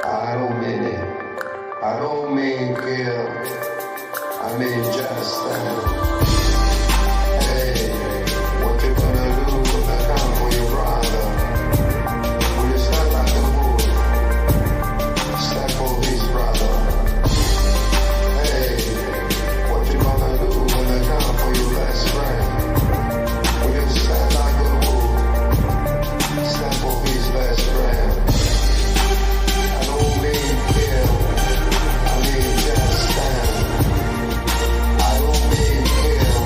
I don't mean it. I don't mean kill. I mean just stand. Hey, what you gonna do when I come for your brother? When you step like a bull, step for his brother. Hey, what you gonna do when I come for your best friend? When you step like a bull, step for his best friend. I don't mean kill. I mean just stand. I don't mean kill.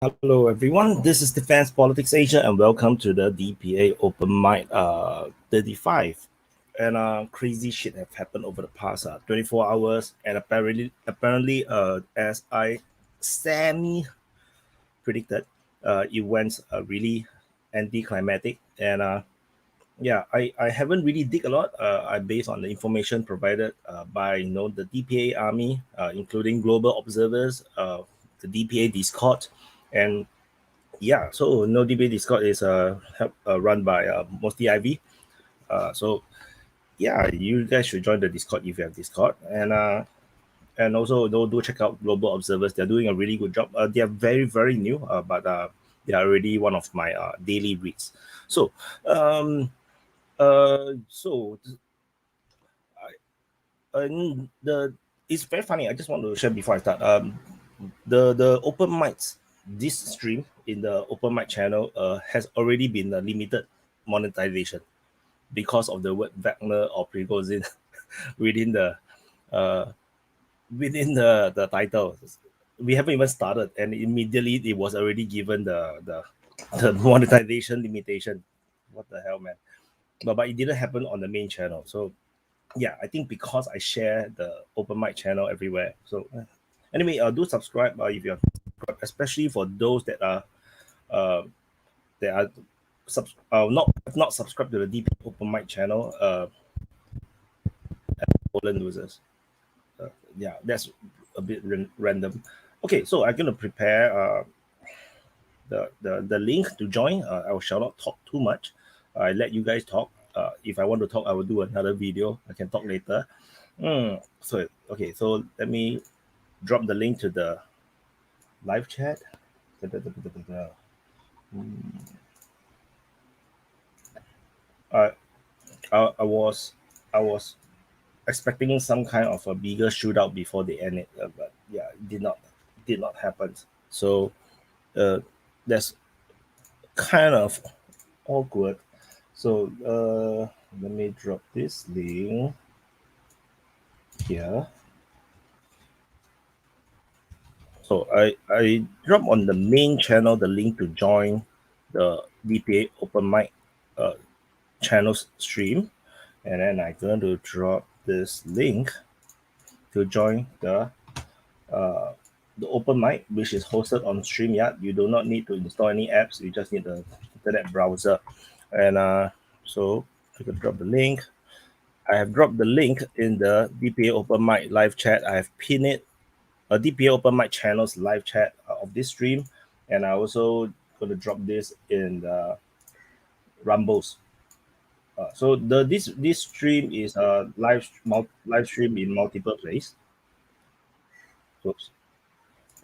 Hello, everyone. This is Defense Politics Asia, and welcome to the DPA Open Mic 35. And crazy shit have happened over the past 24 hours, and apparently, as I semi predicted, events are really anticlimactic. And yeah, I haven't really dig a lot. I based on the information provided by the DPA Army, including global observers, the DPA Discord, and yeah, so no DPA Discord is run by mostly IV. So yeah, you guys should join the Discord if you have Discord, and also do check out Global Observers. They're doing a really good job. They are very new, but they are already one of my daily reads. So so the it's very funny. I just want to share before I start. The open mics, this stream in the open mic channel has already been limited monetization because of the word Wagner or Prigozhin within the uh, the title. We haven't even started, and immediately it was already given the monetization limitation. What the hell, man? But it didn't happen on the main channel. So yeah, I think because I share the open mic channel everywhere. So anyway, do subscribe if you are, especially for those that are uh, not subscribed to the DP Open Mic channel. Poland losers. Yeah, that's a bit random. Okay, so I'm gonna prepare the link to join. I shall not talk too much. I let you guys talk. If I want to talk, I will do another video. I can talk later. So okay, so let me drop the link to the live chat. I, I was expecting some kind of a bigger shootout before they end it, but yeah, it did not happen. So that's kind of awkward. So let me drop this link here. So I drop on the main channel the link to join the DPA Open Mic channel stream, and then I'm going to drop this link to join the open mic, which is hosted on StreamYard. You do not need to install any apps. You just need the internet browser. And so I can drop the link. I have dropped the link in the DPA Open Mic live chat. I have pinned it, a DPA Open Mic channel's live chat of this stream. And I also going to drop this in the Rumbles. So this stream is a live stream in multiple places. Oops.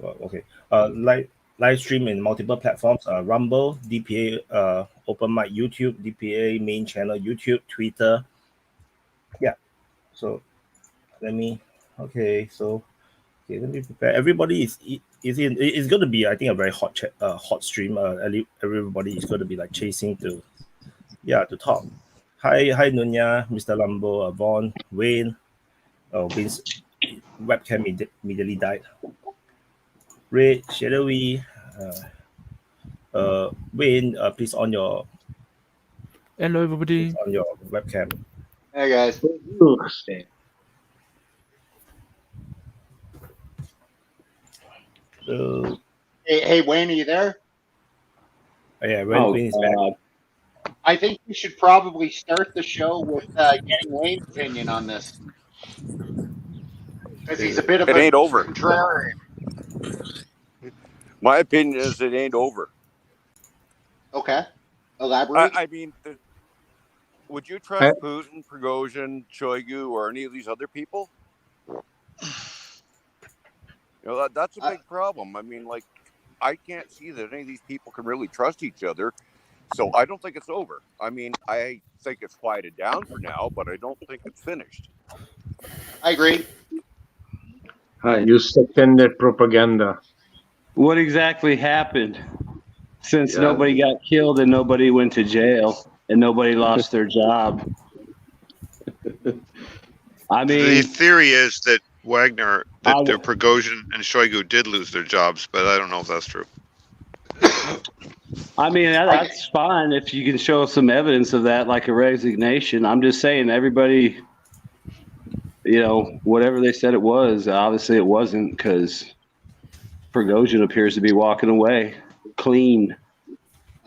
Okay. Live stream in multiple platforms. Rumble, DPA Open Mic, YouTube, DPA main channel, YouTube, Twitter. Yeah. So let me. Okay. So okay, let me prepare. Everybody is in. It's going to be, I think, a very hot stream. Everybody is going to be like chasing to talk. Hi Nunya, Mr. Lambo, Vaughn, Wayne. Vince webcam immediately died. Ray, shadowy. Wayne, please on your. Hello, everybody. On your webcam. Hey guys. Hey, Wayne, are you there? Yeah, Wayne is back. I think we should probably start the show with getting Wayne's opinion on this, because he's a bit of it ain't over. Contrarian. My opinion is it ain't over. Okay, elaborate. I mean, would you trust Putin, Prigozhin, Shoigu, or any of these other people? That's a big problem. I mean, like, I can't see that any of these people can really trust each other. So I don't think it's over. I mean, I think it's quieted down for now, but I don't think it's finished. I agree. You second their propaganda. What exactly happened? Since nobody got killed and nobody went to jail and nobody lost their job. I mean, the theory is that Wagner, Prigozhin and Shoigu did lose their jobs, but I don't know if that's true. I mean, that's fine if you can show some evidence of that, like a resignation. I'm just saying, everybody, whatever they said it was, obviously it wasn't, because Prigozhin appears to be walking away clean.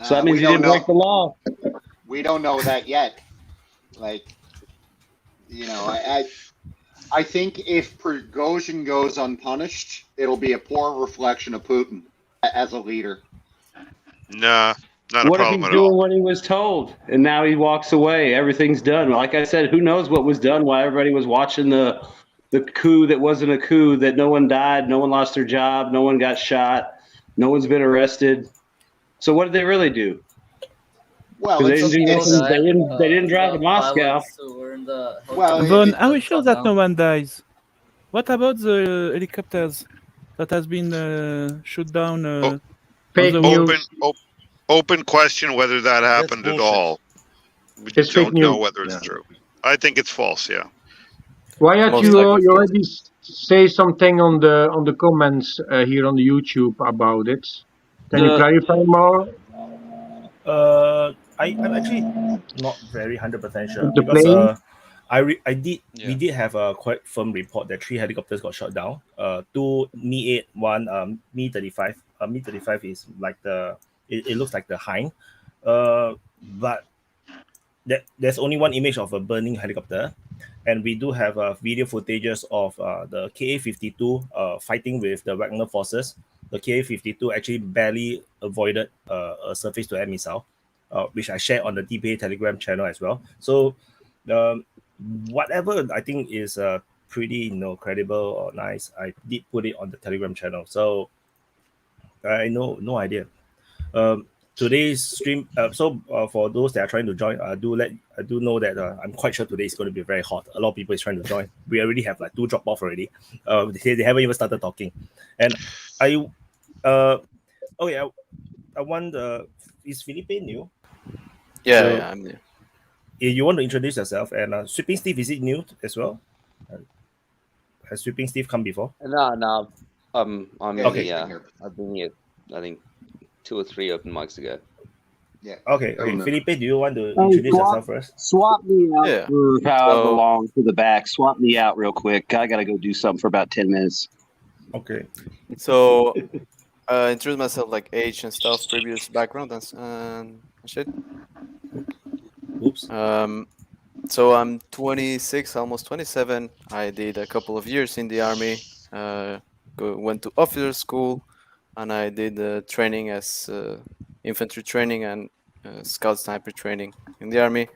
So that means he didn't break the law. We don't know that yet. I think if Prigozhin goes unpunished, it'll be a poor reflection of Putin as a leader. Nah, not a What if problem he's at doing all. what he was told, and now he walks away? Everything's done. Like I said, who knows what was done while everybody was watching the coup that wasn't a coup, that no one died, no one lost their job, no one got shot, no one's been arrested. So what did they really do? Well, They didn't drive to Moscow. Von, are we sure that no one dies? What about the helicopters that has been shot down? Fake news. Open question whether that happened at all. We It's fake don't know news. whether it's true. I think it's false. Yeah. Why don't Most you likely you false. already say something on the comments here on the YouTube about it? Can you clarify more? I'm actually not very 100% sure The because plane? we did have a quite firm report that 3 helicopters got shot down. 2 Mi-8, 1 Mi-35. Mi-35 is like it looks like the Hind, but there's only one image of a burning helicopter, and we do have video footages of the Ka-52 fighting with the Wagner forces. The Ka-52 actually barely avoided a surface-to-air missile, which I share on the DPA Telegram channel as well. So whatever I think is pretty credible or nice, I did put it on the Telegram channel. So I no idea. Today's stream. For those that are trying to join, I do know that I'm quite sure today is going to be very hot. A lot of people is trying to join. We already have like 2 drop off already. They haven't even started talking, and I want is Felipe new? Yeah, I'm new. You want to introduce yourself, and Sweeping Steve, is it new as well? Has Sweeping Steve come before? No. I'm Okay. I've been here, I think, 2 or 3 open mics ago. Yeah. Okay. Felipe, do you want to introduce yourself first? Swap me out Yeah. for however So- long to the back. Swap me out real quick. I got to go do something for about 10 minutes. Okay. So, introduce myself, like age and stuff, previous background and shit. Oops. So I'm 26, almost 27. I did a couple of years in the army. Went to officer school, and I did training as infantry training and scout sniper training in the army.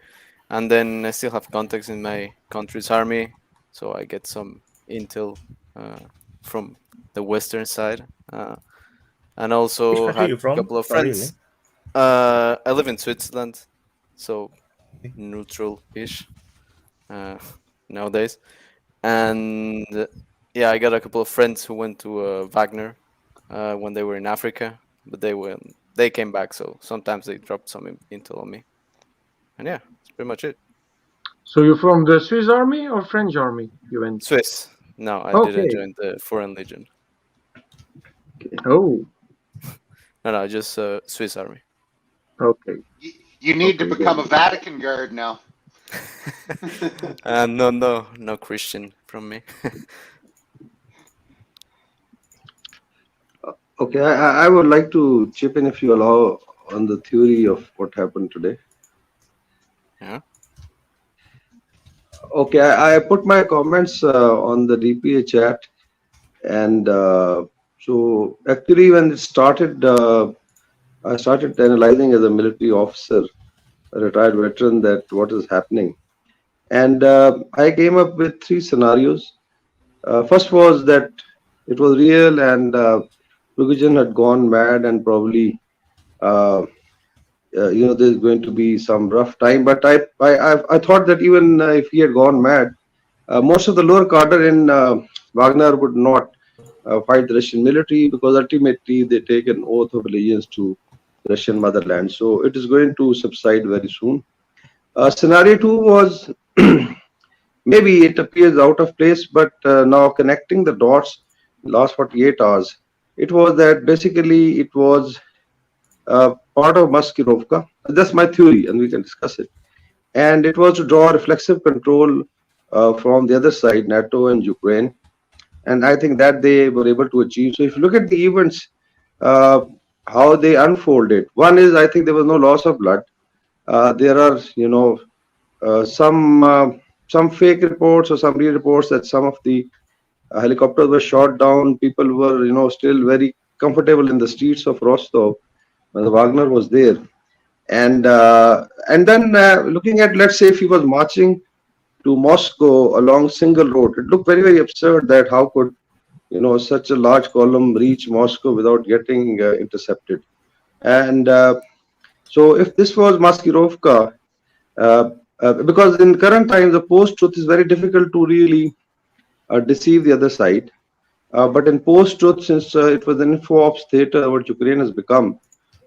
And then I still have contacts in my country's army, so I get some intel from the western side, and also Which country had you from? a couple of Sorry, friends. I live in Switzerland, so Okay. neutral-ish nowadays. And yeah, I got a couple of friends who went to Wagner when they were in Africa, but they came back, so sometimes they dropped some intel on me. And yeah, that's pretty much it. So you're from the Swiss army or French army? You went. Swiss. No, I Okay. didn't join the Foreign Legion. Oh, No, just Swiss Army. okay. You need to become a Vatican guard now. No Christian from me. Okay, I would like to chip in, if you allow, on the theory of what happened today. Yeah. Okay, I put my comments on the DPA chat, and so actually when it started, I started analyzing as a military officer, a retired veteran, that what is happening. And I came up with 3 scenarios. First was that it was real, and Prigozhin had gone mad, and probably there's going to be some rough time. But I thought that even if he had gone mad, most of the lower cadre in Wagner would not fight the Russian military, because ultimately they take an oath of allegiance to Russian motherland. So it is going to subside very soon. Scenario 2 was maybe it appears out of place, but now connecting the dots last 48 hours, it was that basically it was part of Maskirovka. That's my theory, and we can discuss it. And it was to draw reflexive control from the other side, NATO and Ukraine. And I think that they were able to achieve. So if you look at the events, how they unfolded, one is I think there was no loss of blood. There are, some fake reports or some real reports that some of the helicopters were shot down. People were, still very comfortable in the streets of Rostov when the Wagner was there. And then looking at, let's say, if he was marching to Moscow along single road, it looked very, very absurd that how could, such a large column reach Moscow without getting intercepted. And so if this was Maskirovka, because in current times, the post-truth is very difficult to really deceive the other side. But in post-truth, since it was an info-ops theater, what Ukraine has become,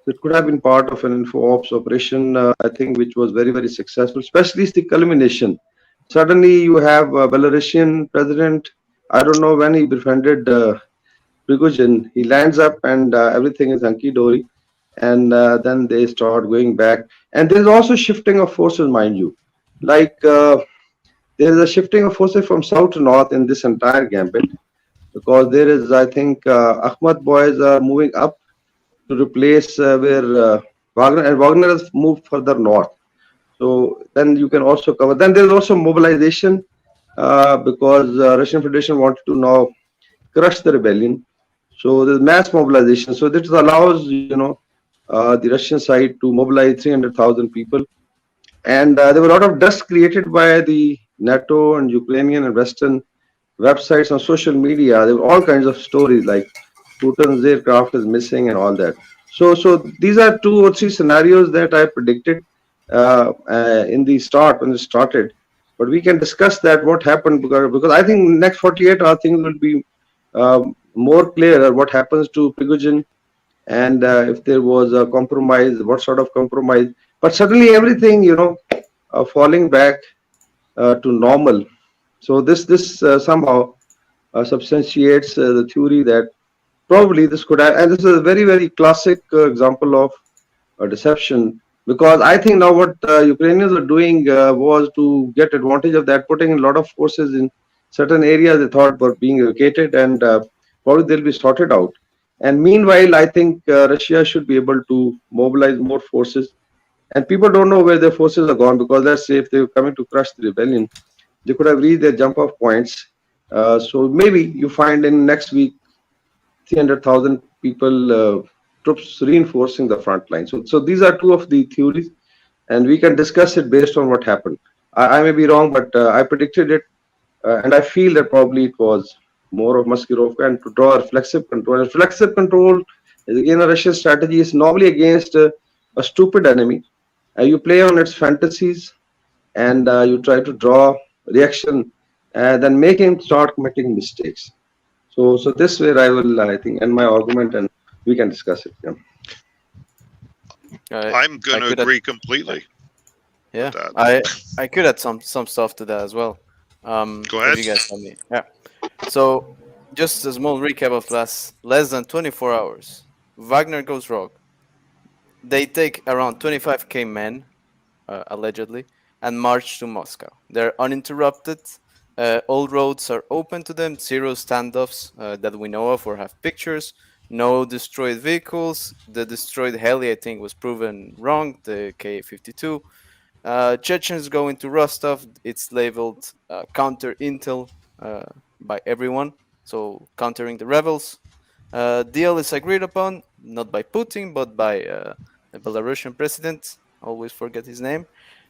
it could have been part of an info-ops operation, I think, which was very, very successful, especially the culmination. Suddenly, you have a Belarusian president. I don't know when he befriended Prigozhin. He lands up and everything is hunky-dory. And then they start going back. And there's also shifting of forces, mind you. Like there's a shifting of forces from south to north in this entire gambit. Because there is, I think, Ahmad boys are moving up to replace where Wagner, and Wagner has moved further north. So then you can also cover. Then there's also mobilization because Russian Federation wanted to now crush the rebellion. So there's mass mobilization. So this allows, the Russian side to mobilize 300,000 people. And there were a lot of dust created by the NATO and Ukrainian and Western websites on social media. There were all kinds of stories like Putin's aircraft is missing and all that. So these are 2 or 3 scenarios that I predicted in the start when it started. But we can discuss that what happened because I think next 48 hours things will be more clear what happens to Prigozhin and if there was a compromise, what sort of compromise. But suddenly everything, falling back to normal. So this somehow substantiates the theory that probably this could have, and this is a very, very classic example of a deception, because I think now what Ukrainians are doing was to get advantage of that, putting a lot of forces in certain areas they thought were being vacated, and probably they'll be sorted out. And meanwhile, I think Russia should be able to mobilize more forces. And people don't know where their forces are gone, because let's say if they're coming to crush the rebellion, they could have reached their jump-off points. So maybe you find in next week 300,000 people, troops reinforcing the front line. So these are 2 of the theories, and we can discuss it based on what happened. I may be wrong, but I predicted it, and I feel that probably it was more of Maskirovka, and to draw reflexive control. Reflexive control is again a Russian strategy. It's normally against a stupid enemy. You play on its fantasies, and you try to draw reaction, then make him start committing mistakes. So this way I will, I think, end my argument, and we can discuss it. Yeah. I'm going to agree completely. Yeah, I could add some stuff to that as well. Go ahead. You guys tell me. Yeah. So just a small recap of less than 24 hours. Wagner goes rogue. They take around 25,000 men, allegedly, and march to Moscow. They're uninterrupted. All roads are open to them. 0 standoffs that we know of or have pictures. No destroyed vehicles. The destroyed heli, I think, was proven wrong, the Ka-52. Chechens go into Rostov. It's labeled counter-intel by everyone, so countering the rebels. Deal is agreed upon, not by Putin, but by the Belarusian president. Always forget his name.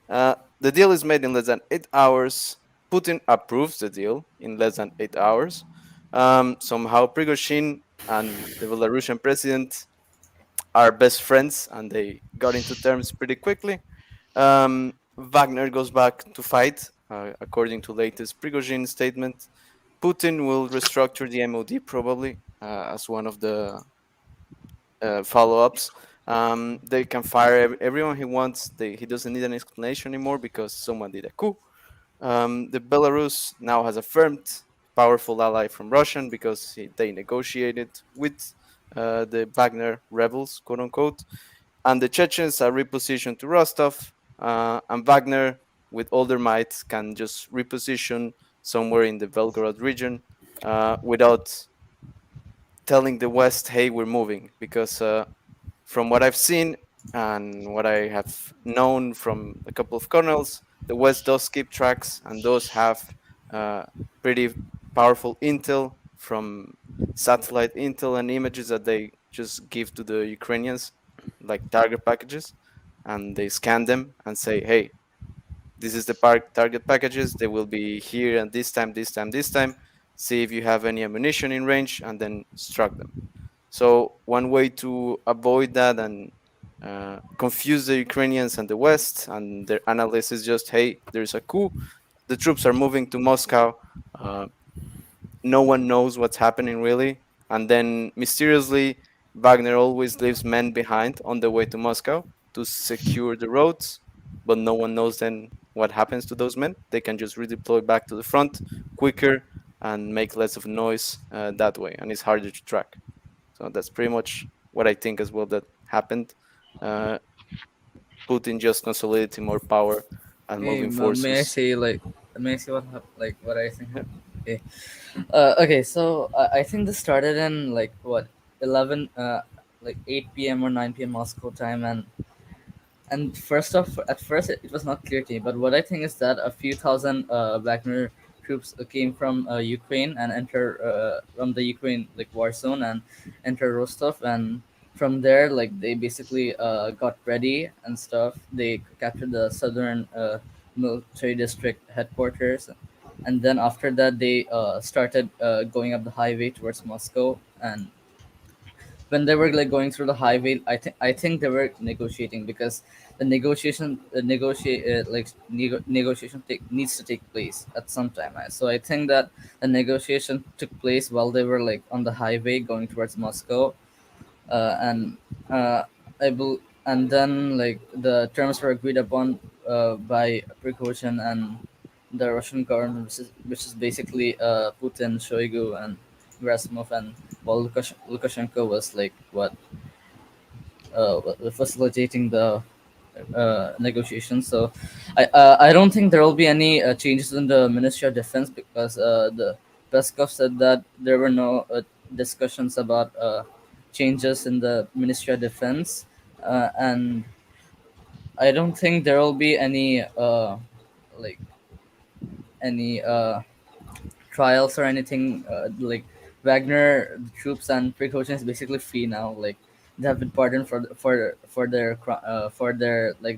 The deal is made in less than 8 hours. Putin approves the deal in less than 8 hours. Somehow Prigozhin and the Belarusian president are best friends, and they got into terms pretty quickly. Wagner goes back to fight, according to latest Prigozhin statement. Putin will restructure the MOD probably as one of the follow-ups. They can fire everyone he wants. He doesn't need an explanation anymore because someone did a coup. The Belarus now has affirmed powerful ally from Russian because they negotiated with the Wagner rebels, quote unquote. and the Chechens are repositioned to Rostov, and Wagner, with all their might, can just reposition somewhere in the Belgorod region without telling the West, hey, we're moving. Because from what I've seen and what I have known from a couple of colonels, the West does keep tracks and does have pretty powerful intel from satellite intel and images that they just give to the Ukrainians, like target packages, and they scan them and say, hey, this is the target packages. They will be here and this time, this time, this time. See if you have any ammunition in range, and then struck them. So one way to avoid that and confuse the Ukrainians and the West and their analysis is just, hey, there's a coup. The troops are moving to Moscow. No one knows what's happening really. And then mysteriously, Wagner always leaves men behind on the way to Moscow to secure the roads, but no one knows then what happens to those men. They can just redeploy back to the front quicker and make less of noise that way, and it's harder to track. So that's pretty much what I think as well that happened. Putin just consolidating more power and moving forces. May I say what I think happened? Okay. Okay, so I think this started in 11 8 p.m. or 9 p.m. Moscow time, and first off, at first it was not clear to me, but what I think is that a few thousand Wagner troops came from Ukraine and enter from the Ukraine war zone and enter Rostov, and from there they basically got ready and stuff. They captured the southern military district headquarters, and then after that they started going up the highway towards Moscow. And when they were going through the highway, I think they were negotiating, because the negotiation needs to take place at some time. So I think that the negotiation took place while they were on the highway going towards Moscow, and and then the terms were agreed upon by Prigozhin and the Russian government, which is basically Putin, Shoigu, and Gerasimov, and while Lukashenko was facilitating the negotiations. So I don't think there will be any changes in the Ministry of Defense, because the Peskov said that there were no discussions about changes in the Ministry of Defense, and I don't think there will be any trials or anything. Wagner, the troops, and Prigozhin is basically free now. They have been pardoned for their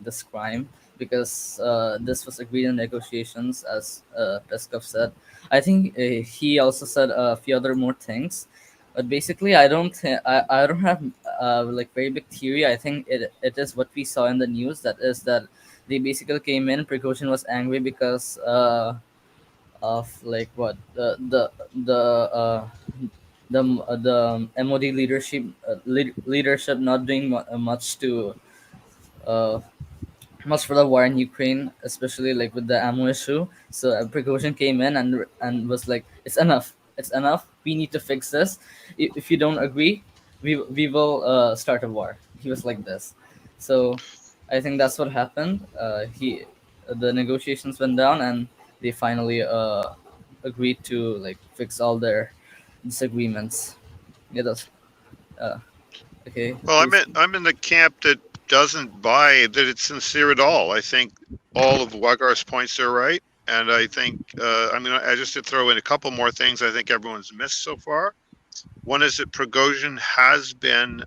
this crime, because this was agreed in negotiations, as Peskov said. I think he also said a few other more things, but basically I don't have very big theory. I think it is what we saw in the news. That is that they basically came in. Prigozhin was angry because of the MOD leadership not doing much for the war in Ukraine, especially with the ammo issue. So Prigozhin came in and was like, it's enough, we need to fix this. If you don't agree, we will start a war. He was like this. So I think that's what happened. The negotiations went down, and they finally agreed to fix all their disagreements. Yeah, that's okay. Well, I'm in the camp that doesn't buy that it's sincere at all. I think all of Wagner's points are right, and I think I just to throw in a couple more things I think everyone's missed so far. One is that Prigozhin has been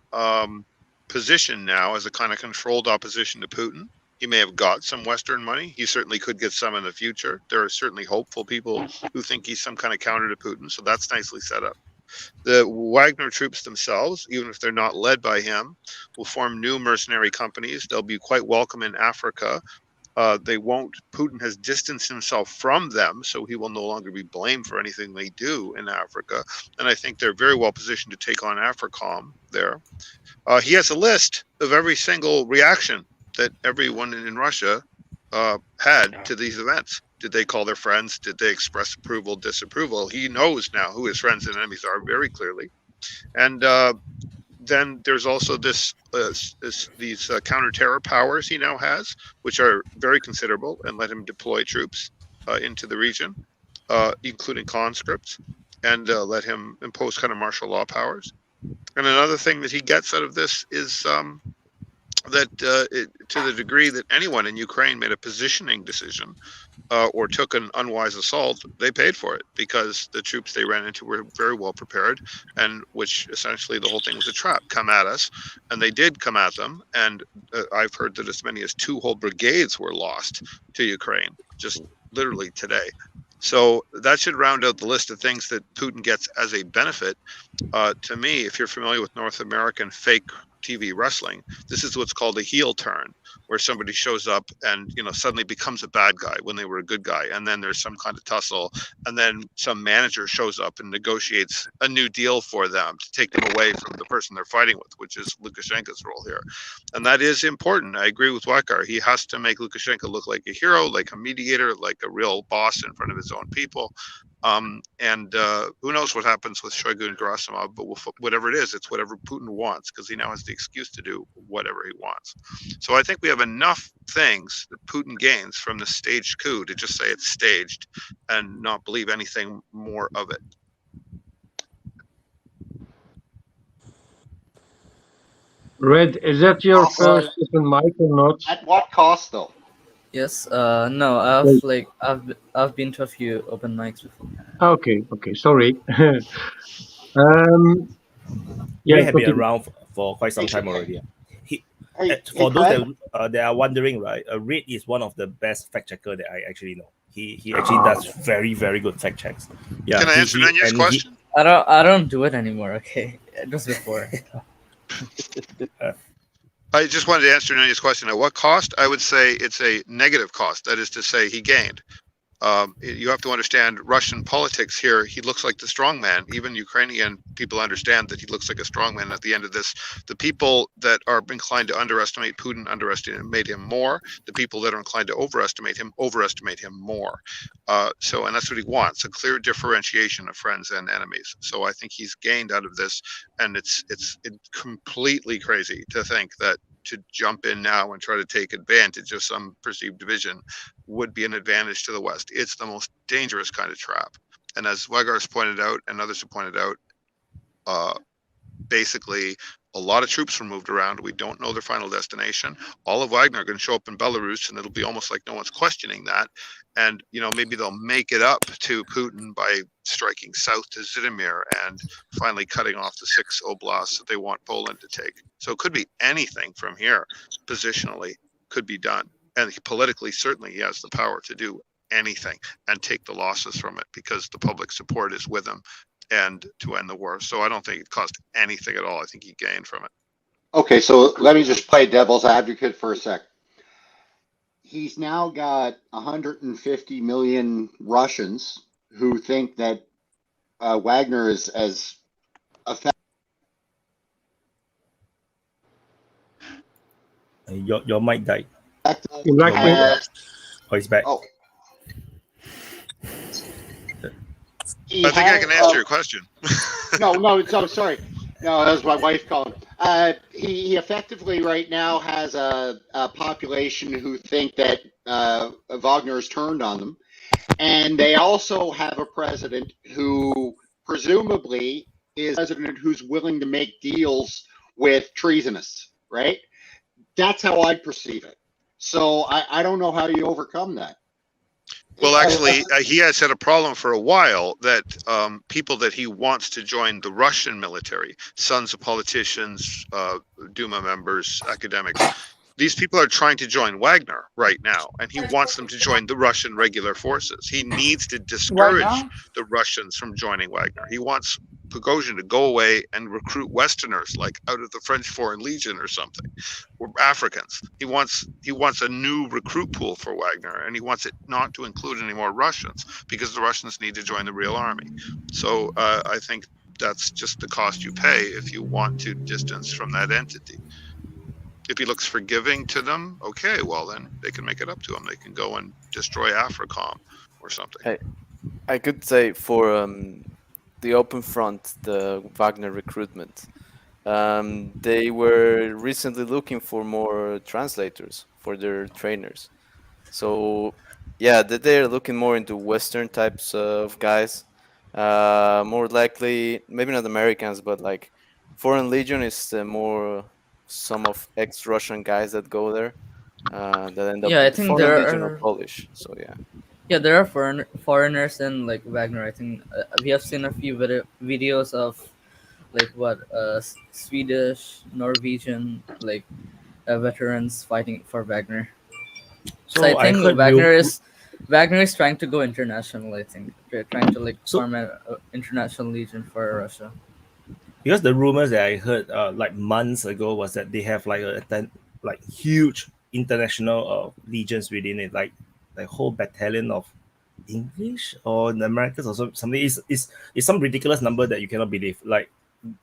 positioned now as a kind of controlled opposition to Putin. He may have got some Western money. He certainly could get some in the future. There are certainly hopeful people who think he's some kind of counter to Putin, so that's nicely set up. The Wagner troops themselves, even if they're not led by him, will form new mercenary companies. They'll be quite welcome in Africa. Putin has distanced himself from them, so he will no longer be blamed for anything they do in Africa. And I think they're very well positioned to take on AFRICOM there. He has a list of every single reaction that everyone in Russia had to these events. Did they call their friends? Did they express approval, disapproval? He knows now who his friends and enemies are very clearly. And then there's also these counter-terror powers he now has, which are very considerable, and let him deploy troops into the region, including conscripts, and let him impose kind of martial law powers. And another thing that he gets out of this is that to the degree that anyone in Ukraine made a positioning decision or took an unwise assault, they paid for it, because the troops they ran into were very well prepared, and which essentially the whole thing was a trap. Come at us, and they did come at them. And I've heard that as many as 2 whole brigades were lost to Ukraine just literally today. So that should round out the list of things that Putin gets as a benefit. To me, if you're familiar with North American fake TV wrestling, this is what's called a heel turn, where somebody shows up and suddenly becomes a bad guy when they were a good guy, and then there's some kind of tussle, and then some manager shows up and negotiates a new deal for them to take them away from the person they're fighting with, which is Lukashenko's role here. And that is important. I agree with Wagner. He has to make Lukashenko look like a hero, like a mediator, like a real boss in front of his own people. Who knows what happens with Shoigu and Gerasimov, but whatever it is, it's whatever Putin wants, because he now has the excuse to do whatever he wants. So I think we have enough things that Putin gains from the staged coup to just say it's staged and not believe anything more of it. Red, is that your first open mic or not? At what cost, though? Yes. No. I've been to a few open mics before. Okay. Sorry. Ray have been around for quite some time already. For those that are wondering, right, Ray is one of the best fact checker that I actually know. He actually does very, very good fact checks. Yeah. Can I answer Nanya's question? I don't do it anymore. Okay, just before. I just wanted to answer Nanya's question. At what cost? I would say it's a negative cost. That is to say, he gained. You have to understand Russian politics here. He looks like the strongman. Even Ukrainian people understand that he looks like a strongman at the end of this. The people that are inclined to underestimate Putin underestimate him more. The people that are inclined to overestimate him more. And that's what he wants, a clear differentiation of friends and enemies. So I think he's gained out of this, and it's completely crazy to think that to jump in now and try to take advantage of some perceived division would be an advantage to the West. It's the most dangerous kind of trap. And as Wagner's pointed out, and others have pointed out, basically a lot of troops were moved around. We don't know their final destination. All of Wagner are going to show up in Belarus, and it'll be almost like no one's questioning that. And maybe they'll make it up to Putin by striking south to Zhytomyr and finally cutting off the 6 oblasts that they want Poland to take. So it could be anything from here. Positionally, could be done. And politically, certainly he has the power to do anything and take the losses from it, because the public support is with him and to end the war. So I don't think it cost anything at all. I think he gained from it. Okay, so let me just play devil's advocate for a sec. He's now got 150 million Russians who think that Wagner is as effective. Your mic died. He's back. Oh. I think I can answer your question. No, sorry. No, that was my wife calling. He effectively right now has a population who think that Wagner has turned on them. And they also have a president who presumably is a president who's willing to make deals with treasonists, right? That's how I perceive it. So I don't know how you overcome that. Well, actually, he has had a problem for a while that people that he wants to join the Russian military, sons of politicians, Duma members, academics, these people are trying to join Wagner right now, and he wants them to join the Russian regular forces. He needs to discourage the Russians from joining Wagner. He wants Prigozhin to go away and recruit Westerners, like out of the French Foreign Legion or something, or Africans. He wants a new recruit pool for Wagner, and he wants it not to include any more Russians, because the Russians need to join the real army. So I think that's just the cost you pay if you want to distance from that entity. If he looks forgiving to them, okay, well then they can make it up to him. They can go and destroy AFRICOM or something. I could say for the open front, the Wagner recruitment, they were recently looking for more translators for their trainers. So yeah, they're looking more into Western types of guys. More likely, maybe not Americans, but like Foreign Legion is more some of ex-Russian guys that go there that end up Yeah, I with think Foreign there Legion or are. Polish. So yeah. Yeah, there are foreigners in like Wagner. I think we have seen a few videos of like what Swedish, Norwegian like veterans fighting for Wagner. So I So I think heard Wagner is trying to go international. I think they're trying to like so form an international legion for Russia. because the rumors that I heard like months ago was that they have like like huge international legions within it, like whole battalion of English or the Americans or something. It's some ridiculous number that you cannot believe. Like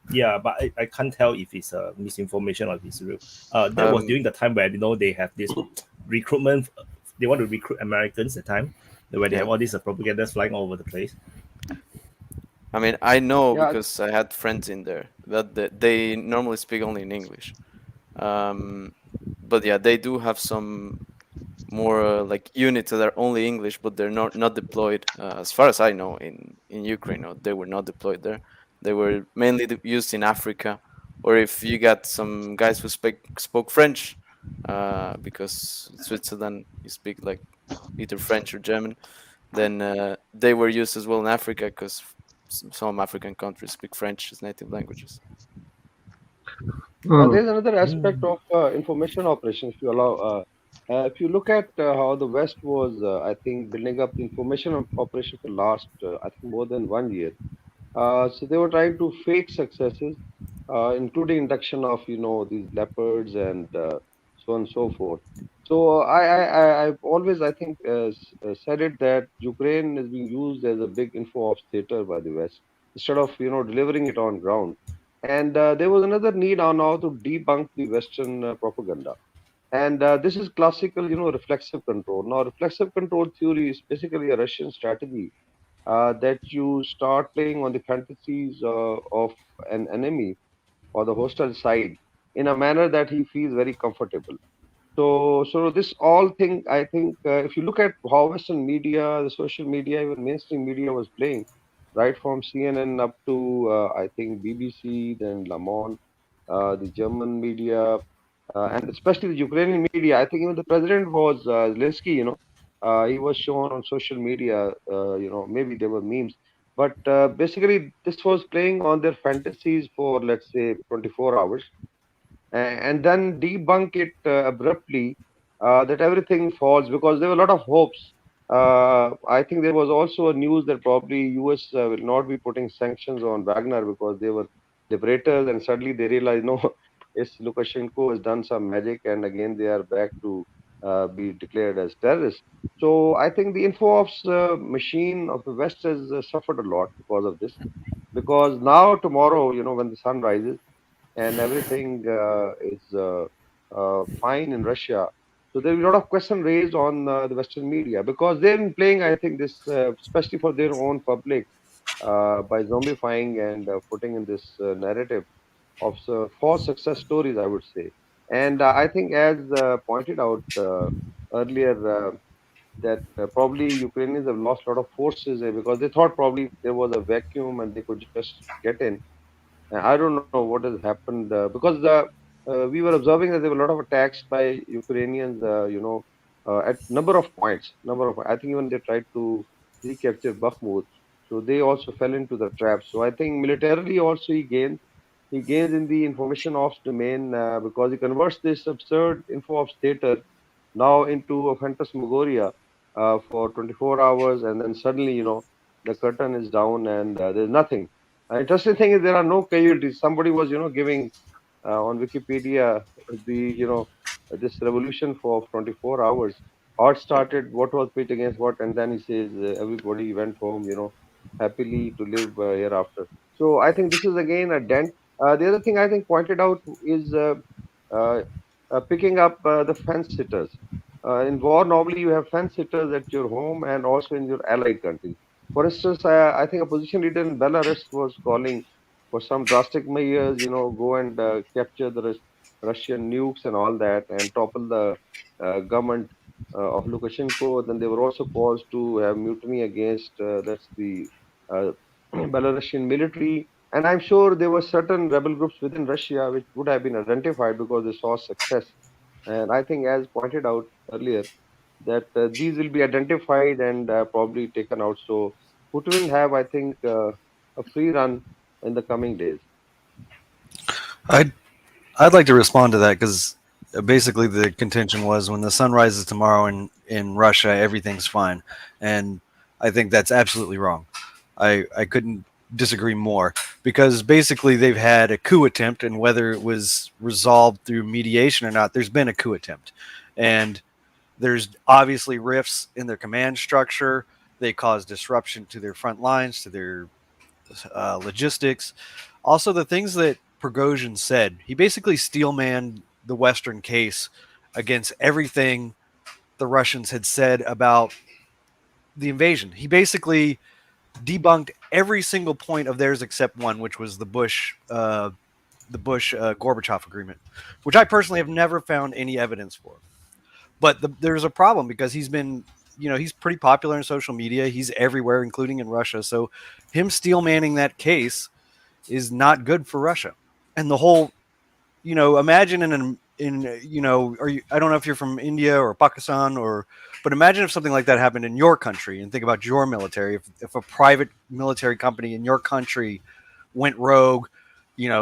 yeah, but I can't tell if it's misinformation or if it's real. That was during the time where they have this recruitment. They want to recruit Americans at the time where they have all these propagandas flying all over the place. I mean, I know Yeah. because I had friends in there that they normally speak only in English. But yeah, they do have some more like units that are only English, but they're not deployed. As far as I know, in Ukraine, no, they were not deployed there. They were mainly used in Africa, or if you got some guys who spoke French, because in Switzerland you speak like either French or German, then they were used as well in Africa because some African countries speak French as native languages. There's another aspect of information operations, if you allow. If you look at how the West was, I think, building up information operation for last, I think, more than 1 year. So they were trying to fake successes, including induction of these leopards and so on and so forth. So I've always I think said it that Ukraine is being used as a big info ops theater by the West instead of delivering it on ground. And there was another need on now to debunk the Western propaganda. And this is classical, reflexive control. Now, reflexive control theory is basically a Russian strategy that you start playing on the fantasies of an enemy or the hostile side in a manner that he feels very comfortable. So this all thing, I think, if you look at how Western media, the social media, even mainstream media was playing, right from CNN up to I think BBC, then Le Monde, the German media, and especially the Ukrainian media. I think even the president was Zelensky. He was shown on social media. Maybe there were memes, but basically this was playing on their fantasies for let's say 24 hours and then debunk it abruptly that everything falls because there were a lot of hopes. I think there was also a news that probably US will not be putting sanctions on Wagner because they were liberators, and suddenly they realized no, it's Lukashenko has done some magic, and again they are back to be declared as terrorists. So I think the info ops machine of the West has suffered a lot because of this. Because now tomorrow, when the sun rises and everything is fine in Russia. So there will be a lot of question raised on the Western media because they've been playing, I think, this especially for their own public by zombifying and putting in this narrative of false success stories, I would say. And I think, as pointed out earlier, that probably Ukrainians have lost a lot of forces because they thought probably there was a vacuum and they could just get in. I don't know what has happened because we were observing that there were a lot of attacks by Ukrainians, at number of points. I think even they tried to recapture Bakhmut, so they also fell into the trap. So I think militarily also he gains. He gains in the information ops domain because he converts this absurd info ops theater now into a phantasmagoria for 24 hours, and then suddenly, the curtain is down and there's nothing. Interesting thing is there are no casualties. Somebody was, giving on Wikipedia the, this revolution for 24 hours. How it started, what was pit against what, and then he says everybody went home, happily to live hereafter. So I think this is again a dent. The other thing I think pointed out is uh, picking up the fence sitters. In war, normally you have fence sitters at your home and also in your allied countries. For instance, I think a position leader in Belarus was calling for some drastic measures, go and capture the Russian nukes and all that, and topple the government of Lukashenko. Then they were also calls to have mutiny against that's the Belarusian military. And I'm sure there were certain rebel groups within Russia which would have been identified because they saw success. And I think, as pointed out earlier, that these will be identified and probably taken out. So Putin will have, I think, a free run in the coming days. I'd like to respond to that because basically the contention was when the sun rises tomorrow in Russia, everything's fine. And I think that's absolutely wrong. I couldn't disagree more because basically they've had a coup attempt, and whether it was resolved through mediation or not, there's been a coup attempt. And there's obviously rifts in their command structure. They cause disruption to their front lines, to their logistics. Also, the things that Prigozhin said, he basically steelmanned the Western case against everything the Russians had said about the invasion. He basically debunked every single point of theirs except one, which was the Bush Gorbachev agreement, which I personally have never found any evidence for. But there's a problem because he's been, he's pretty popular in social media. He's everywhere, including in Russia. So him steelmanning that case is not good for Russia. And the whole, imagine I don't know if you're from India or Pakistan but imagine if something like that happened in your country, and think about your military. If a private military company in your country went rogue,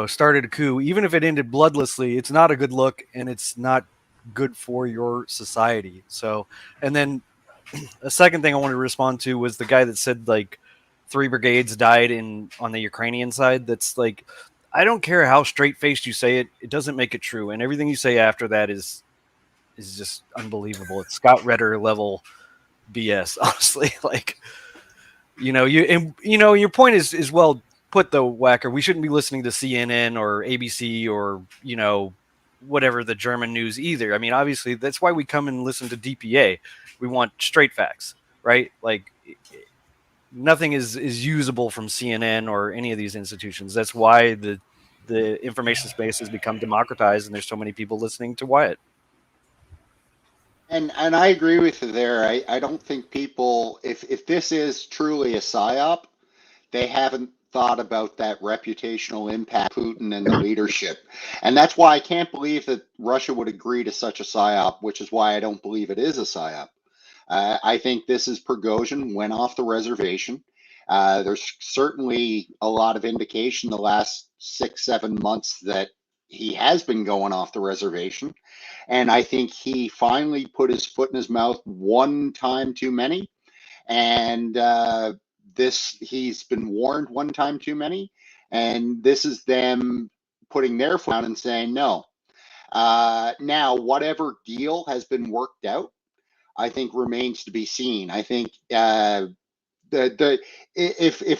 started a coup, even if it ended bloodlessly, it's not a good look, and it's not good for your society. So, and then a second thing I wanted to respond to was the guy that said 3 brigades died on the Ukrainian side. That's I don't care how straight-faced you say it, it doesn't make it true. And everything you say after that is just unbelievable. It's Scott Redder level BS, honestly. Your point is well put though, Whacker. We shouldn't be listening to CNN or ABC or, whatever the German news either. I mean, obviously that's why we come and listen to DPA. We want straight facts, right? Nothing is usable from CNN or any of these institutions. That's why the information space has become democratized, and there's so many people listening to Wyatt. And I agree with you there. I don't think people, if this is truly a psyop, they haven't thought about that reputational impact of Putin and the leadership. And that's why I can't believe that Russia would agree to such a psyop, which is why I don't believe it is a psyop. I think this is Prigozhin went off the reservation. There's certainly a lot of indication the last 6-7 months that he has been going off the reservation. And I think he finally put his foot in his mouth one time too many. And he's been warned one time too many. And this is them putting their foot down and saying no. Now, whatever deal has been worked out, I think remains to be seen. I think if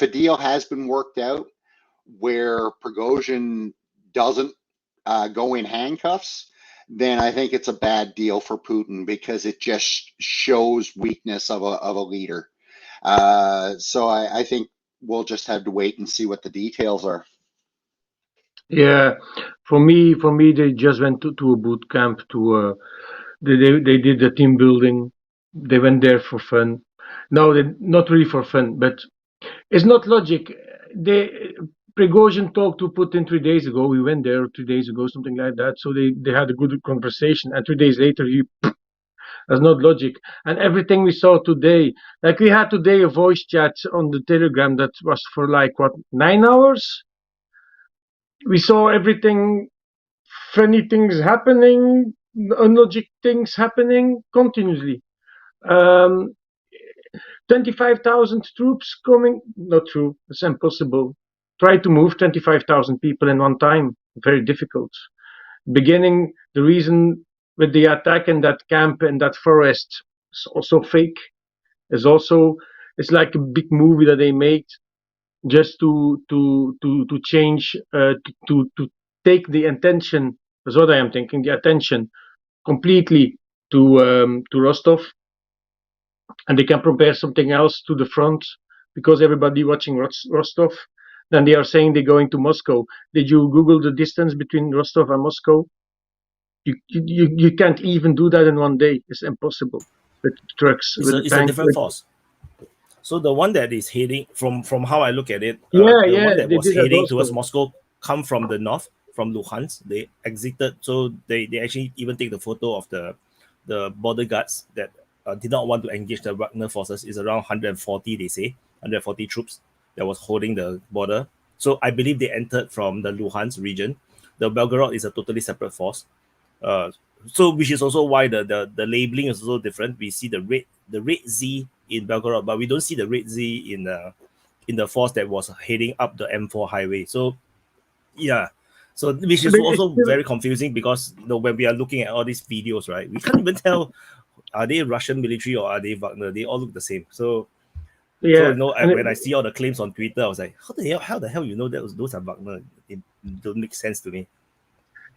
a deal has been worked out where Prigozhin doesn't go in handcuffs, then I think it's a bad deal for Putin because it just shows weakness of a leader. So I think we'll just have to wait and see what the details are. Yeah, for me, they just went to a boot camp they did the team building. They went there for fun. No, not really for fun, but it's not logic. Prigozhin talked to Putin 3 days ago. We went there 2 days ago, something like that. So they had a good conversation, and 3 days later, that's not logic. And everything we saw today, we had today a voice chat on the Telegram that was for 9 hours. We saw everything, funny things happening, unlogic things happening continuously. 25,000 troops coming, not true, it's impossible. Try to move 25,000 people in one time, very difficult. Beginning, the reason with the attack in that camp in that forest is also fake. It's like a big movie that they made just to change, to take the attention, that's what I am thinking, the attention completely to Rostov, and they can prepare something else to the front because everybody watching Rostov. Then they are saying they're going to Moscow. Did you Google the distance between Rostov and Moscow? You can't even do that in one day. It's impossible. With trucks, It's with a, the it's a tank. different force. So the one that is heading from how I look at it, Yeah, the one that they was did that heading towards also. Moscow come from the north, from Luhansk. They exited, so they actually even take the photo of the border guards that did not want to engage the Wagner forces. Is around 140, they say 140 troops that was holding the border. So I believe they entered from the Luhansk region. The Belgorod is a totally separate force. So which is also why the labeling is also different. We see the red Z in Belgorod, but we don't see the red Z in the force that was heading up the M4 highway. So yeah, so which is But it's also still- very confusing because when we are looking at all these videos, right, we can't even tell are they Russian military or are they Wagner. They all look the same. So Yeah, when I see all the claims on Twitter, I was like, how the hell you know that those are Wagner? It don't make sense to me.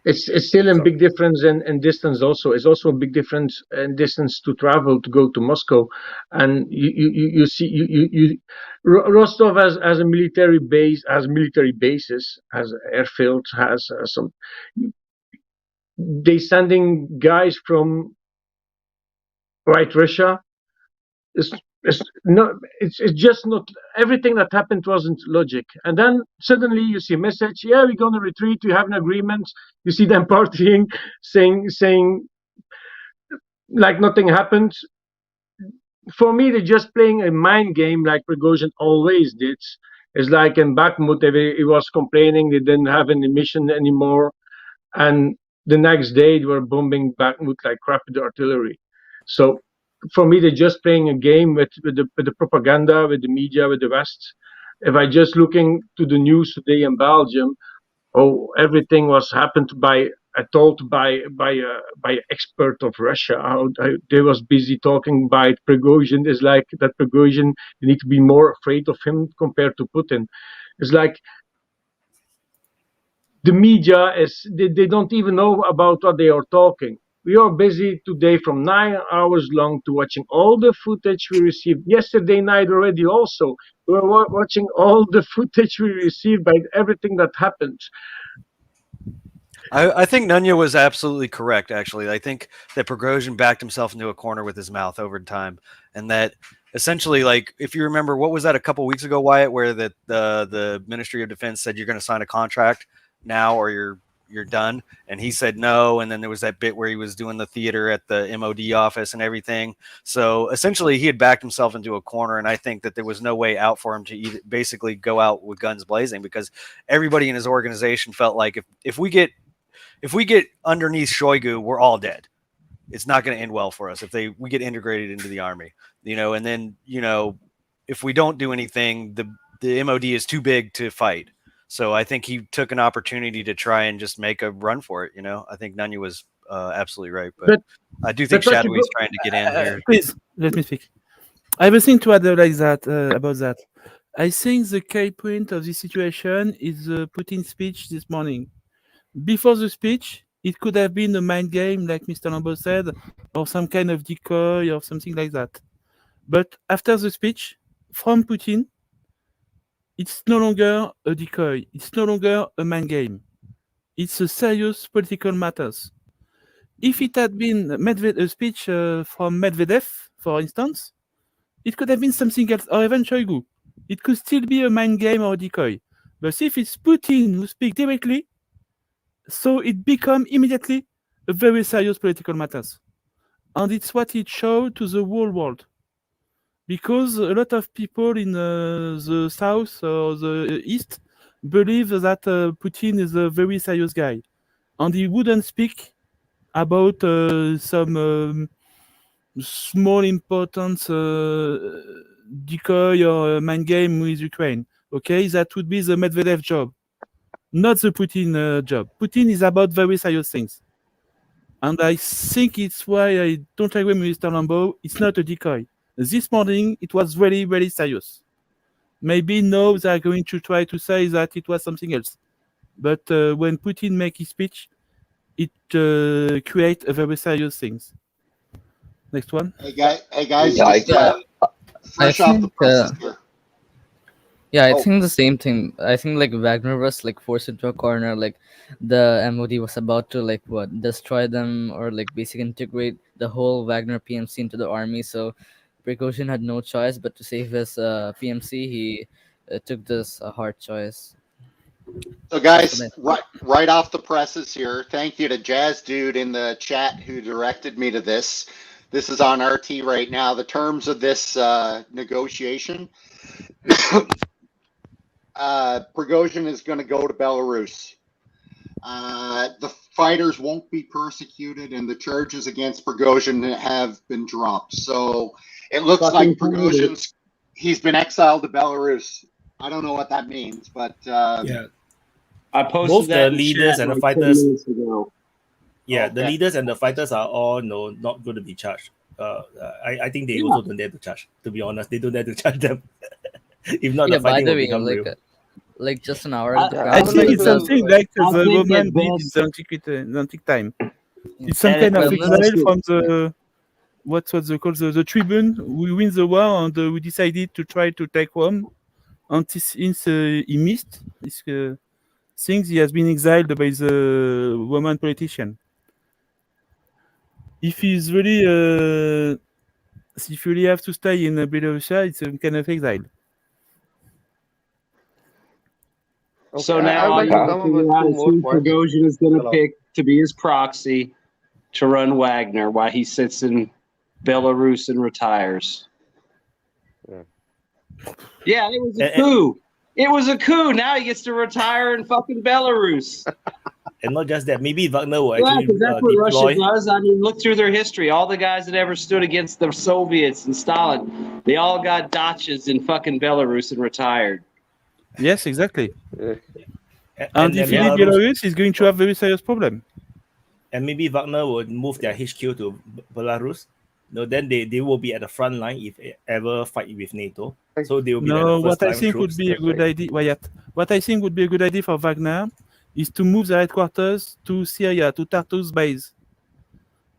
It's still a big difference in distance. Also, it's also a big difference in distance to travel to go to Moscow, and you see Rostov has a military base, has military bases, has airfields, has some. They sending guys from right Russia. It's just not everything that happened wasn't logic. And then suddenly you see a message, yeah, we're gonna retreat, we have an agreement. You see them partying, saying like nothing happened. For me, they're just playing a mind game like Prigozhin always did. It's like in Bakhmut, he was complaining they didn't have any mission anymore, and the next day they were bombing Bakhmut like crap with the artillery. So for me, they're just playing a game with the propaganda, with the media, with the West. If I just looking to the news today in Belgium, everything was happened told by an expert of Russia. How they was busy talking by Prigozhin. Is like that Prigozhin, you need to be more afraid of him compared to Putin. It's like the media they don't even know about what they are talking. We are busy today from 9 hours long to watching all the footage we received yesterday night already. Also, we were watching all the footage we received by everything that happened. I think Nunya was absolutely correct. Actually, I think that Prigozhin backed himself into a corner with his mouth over time, and that essentially, like, if you remember, what was that a couple weeks ago, Wyatt, where the Ministry of Defense said you're going to sign a contract now or you're done, and he said no, and then there was that bit where he was doing the theater at the MOD office and everything. So essentially, he had backed himself into a corner, and I think that there was no way out for him to basically go out with guns blazing, because everybody in his organization felt like if we get underneath Shoigu, we're all dead. It's not going to end well for us if we get integrated into the army, and then, if we don't do anything, the MOD is too big to fight. So I think he took an opportunity to try and just make a run for it. I think Nunya was absolutely right, but I do think Shadowy's trying to get in here. Please, let me speak. I have a thing to add about that. I think the key point of this situation is Putin's speech this morning. Before the speech, it could have been a mind game, like Mr. Lambeau said, or some kind of decoy or something like that. But after the speech, from Putin, it's no longer a decoy. It's no longer a mind game. It's a serious political matters. If it had been a speech from Medvedev, for instance, it could have been something else, or even Shoigu. It could still be a mind game or a decoy. But if it's Putin who speaks directly, so it becomes immediately a very serious political matters. And it's what it showed to the whole world. Because a lot of people in the south or the east believe that Putin is a very serious guy. And he wouldn't speak about some small important decoy or mind game with Ukraine. Okay, that would be the Medvedev job, not the Putin job. Putin is about very serious things. And I think it's why I don't agree with Mr. Lambeau. It's not a decoy. This morning, it was very, very serious. Maybe now they are going to try to say that it was something else. But when Putin makes his speech, it creates a very serious things. Next one. Hey guys, I fresh off the think presses here. Yeah, I Oh, think the same thing. I think like Wagner was like forced into a corner. Like the MOD was about to like what destroy them or like basically integrate the whole Wagner PMC into the army. So Prigozhin had no choice but to save his PMC. He took this hard choice. so That's what guys, I. right off the presses here. Thank you to Jazz Dude in the chat who directed me to this. This is on RT right now. The terms of this negotiation. Prigozhin is going to go to Belarus. The fighters won't be persecuted, and the charges against Prigozhin have been dropped. So it looks like he's been exiled to Belarus. I don't know what that means, but Yeah, I posted both that the in leaders chat and the like 10 fighters. minutes ago. Yeah, the Okay. leaders and the fighters are all not going to be charged. I think they also don't dare to charge. To be honest, they don't dare to charge them. If not, Yeah. the By fighting the will way, become real. like just an hour I, ago, I I think think it's the something like I the think Roman at did in best, the antique time. yeah. It's some and kind at of Kremlin. exile best, from the what's they called the tribune. We win the war and we decided to try to take Rome. And since he missed these things, he has been exiled by the Roman politician. If he's really if you really have to stay in Belarus, it's a kind of exile. Okay, so I now would all like you to have to come up figure with out two is more who points. Prigozhin is going to Hello. pick to be his proxy to run Wagner while he sits in Belarus and retires. Yeah. Yeah, it was a And, coup. It was a coup. Now he gets to retire in fucking Belarus. and not just that, maybe Wagner will Yeah, actually because that's what Russia deploy. does. I mean, look through their history. All the guys that ever stood against the Soviets and Stalin, they all got dachas in fucking Belarus and retired. Yes, exactly. Yeah. And if he leaves Belarus, he's going to have very serious problem. And maybe Wagner would move their HQ to Belarus. No, then they will be at the front line if they ever fight with NATO. So they will be No, the first what I line think would troops. be a good idea, Wyatt. What I think would be a good idea for Wagner is to move their headquarters to Syria, to Tartus base.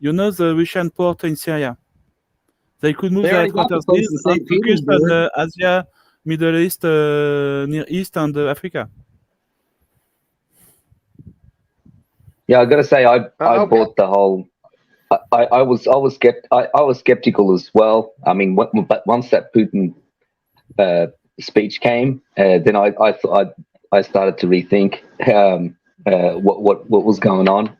You know the Russian port in Syria. They could move They their already got the headquarters place there in and St. focus on Petersburg. Asia, Middle East, Near East, and Africa. Yeah, I got to say, I Okay. bought the whole. I was skeptical as well. I mean, but once that Putin speech came, then I thought I started to rethink what was going on.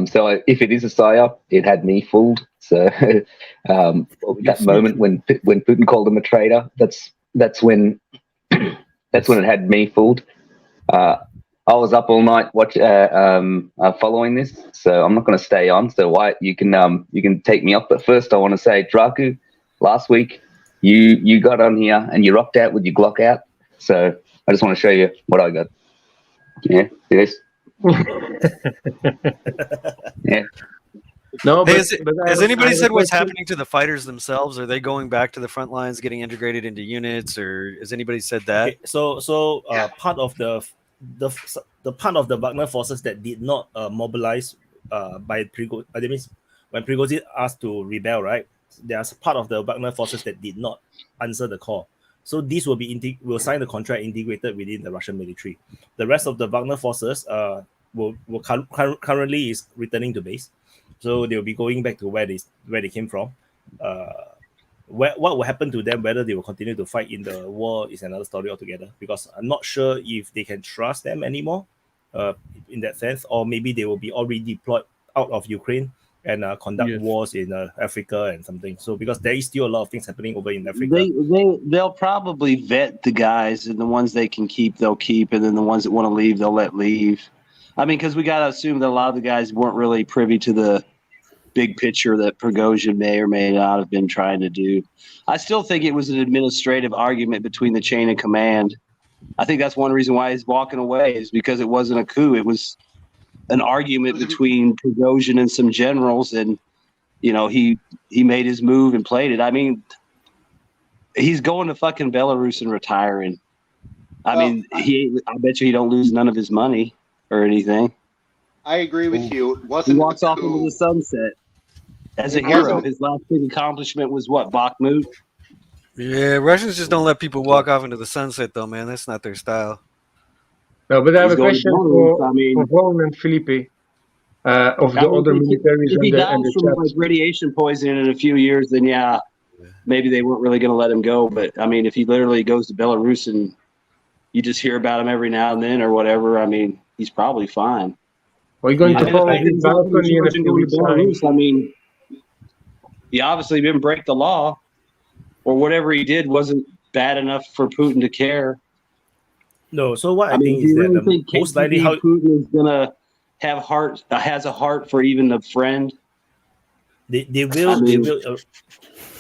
So if it is a psyop, it had me fooled. So that moment when Putin called him a traitor, that's when it had me fooled. I was up all night following this, so I'm not going to stay on. So Wyatt, you can take me up. But first, I want to say, Draku, last week you got on here and you rocked out with your Glock out. So I just want to show you what I got. Yeah, this. Yeah. No, Hey, but has anybody said what's question. happening to the fighters themselves? Are they going back to the front lines, getting integrated into units, or has anybody said that? Okay, so part of the part of the Wagner forces that did not mobilize by Prigozhin, that means when Prigozhin asked to rebel, right? There's part of the Wagner forces that did not answer the call. So these will be will sign the contract integrated within the Russian military. The rest of the Wagner forces will currently is returning to base, so they'll be going back to where they came from. What will happen to them, whether they will continue to fight in the war, is another story altogether, because I'm not sure if they can trust them anymore in that sense, or maybe they will be already deployed out of Ukraine and conduct wars in Africa and something. So because there is still a lot of things happening over in Africa. They'll probably vet the guys, and the ones they can keep, they'll keep, and then the ones that want to leave, they'll let leave. I mean, because we got to assume that a lot of the guys weren't really privy to the big picture that Prigozhin may or may not have been trying to do. I still think it was an administrative argument between the chain of command. I think that's one reason why he's walking away, is because it wasn't a coup. It was an argument between Prigozhin and some generals, and he made his move and played it. I mean, he's going to fucking Belarus and retiring. I bet you he don't lose none of his money or anything. I agree with you. It He wasn't walks a off into coup. the sunset as a It hero. wasn't- His last big accomplishment was what, Bakhmut? Yeah, Russians just don't let people walk off into the sunset, though, man. That's not their style. No, but I have He's a going to question Belarus. I mean, for Von and Felipe of I the mean, other militaries if he and dies the from like chat. radiation poisoning in a few years, then yeah, maybe they weren't really going to let him go. But I mean, if he literally goes to Belarus and you just hear about him every now and then or whatever, I mean, he's probably fine. We're going I to mean, the fall fact on that his he's out from balcony in a Georgia and few going to weeks' time. Belarus, I mean, he obviously didn't break the law, or whatever he did wasn't bad enough for Putin to care. No, so what I, I mean, think do is you that really think most likely KGB how Putin is gonna has a heart for even a friend? they will I mean,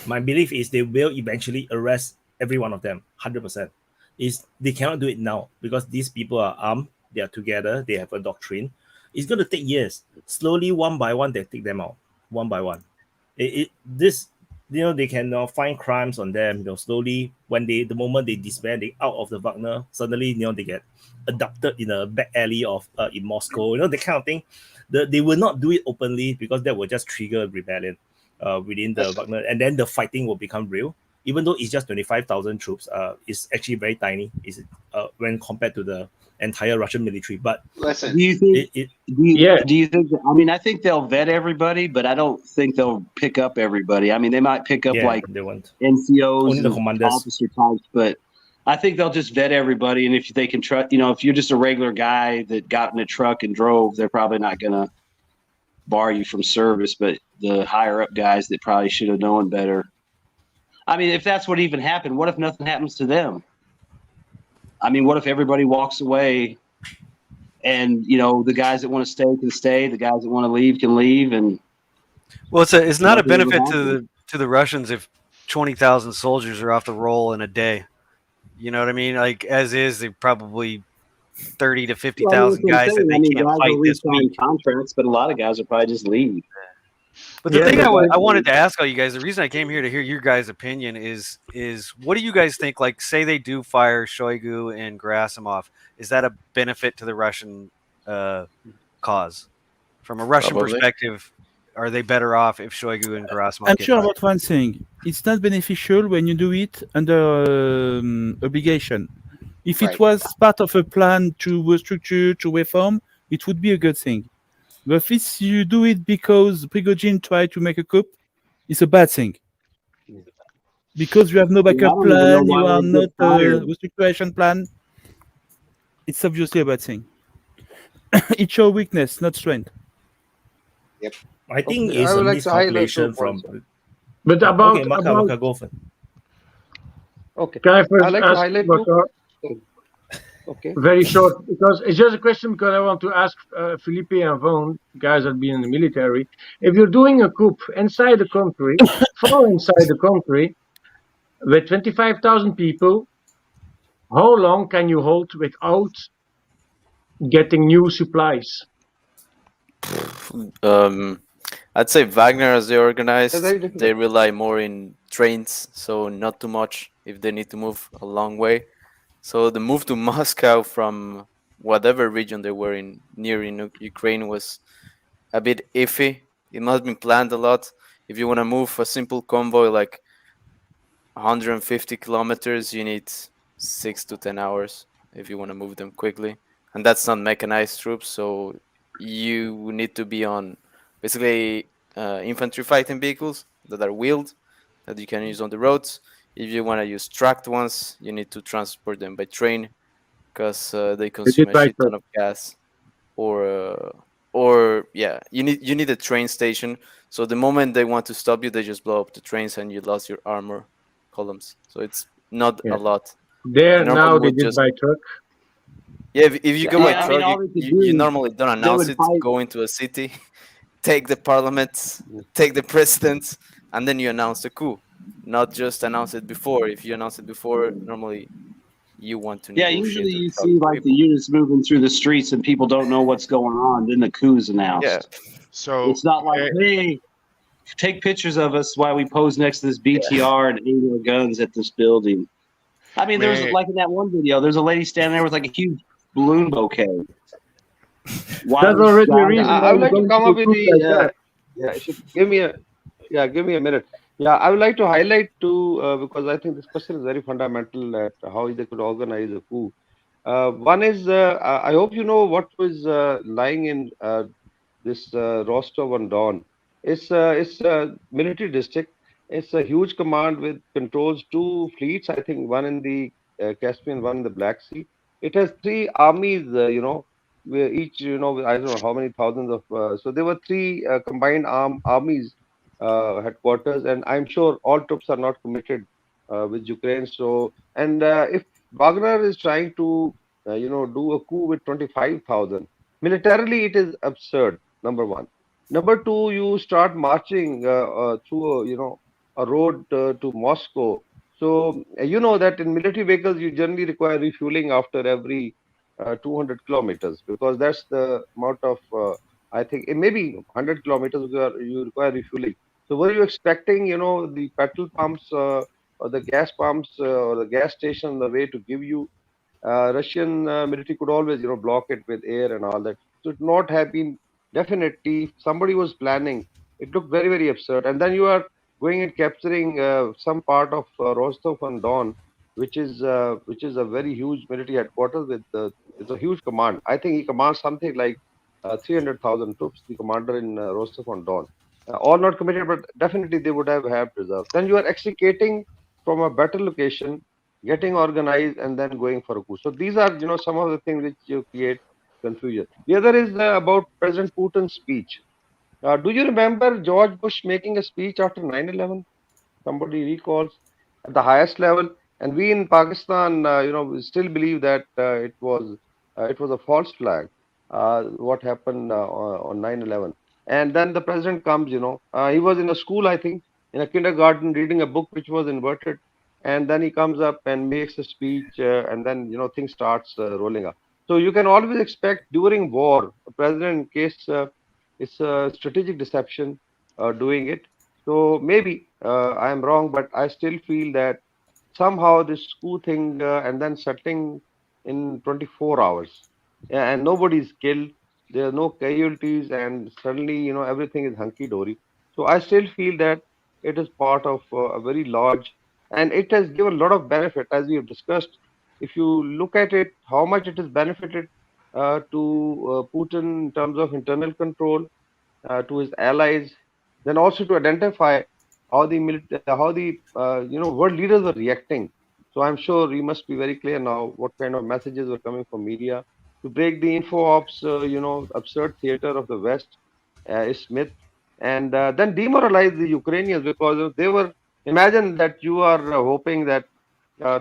my belief is they will eventually arrest every one of them 100%. Is they cannot do it now because these people are armed, they are together, they have a doctrine. It's going to take years. Slowly, one by one, they take them out, one by one. This, they can find crimes on them. Slowly, when the moment they disband, they out of the Wagner, suddenly, they get abducted in a back alley of in Moscow. That kind of thing. They will not do it openly because that will just trigger rebellion within the Wagner, and then the fighting will become real. Even though it's just 25,000 troops, it's actually very tiny. Is when compared to the entire Russian military. But listen, do you think? Yeah. Do you think? I mean, I think they'll vet everybody, but I don't think they'll pick up everybody. I mean, they might pick up like they won't. NCOs Only the and commanders. officer types, but I think they'll just vet everybody. And if they can trust, if you're just a regular guy that got in a truck and drove, they're probably not gonna bar you from service. But the higher up guys that probably should have known better. I mean, if that's what even happened, what if nothing happens to them? I mean, what if everybody walks away and, the guys that want to stay can stay, the guys that want to leave can leave, and Well, it's not a nothing ever benefit happens? to the Russians if 20,000 soldiers are off the roll in a day. You know what I mean? Like as is, they probably 30 to 50,000 guys that they can't guys fight will this re-sign week. contracts, but a lot of guys will probably just leave. But the Yeah, thing but I wanted to ask all you guys, the reason I came here to hear your guys' opinion is what do you guys think? Like, say they do fire Shoigu and Gerasimov, is that a benefit to the Russian cause? From a Russian Probably. perspective, are they better off if Shoigu and Gerasimov I'm get sure fired? about one thing. It's not beneficial when you do it under obligation. If Right. it was part of a plan to restructure, to reform, it would be a good thing. But if you do it because Prigozhin tried to make a coup, it's a bad thing. Because you have no I backup don't even know plan, you why are they not get fired. restructuration plan. It's obviously a bad thing. It's your weakness, not strength. Yep. I think Okay, it's I a would like to highlight miscalculation 2 from. points. But Okay, Maka, go first. Okay, can I I first like to ask highlight Maka, Okay. very short, because it's just a question because I want to ask Felipe and Von, guys that been in the military, if you're doing a coup inside the country, far inside the country, with 25,000 people, how long can you hold without getting new supplies? I'd say Wagner, as they organized, Very difficult. they rely more in trains, so not too much if they need to move a long way. So the move to Moscow from whatever region they were in near in Ukraine was a bit iffy. It must have been planned a lot. If you want to move a simple convoy like 150 kilometers, you need 6 to 10 hours if you want to move them quickly. And that's not mechanized troops, so you need to be on basically infantry fighting vehicles that are wheeled that you can use on the roads. If you want to use tracked ones, you need to transport them by train because they consume a shit ton of gas. Or yeah, you need a train station. So the moment they want to stop you, they just blow up the trains and you lost your armor columns. So it's not a lot. There You now normally they would did just by truck. yeah. If you go by I mean, truck, all they could you do, normally don't they announce would it. fight. Go into a city, take the parliament, take the president, and then you announce the coup. Not just announce it before. If you announce it before, normally you want to Yeah, negotiate. usually or you talk see to like the people. units moving through the streets and people don't know what's going on. Then the coup's announced. Yeah. So It's not like, hey, take pictures of us while we pose next to this BTR and aim our guns at this building. I mean, there's May- like in that one video, there's a lady standing there with like a huge balloon bouquet. Why That's was already a guys- reason I why would we're like to going come to up do with groups like the that. give me a minute. Yeah, I would like to highlight too, because I think this question is very fundamental at how they could organize a coup. One is, I hope you know what was lying in this Rostov on Don. It's a military district. It's a huge command with controls two fleets. I think one in the Caspian, one in the Black Sea. It has three armies. Where each I don't know how many thousands of. So there were three combined armies headquarters, and I'm sure all troops are not committed with Ukraine. So and if Wagner is trying to do a coup with 25,000. Militarily, it is absurd. Number one. Number two, you start marching through a road to Moscow. So you know that in military vehicles you generally require refueling after every 200 kilometers because that's the amount of I think it may be 100 kilometers you require refueling. So were you expecting the petrol pumps or the gas pumps or the gas station on the way to give you Russian military could always, block it with air and all that. So it not have been definitely if somebody was planning. It looked very, very absurd. And then you are going and capturing some part of Rostov on Don, which is a very huge military headquarters with it's a huge command. I think he commands something like 300,000 troops. The commander in Rostov on Don, all not committed, but definitely they would have had reserve. Then you are extricating from a better location getting organized and then going for a coup. So these are, some of the things which you create confusion. The other is about President Putin's speech. Do you remember George Bush making a speech after 9/11? Somebody recalls at the highest level, and we in Pakistan, we still believe that it was a false flag. What happened on 9/11, and then the president comes. He was in a school, I think, in a kindergarten, reading a book which was inverted, and then he comes up and makes a speech, and then things starts rolling up. So you can always expect during war, a president, in case it's a strategic deception, doing it. So maybe I am wrong, but I still feel that somehow this coup thing and then settling in 24 hours, yeah, and nobody is killed. There are no casualties, and suddenly everything is hunky dory. So I still feel that it is part of a very large, and it has given a lot of benefit as we have discussed. If you look at it, how much it has benefited to Putin in terms of internal control to his allies, then also to identify how the world leaders were reacting. So I'm sure we must be very clear now what kind of messages were coming from media to break the info ops, absurd theater of the West is myth, and then demoralize the Ukrainians because they were imagine that you are hoping that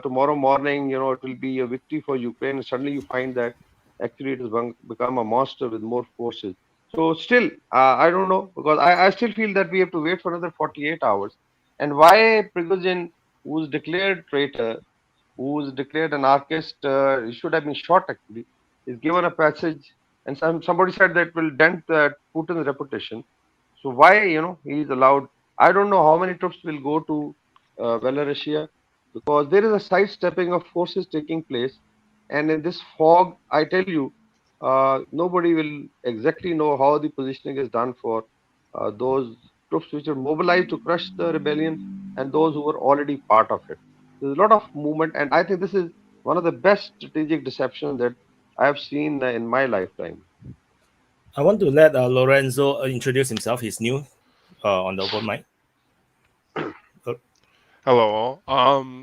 tomorrow morning, it will be a victory for Ukraine, and suddenly you find that actually it has become a monster with more forces. So still, I don't know because I still feel that we have to wait for another 48 hours. And why Prigozhin, who's declared traitor, who's declared anarchist, he should have been shot actually, is given a passage, and somebody said that will dent Putin's reputation. So why he is allowed? I don't know how many troops will go to Belarusia because there is a sidestepping of forces taking place, and in this fog, I tell you, nobody will exactly know how the positioning is done for those troops which are mobilized to crush the rebellion and those who were already part of it. There's a lot of movement, and I think this is one of the best strategic deceptions that I have seen in my lifetime. I want to let Lorenzo introduce himself. He's new on the open mic. Hello.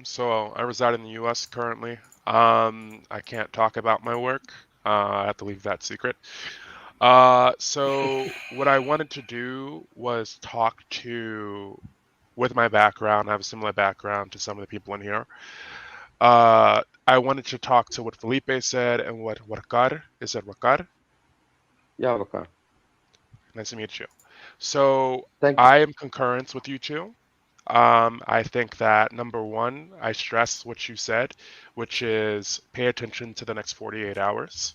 So I reside in the U.S. currently. I can't talk about my work. I have to leave that secret. So what I wanted to do was talk with my background. I have a similar background to some of the people in here. I wanted to talk to what Felipe said and what Wakar. Is it Wakar? Yeah, Wakar. Nice to meet you. So Thank you. I am concurrence with you two. I think that number one, I stress what you said, which is pay attention to the next 48 hours.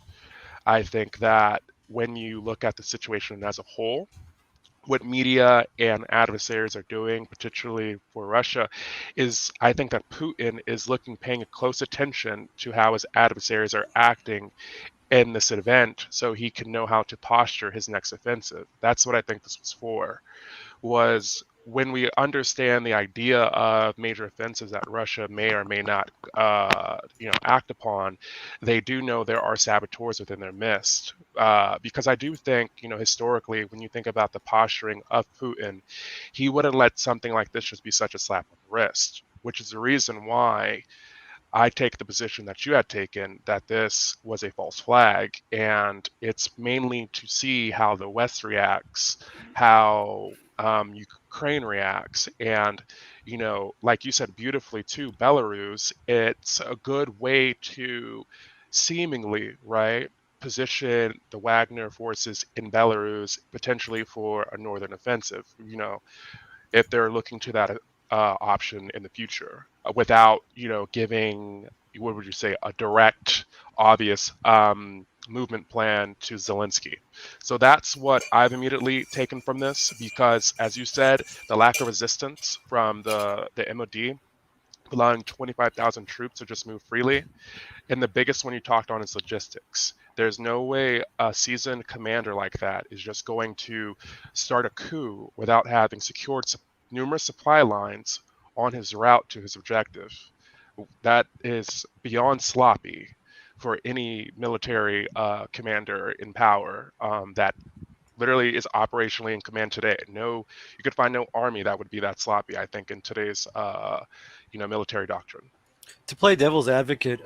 I think that when you look at the situation as a whole, what media and adversaries are doing, particularly for Russia, is I think that Putin is paying close attention to how his adversaries are acting in this event so he can know how to posture his next offensive. That's what I think this was for. Was when we understand the idea of major offenses that Russia may or may not, act upon, they do know there are saboteurs within their midst. Because I do think, historically, when you think about the posturing of Putin, he wouldn't let something like this just be such a slap on the wrist, which is the reason why I take the position that you had taken, that this was a false flag, and it's mainly to see how the West reacts, how Ukraine reacts, and like you said beautifully too, Belarus. It's a good way to seemingly, right, position the Wagner forces in Belarus potentially for a northern offensive. If they're looking to that option in the future, without giving, what would you say, a direct, obvious movement plan to Zelensky. So that's what I've immediately taken from this, because as you said, the lack of resistance from the MOD, allowing 25,000 troops to just move freely. And the biggest one you talked on is logistics. There's no way a seasoned commander like that is just going to start a coup without having secured numerous supply lines on his route to his objective. That is beyond sloppy for any military commander in power that literally is operationally in command today. You could find no army that would be that sloppy, I think, in today's military doctrine. To play devil's advocate,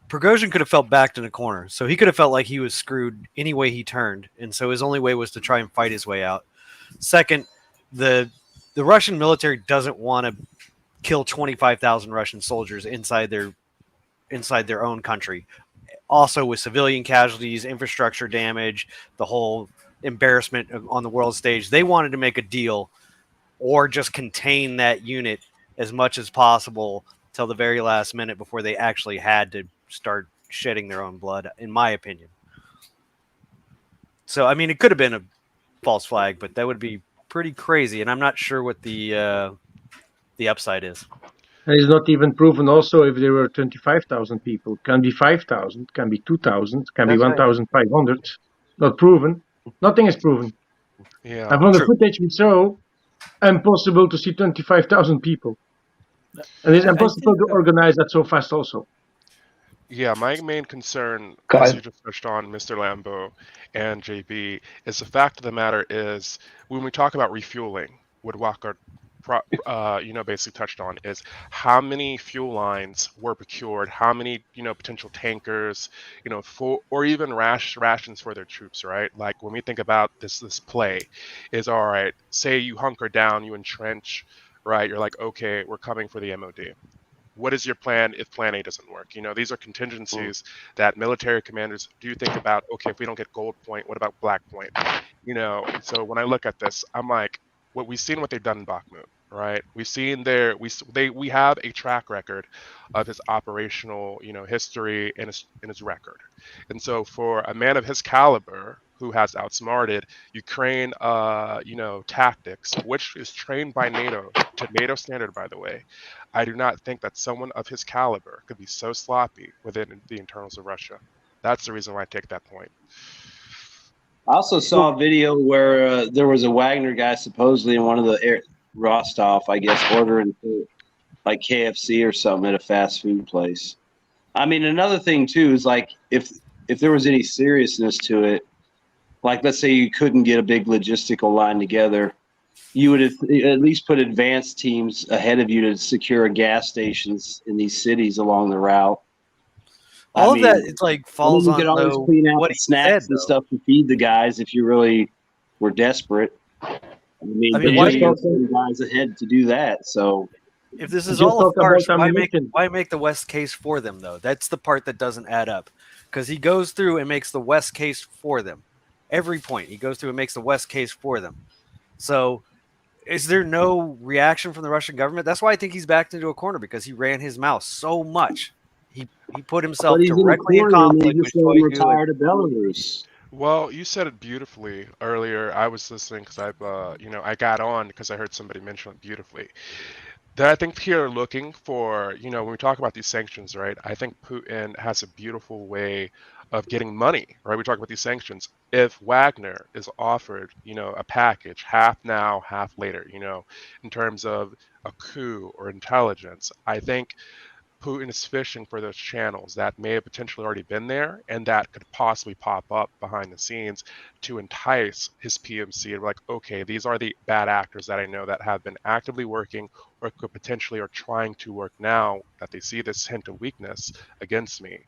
Prigozhin could have felt backed in a corner, so he could have felt like he was screwed any way he turned, and so his only way was to try and fight his way out. Second, the Russian military doesn't want to kill 25,000 Russian soldiers inside their own country. Also, with civilian casualties, infrastructure damage, the whole embarrassment on the world stage, they wanted to make a deal or just contain that unit as much as possible till the very last minute before they actually had to start shedding their own blood, in my opinion. So, I mean, it could have been a false flag, but that would be pretty crazy, and I'm not sure what the upside is. And it's not even proven also if there were 25,000 people. Can be 5,000, can be 2,000, can be 1,500. Not proven. Nothing is proven. Yeah. And from the footage we saw, impossible to see 25,000 people. And it's impossible to organize that so fast also. Yeah, my main concern, as you just touched on, Mr. Lambo and JB, is the fact of the matter is, when we talk about refueling, what Wagner basically touched on is how many fuel lines were procured, how many potential tankers, or even rations for their troops, right? Like when we think about this play, is all right. Say you hunker down, you entrench, right? You're like, okay, we're coming for the MOD. What is your plan if plan A doesn't work? These are contingencies that military commanders do think about. Okay, if we don't get Gold Point, what about Black Point? So when I look at this, I'm like, we've seen what they've done in Bakhmut, right? We've seen we have a track record of his operational, history and his record. And so for a man of his caliber who has outsmarted Ukraine, tactics, which is trained by NATO to NATO standard, by the way, I do not think that someone of his caliber could be so sloppy within the internals of Russia. That's the reason why I take that point. I also saw a video where there was a Wagner guy supposedly in one of the Rostov, I guess, ordering like KFC or something at a fast food place. I mean, another thing too is like if there was any seriousness to it, like let's say you couldn't get a big logistical line together, you would at least put advanced teams ahead of you to secure gas stations in these cities along the route. All of that, it's like falls on you could always clean out the snacks and stuff to feed the guys if you really were desperate. I mean why you send guys ahead to do that? So if this is all a farce, why make the West case for them though? That's the part that doesn't add up, because he goes through and makes the West case for them. Every point he goes through and makes the West case for them. So is there no reaction from the Russian government? That's why I think he's backed into a corner, because he ran his mouth so much. He put himself directly in conflict with Shoigu. Retired to Belarus. Well, you said it beautifully earlier. I was listening because I got on because I heard somebody mention it beautifully. That I think here looking for, when we talk about these sanctions, right? I think Putin has a beautiful way of getting money, right? We talk about these sanctions. If Wagner is offered, a package, half now, half later, in terms of a coup or intelligence, I think Putin is fishing for those channels that may have potentially already been there and that could possibly pop up behind the scenes to entice his PMC and be like, okay, these are the bad actors that I know that have been actively working or could potentially are trying to work now that they see this hint of weakness against me.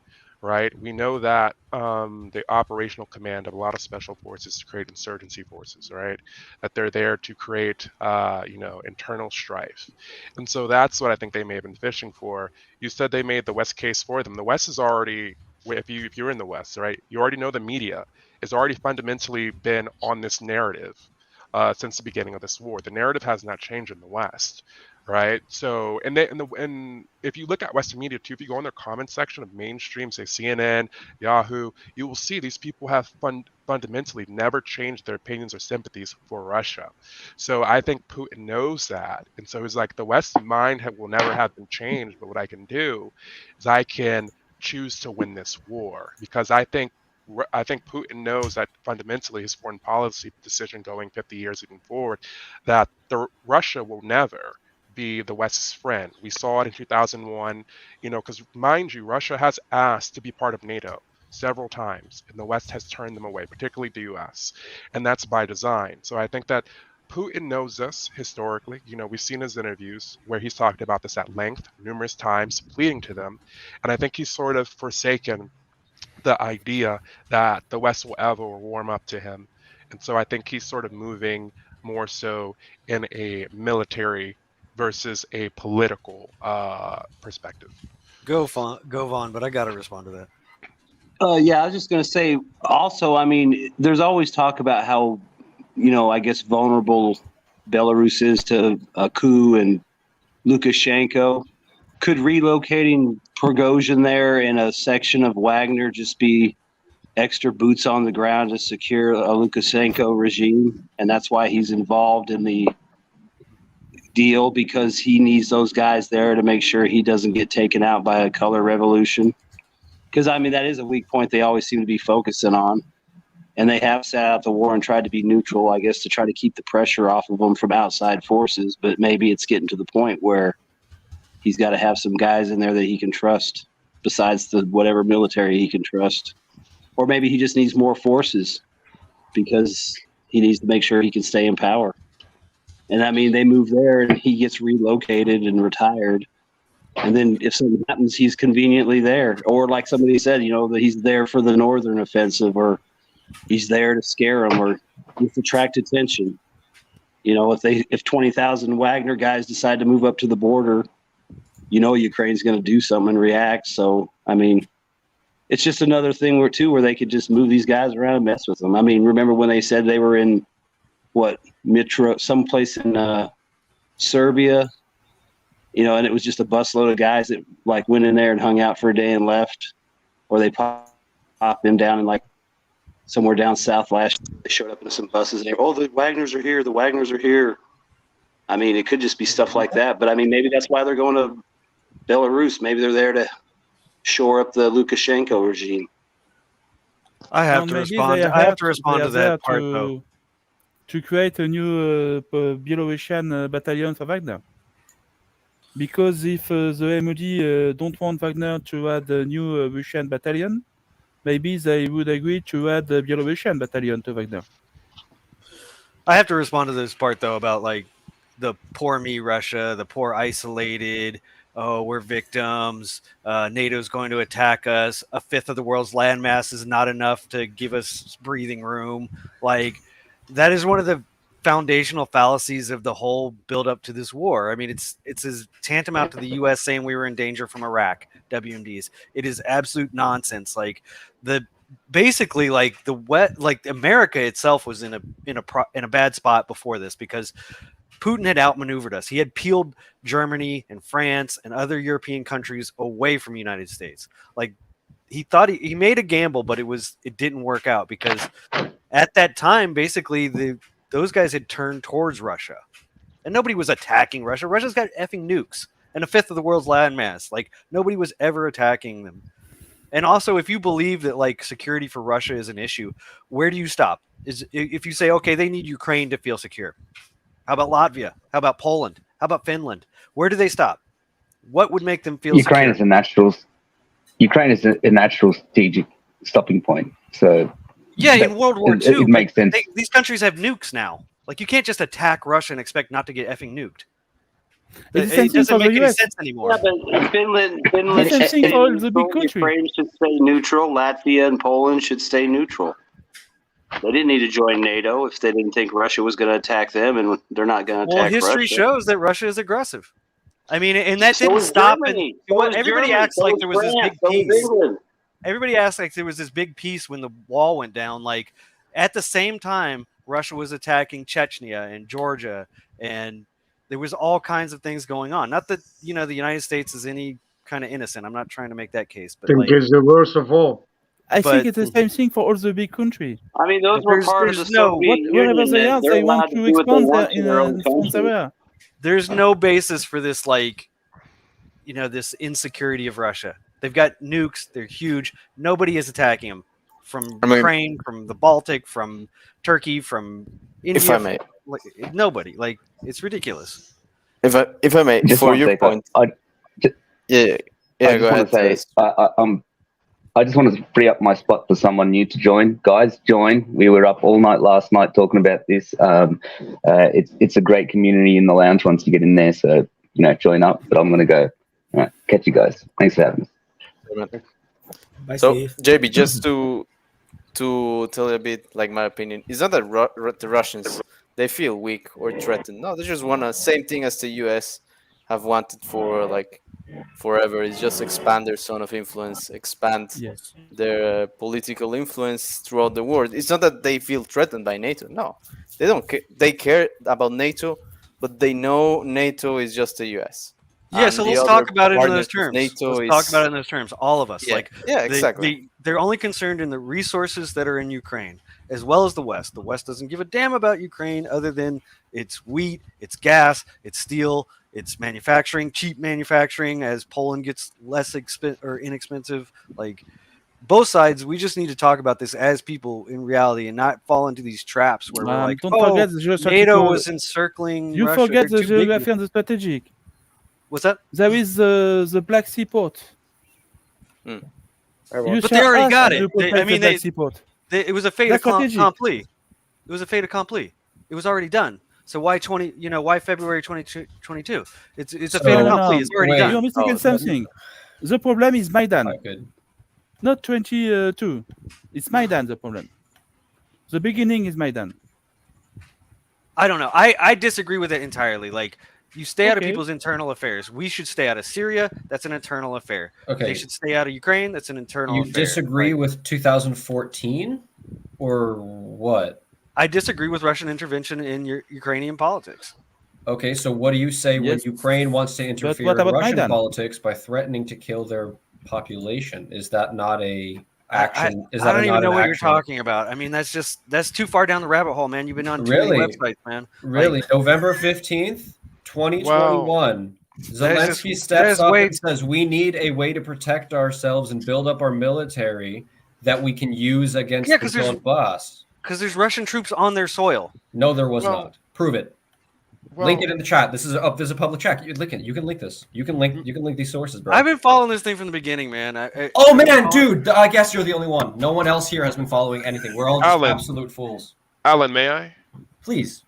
Right, we know that the operational command of a lot of special forces to create insurgency forces, right? That they're there to create, internal strife, and so that's what I think they may have been fishing for. You said they made the West case for them. The West is already, if you're in the West, right, you already know the media has already fundamentally been on this narrative since the beginning of this war. The narrative has not changed in the West. Right. So, and if you look at Western media too, if you go in their comment section of mainstream, say CNN, Yahoo, you will see these people have fundamentally never changed their opinions or sympathies for Russia. So I think Putin knows that, and so he's like, the West's mind will never have been changed, but what I can do is I can choose to win this war, because I think Putin knows that fundamentally his foreign policy decision going 50 years even forward, that Russia will never be the West's friend. We saw it in 2001, because mind you, Russia has asked to be part of NATO several times, and the West has turned them away, particularly the US, and that's by design. So I think that Putin knows this historically. We've seen his interviews where he's talked about this at length, numerous times, pleading to them, and I think he's sort of forsaken the idea that the West will ever warm up to him. And so I think he's sort of moving more so in a military versus a political perspective. Go Vaughn, but I got to respond to that. Yeah, I was just going to say also, I mean, there's always talk about how, I guess vulnerable Belarus is to a coup and Lukashenko. Could relocating Prigozhin there in a section of Wagner just be extra boots on the ground to secure a Lukashenko regime? And that's why he's involved in the deal, because he needs those guys there to make sure he doesn't get taken out by a color revolution. Because, I mean, that is a weak point they always seem to be focusing on. And they have sat out the war and tried to be neutral, I guess, to try to keep the pressure off of them from outside forces. But maybe it's getting to the point where he's got to have some guys in there that he can trust besides the whatever military he can trust. Or maybe he just needs more forces because he needs to make sure he can stay in power. And I mean, they move there and he gets relocated and retired. And then if something happens, he's conveniently there. Or like somebody said, that he's there for the northern offensive, or he's there to scare them or just attract attention. If 20,000 Wagner guys decide to move up to the border, Ukraine's going to do something and react. So, I mean, it's just another thing where they could just move these guys around and mess with them. I mean, remember when they said they were in someplace in Serbia, and it was just a busload of guys that like went in there and hung out for a day and left, or they popped them down in like somewhere down south last year. They showed up in some buses and the Wagners are here. The Wagners are here. I mean, it could just be stuff like that, but I mean, maybe that's why they're going to Belarus. Maybe they're there to shore up the Lukashenko regime. I have to respond. I have to respond to that part though. To create a new Belarusian battalion for Wagner. Because if the MOD don't want Wagner to add a new Russian battalion, maybe they would agree to add the Belarusian battalion to Wagner. I have to respond to this part though about like the poor me Russia, the poor isolated. Oh, we're victims. NATO's going to attack us. A fifth of the world's landmass is not enough to give us breathing room. Like, that is one of the foundational fallacies of the whole build up to this war. I mean, it's as tantamount to the U.S. saying we were in danger from Iraq, WMDs. It is absolute nonsense. Like basically America itself was in a bad spot before this because Putin had outmaneuvered us. He had peeled Germany and France and other European countries away from the United States. Like he thought he made a gamble, but it didn't work out because at that time, basically those guys had turned towards Russia and nobody was attacking Russia. Russia's got effing nukes and a fifth of the world's landmass. Like nobody was ever attacking them. And also, if you believe that like security for Russia is an issue, where do you stop? Is if you say, okay, they need Ukraine to feel secure. How about Latvia? How about Poland? How about Finland? Where do they stop? What would make them feel Ukraine secure? is a natural. Ukraine is a natural strategic stopping point. So Yeah, that- in World War it, II, it makes sense. these countries have nukes now. Like you can't just attack Russia and expect not to get effing nuked. It's the same It thing doesn't for the make any US. sense anymore. Yeah, but Finland The same should thing stay for all the big neutral. countries. Ukraine should stay neutral. Latvia and Poland should stay neutral. They didn't need to join NATO if they didn't think Russia was going to attack them, and they're not going to Well, attack history Russia. shows that Russia is aggressive. I mean, and that So didn't is stop. Germany. And So is everybody Germany. acts So like is there was this France. big So is peace. England. Everybody acts like there was this big peace when the wall went down. Like at the same time, Russia was attacking Chechnya and Georgia, and there was all kinds of things going on. Not that the United States is any kind of innocent. I'm not trying to make that case, I but think like, it's the worst of all. I think but it's the same thing for all the big countries. I mean, those were part of the Soviet Wherever Union. they are, They're they allowed want to to do what they expand want to their their own influence country. area. there's no basis for this, like, this insecurity of Russia. They've got nukes. They're huge. Nobody is attacking them from Ukraine, from the Baltic, from Turkey, from India. If I may. Nobody. Like, it's ridiculous. If I may, Just for one your sec, point. I Yeah, just go want ahead. to say, I just want to free up my spot for someone new to join. Guys, join. We were up all night last night talking about this. It's a great community in the lounge once you get in there. So, join up. But I'm going to go. All right, catch you guys. Thanks for having us. Bye, So, Steve. JB, just to tell you a bit, like, my opinion, it's not that the Russians, they feel weak or threatened. No, they just want the same thing as the US have wanted for like forever. Is just expand their zone of influence, expand their political influence throughout the world. It's not that they feel threatened by NATO. No, they don't care. They care about NATO, but they know NATO is just the US. Yeah, And so the let's other talk about it in partners those of terms. NATO Let's talk is- about it in those terms. All of us. Yeah, Like, yeah, exactly. They're only concerned in the resources that are in Ukraine, as well as the West. The West doesn't give a damn about Ukraine other than it's wheat, it's gas, it's steel, it's manufacturing, cheap manufacturing. As Poland gets less inexpensive, like both sides, we just need to talk about this as people in reality and not fall into these traps where we're like, don't forget the NATO geostrategical- was encircling You Russia. forget They're the too big. geography and the strategic. What's that? There is the Black Sea port. But they already got it. It was a fait accompli. It was a fait accompli. It was already done. So why why February 2022? It's a fait accompli. It's already done. You're mistaken something. The problem is Maidan. Not 22. It's Maidan the problem. The beginning is Maidan. I don't know. I disagree with it entirely. Like, you stay out of Okay. people's internal affairs. We should stay out of Syria. That's an internal affair. Okay. They should stay out of Ukraine. That's an internal You affair. disagree with 2014 or what? I disagree with Russian intervention in Ukrainian politics. Okay, so what do you say when Yes. Ukraine wants to interfere what in about Russian Maidan? politics by threatening to kill their population? Is that not a action? Is I that don't even not know an what action? you're talking about. I mean, that's too far down the rabbit hole, man. You've been on too Really? many websites, man. Really? Like, November 15th, 2021. Zelensky that steps is up way- and says, we need a way to protect ourselves and build up our military that we can use against Yeah, the 'cause there's- Donbass. because there's Russian troops on their soil. No, there was Well- not. Prove it. Link it in the chat. This is up. There's a public chat. You link it. You can link this. You can link these sources, bro. I've been following this thing from the beginning, man. Oh man, dude! I guess you're the only one. No one else here has been following anything. We're all just Alan. absolute fools. Alan, may I? Please.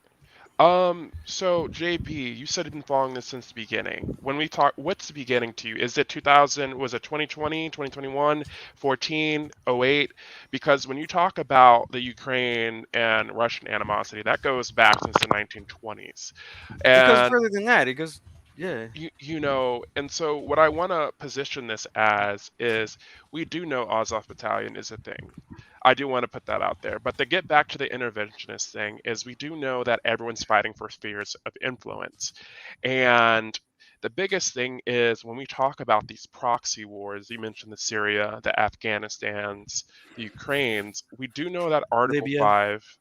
So JP, you said you've been following this since the beginning. When we talk, what's the beginning to you? Is it 2000? Was it 2020, 2021, 14, 08? Because when you talk about the Ukraine and Russian animosity, that goes back since the 1920s. It goes And further than that. It goes, yeah. And so what I want to position this as is we do know Azov Battalion is a thing. I do want to put that out there. But to get back to the interventionist thing is we do know that everyone's fighting for spheres of influence. And the biggest thing is when we talk about these proxy wars, you mentioned the Syria, the Afghanistans, the Ukraines, we do know that Article Libya. 5,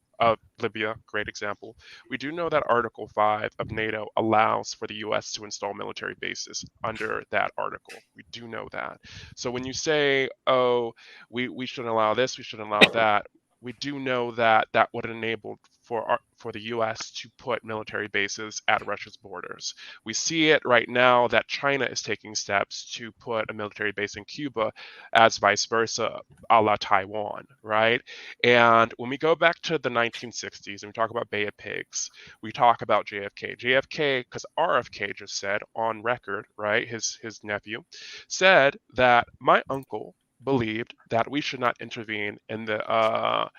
Libya, great example. We do know that Article 5 of NATO allows for the US to install military bases under that article. We do know that. So when you say, oh, we shouldn't allow this, we shouldn't allow that, we do know that that would enable for the US to put military bases at Russia's borders. We see it right now that China is taking steps to put a military base in Cuba as vice versa, a la Taiwan, right? And when we go back to the 1960s and we talk about Bay of Pigs, we talk about JFK. JFK, because RFK just said on record, right, his nephew, said that my uncle believed that we should not intervene in the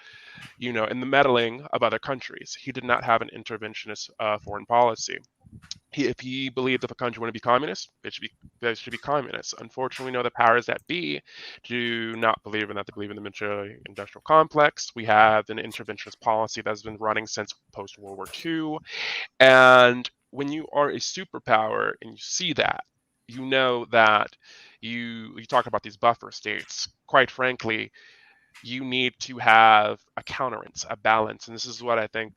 in the meddling of other countries. He did not have an interventionist foreign policy. If he believed if a country wanted to be communist, it should be communist. Unfortunately, we know the powers that be do not believe in that. They believe in the military-industrial complex. We have an interventionist policy that's been running since post-World War II. And when you are a superpower and you see that, you know that you talk about these buffer states. Quite frankly, you need to have a counterance, a balance. And this is what I think,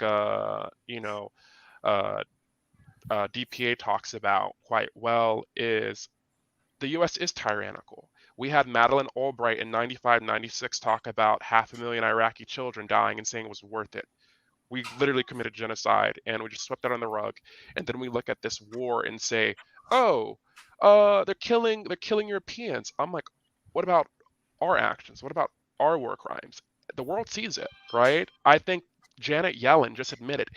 DPA talks about quite well, is the US is tyrannical. We had Madeleine Albright in 95, 96 talk about 500,000 Iraqi children dying and saying it was worth it. We literally committed genocide and we just swept that on the rug. And then we look at this war and say, oh, they're killing Europeans. I'm like, what about our actions? What about our war crimes? The world sees it, right? I think Janet Yellen just admitted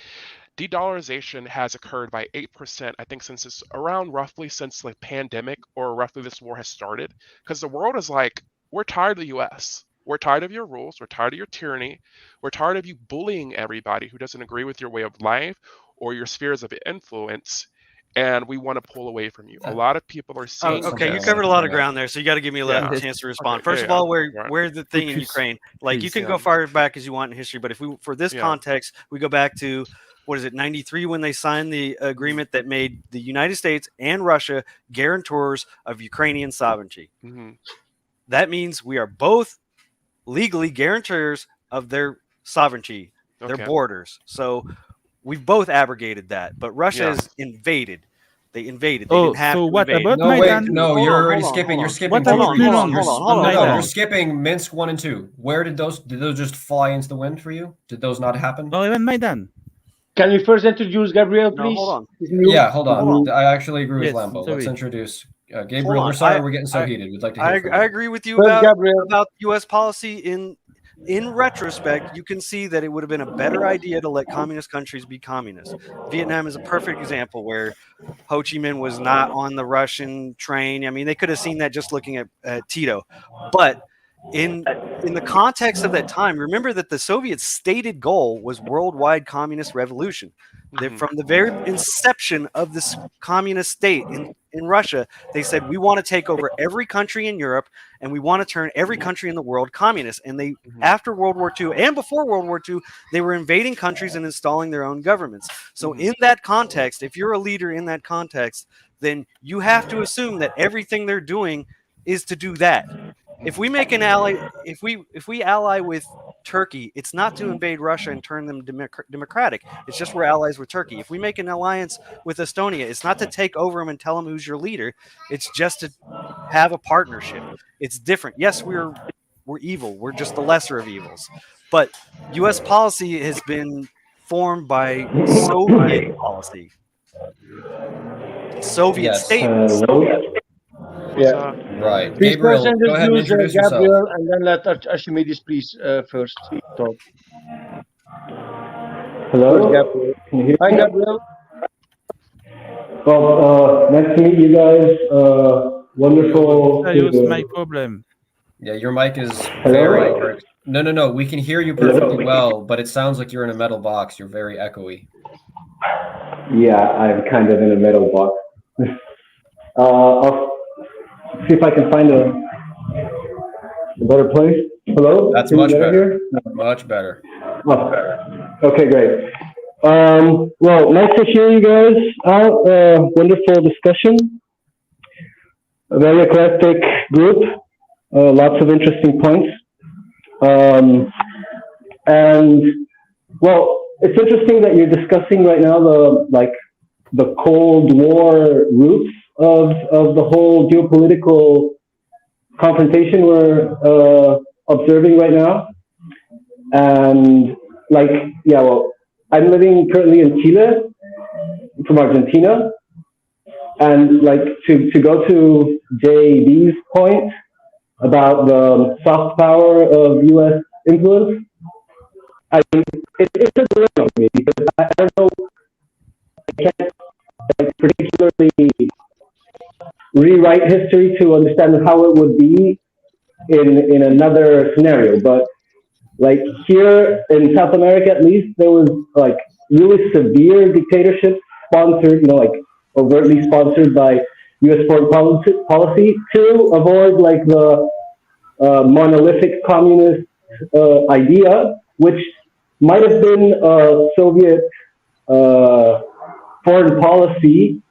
de-dollarization has occurred by 8%, I think, since the pandemic or roughly this war has started. Because the world is like, we're tired of the US. We're tired of your rules. We're tired of your tyranny. We're tired of you bullying everybody who doesn't agree with your way of life or your spheres of influence. And we want to pull away from you. A lot of people are seeing. Okay, you covered a lot of ground there, so you got to give me a chance to respond. First of all, where the thing in Ukraine, like you can go far back as you want in history, but if we, for this context, we go back to, what is it, 93, when they signed the agreement that made the United States and Russia guarantors of Ukrainian sovereignty. Mm-hmm. That means we are both legally guarantors of their sovereignty, their borders. So we've both abrogated that, but Russia has invaded. They invaded. They didn't have so to what invade. about No, Maidan? wait, no, you're already skipping. You're skipping. What about You're skipping Minsk 1 and 2. Where did those just fly into the wind for you? Did those not happen? No, even Maidan. Can we first introduce Gabriel, please? No, hold on. Yeah, hold on. I actually agree with Lambo. sorry. Let's introduce Gabriel. We're sorry we're getting so heated. We'd like to hear from you. I agree with you about U.S. policy. In retrospect, you can see that it would have been a better idea to let communist countries be communist. Vietnam is a perfect example where Ho Chi Minh was not on the Russian train. I mean, they could have seen that just looking at Tito. But in the context of that time, remember that the Soviets' stated goal was worldwide communist revolution. From the very inception of this communist state in Russia, they said, we want to take over every country in Europe and we want to turn every country in the world communist. And they, after World War II and before World War II, they were invading countries and installing their own governments. So in that context, if you're a leader in that context, then you have to assume that everything they're doing is to do that. If we make an ally, if we ally with Turkey, it's not to invade Russia and turn them democratic. It's just we're allies with Turkey. If we make an alliance with Estonia, it's not to take over them and tell them who's your leader. It's just to have a partnership. It's different. Yes, we're evil. We're just the lesser of evils. But U.S. policy has been formed by Soviet policy. Soviet states. Yeah. Right. Please Gabriel, first go ahead and introduce Gabriel, yourself. and then let Archimedes please first talk. Hello? First, Gabriel. Can you hear Hi, me? Gabriel. Well, nice to meet you guys. Wonderful. It's my problem. Yeah, your mic is very. No. We can hear you perfectly well, but it sounds like you're in a metal box. You're very echoey. Yeah, I'm kind of in a metal box. I'll see if I can find a better place. Hello? That's Can you much get better. here? Much better. Oh, okay, great. Well, nice to hear you guys out. Wonderful discussion. A very eclectic group. Lots of interesting points. And Well, it's interesting that you're discussing right now the Cold War roots of the whole geopolitical confrontation we're observing right now. And well, I'm living currently in Chile, from Argentina, and to go to JB's point about the soft power of U.S. influence, it's a dilemma for me because I don't know, I can't particularly rewrite history to understand how it would be in another scenario, but here in South America, at least, there was really severe dictatorships sponsored, overtly sponsored by U.S. foreign policy to avoid the monolithic communist idea, which might have been Soviet foreign policy.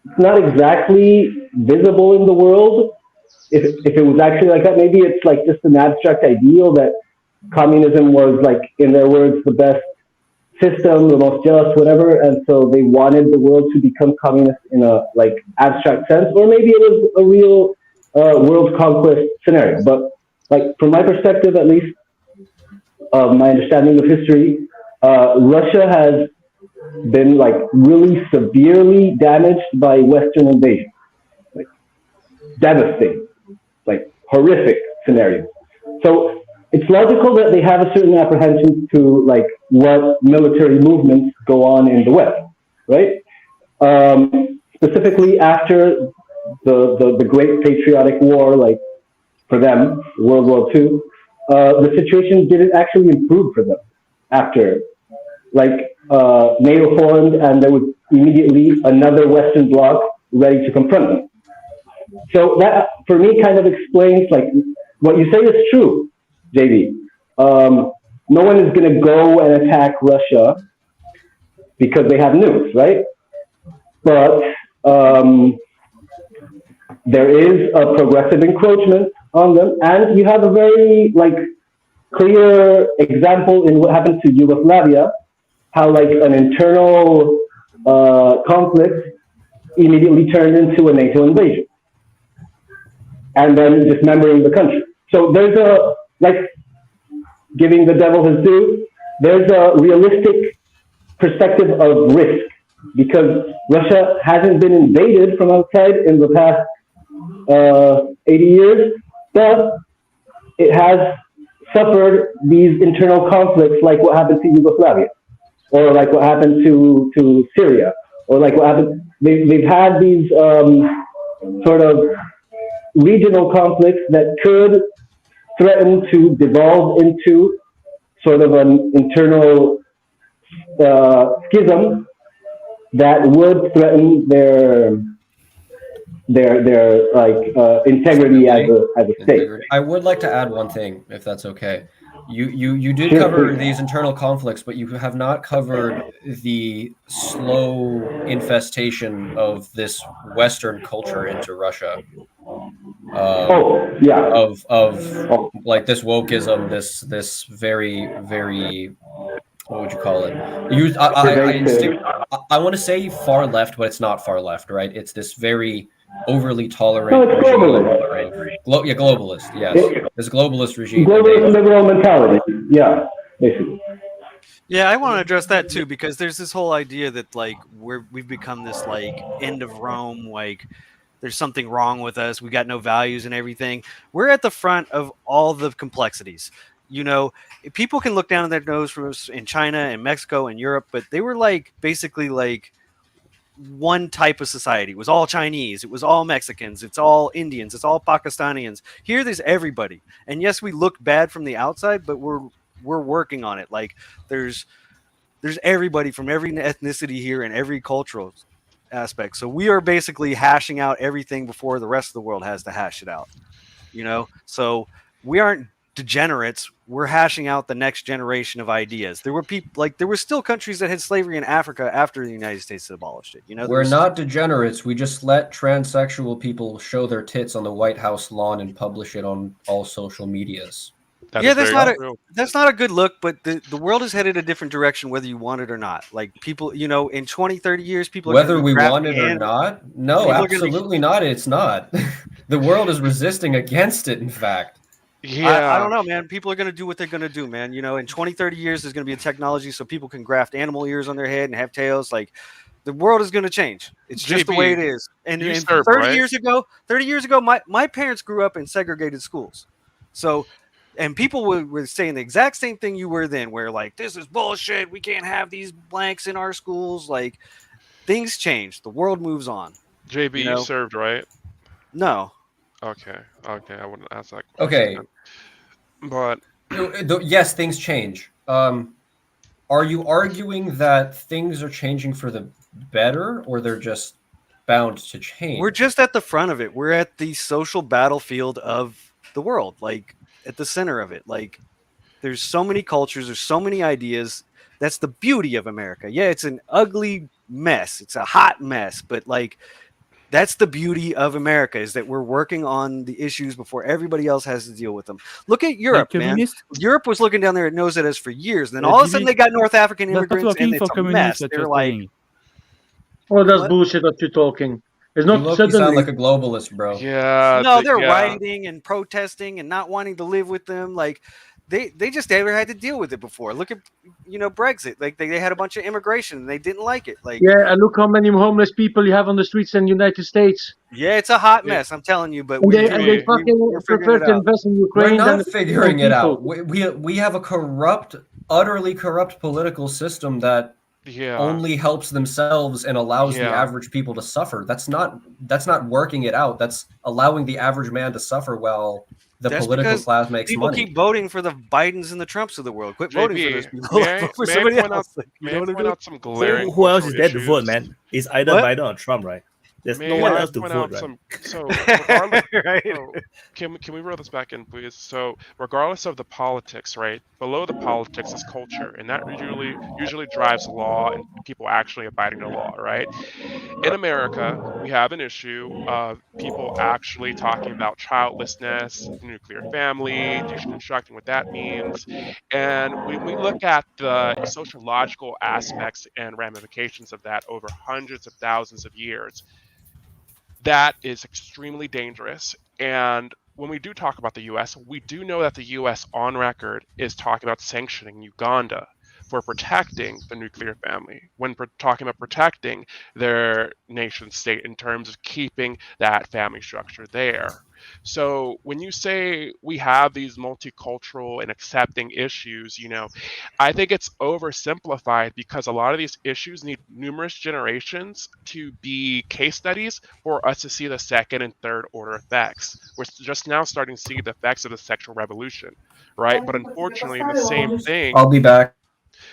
It's not exactly visible in the world. If it was actually like that, maybe it's just an abstract ideal that communism was, in their words, the best system, the most just, whatever, and so they wanted the world to become communist in a abstract sense, or maybe it was a real world conquest scenario. But from my perspective, at least, my understanding of history, Russia has been really severely damaged by Western invasion, devastating, horrific scenario. So it's logical that they have a certain apprehension to what military movements go on in the West, right? Specifically after the Great Patriotic War, for them, World War II, the situation didn't actually improve for them after. NATO formed, and there was immediately another Western bloc ready to confront them. So that, for me, kind of explains what you say is true, JB. No one is going to go and attack Russia because they have nukes, right? But there is a progressive encroachment on them, and you have a very clear example in what happened to Yugoslavia, how an internal conflict immediately turned into a NATO invasion, and then dismembering the country. So there's a giving the devil his due, there's a realistic perspective of risk, because Russia hasn't been invaded from outside in the past 80 years, but it has suffered these internal conflicts like what happened to Yugoslavia, or like what happened to Syria, or like what happened, they've had these sort of regional conflicts that could threaten to devolve into sort of an internal schism that would threaten their integrity as a state. I would like to add one thing, if that's okay. You did cover these internal conflicts, but you have not covered the slow infestation of this Western culture into Russia. Of like this wokeism, this very, very, what would you call it? I want to say far left, but it's not far left, right? It's this very overly tolerant. No, it's globalist. Right? Globalist, yes. This globalist regime. Globalist liberal mentality, yeah, basically. Yeah, I want to address that too, because there's this whole idea that we've become this end of Rome, there's something wrong with us, we got no values and everything. We're at the front of all the complexities. You know, people can look down at their nose from us in China and Mexico and Europe, but they were basically one type of society. It was all Chinese, it was all Mexicans, it's all Indians, it's all Pakistanians. Here there's everybody. And yes, we look bad from the outside, but we're working on it. There's everybody from every ethnicity here and every cultural aspect. So we are basically hashing out everything before the rest of the world has to hash it out. You know? So we aren't degenerates. We're hashing out the next generation of ideas. There were people there were still countries that had slavery in Africa after the United States abolished it. You know, we're not degenerates. We just let transsexual people show their tits on the White House lawn and publish it on all social medias. That Yeah, is very true. that's not a good look, but the world is headed a different direction whether you want it or not. Like people, in 20, 30 years, people are going to Whether be we want grafting it or in. not, no, People are going to be. absolutely not. It's not. The world is resisting against it. In fact. I don't know, man. People are going to do what they're going to do, man. In 20, 30 years, there's going to be a technology so people can graft animal ears on their head and have tails. Like, the world is going to change. It's just the way it JB, is. And, you and served, 30 right? years ago, my parents grew up in segregated schools. So, and people were saying the exact same thing you were then, where like, this is bullshit. We can't have these blanks in our schools. Like, things change. The world moves on. JB, you served, right? No. Okay, I wouldn't ask that question. Okay. But yes, things change. Are you arguing that things are changing for the better, or they're just bound to change? We're just at the front of it. We're at the social battlefield of the world, like at the center of it. Like, there's so many cultures, there's so many ideas. That's the beauty of America. Yeah, it's an ugly mess. It's a hot mess, but like, that's the beauty of America, is that we're working on the issues before everybody else has to deal with them. Look at Europe, man. communist? Europe was looking down there at nose at us for years. And then all of a sudden they got North African That's not immigrants working and it's for a communists mess. that They're you're like, saying. Oh, that's bullshit that you're talking. It's You not look, suddenly. you sound like a globalist, bro. Yeah. no, they're rioting and protesting and not wanting to live with them. Like, they just never had to deal with it before. Look at Brexit. Like they had a bunch of immigration and they didn't like it. Like, Yeah, and look how many homeless people you have on the streets in the United States. yeah, it's a hot mess. I'm telling you, but And they fucking we're figuring prefer it to out. invest in We're Ukraine than not figuring it out. people. We have a corrupt, utterly corrupt political system that only helps themselves and allows the average people to suffer. That's not working it out. That's allowing the average man to suffer while the That's political because class makes people money. keep voting for the Bidens and the Trumps of the world. Quit voting for those JB, people. Vote for somebody else. Like, you know what I point mean? out some glaring Who else is cultural there to vote, issues? man? It's either What? Biden or Trump, right? There's no May one I else to point vote, out right? so regardless, Right. so can we roll this back in, please? So regardless of the politics, right? Below the politics is culture, and that usually drives law and people actually abiding the law, right? In America, we have an issue of people actually talking about childlessness, nuclear family, deconstructing what that means. And when we look at the sociological aspects and ramifications of that over hundreds of thousands of years, that is extremely dangerous. And when we do talk about the US, we do know that the US on record is talking about sanctioning Uganda for protecting the nuclear family, when talking about protecting their nation state in terms of keeping that family structure there. So when you say we have these multicultural and accepting issues, I think it's oversimplified because a lot of these issues need numerous generations to be case studies for us to see the second and third order effects. We're just now starting to see the effects of the sexual revolution, right? But unfortunately, the same thing. I'll be back.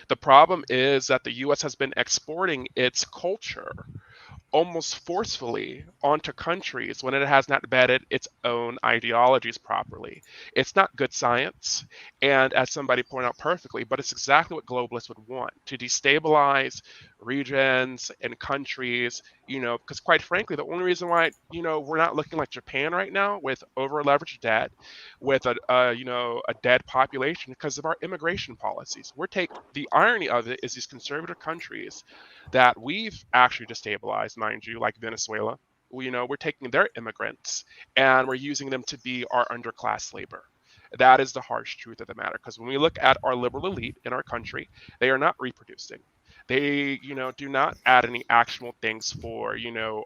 The problem is that the US has been exporting its culture almost forcefully onto countries when it has not vetted its own ideologies properly. It's not good science, and as somebody pointed out perfectly, but it's exactly what globalists would want, to destabilize regions and countries, because quite frankly, the only reason why, we're not looking like Japan right now with over-leveraged debt, with a dead population because of our immigration policies. The irony of it is these conservative countries that we've actually destabilized, mind you, like Venezuela, we're taking their immigrants and we're using them to be our underclass labor. That is the harsh truth of the matter, because when we look at our liberal elite in our country, they are not reproducing. They, do not add any actual things for,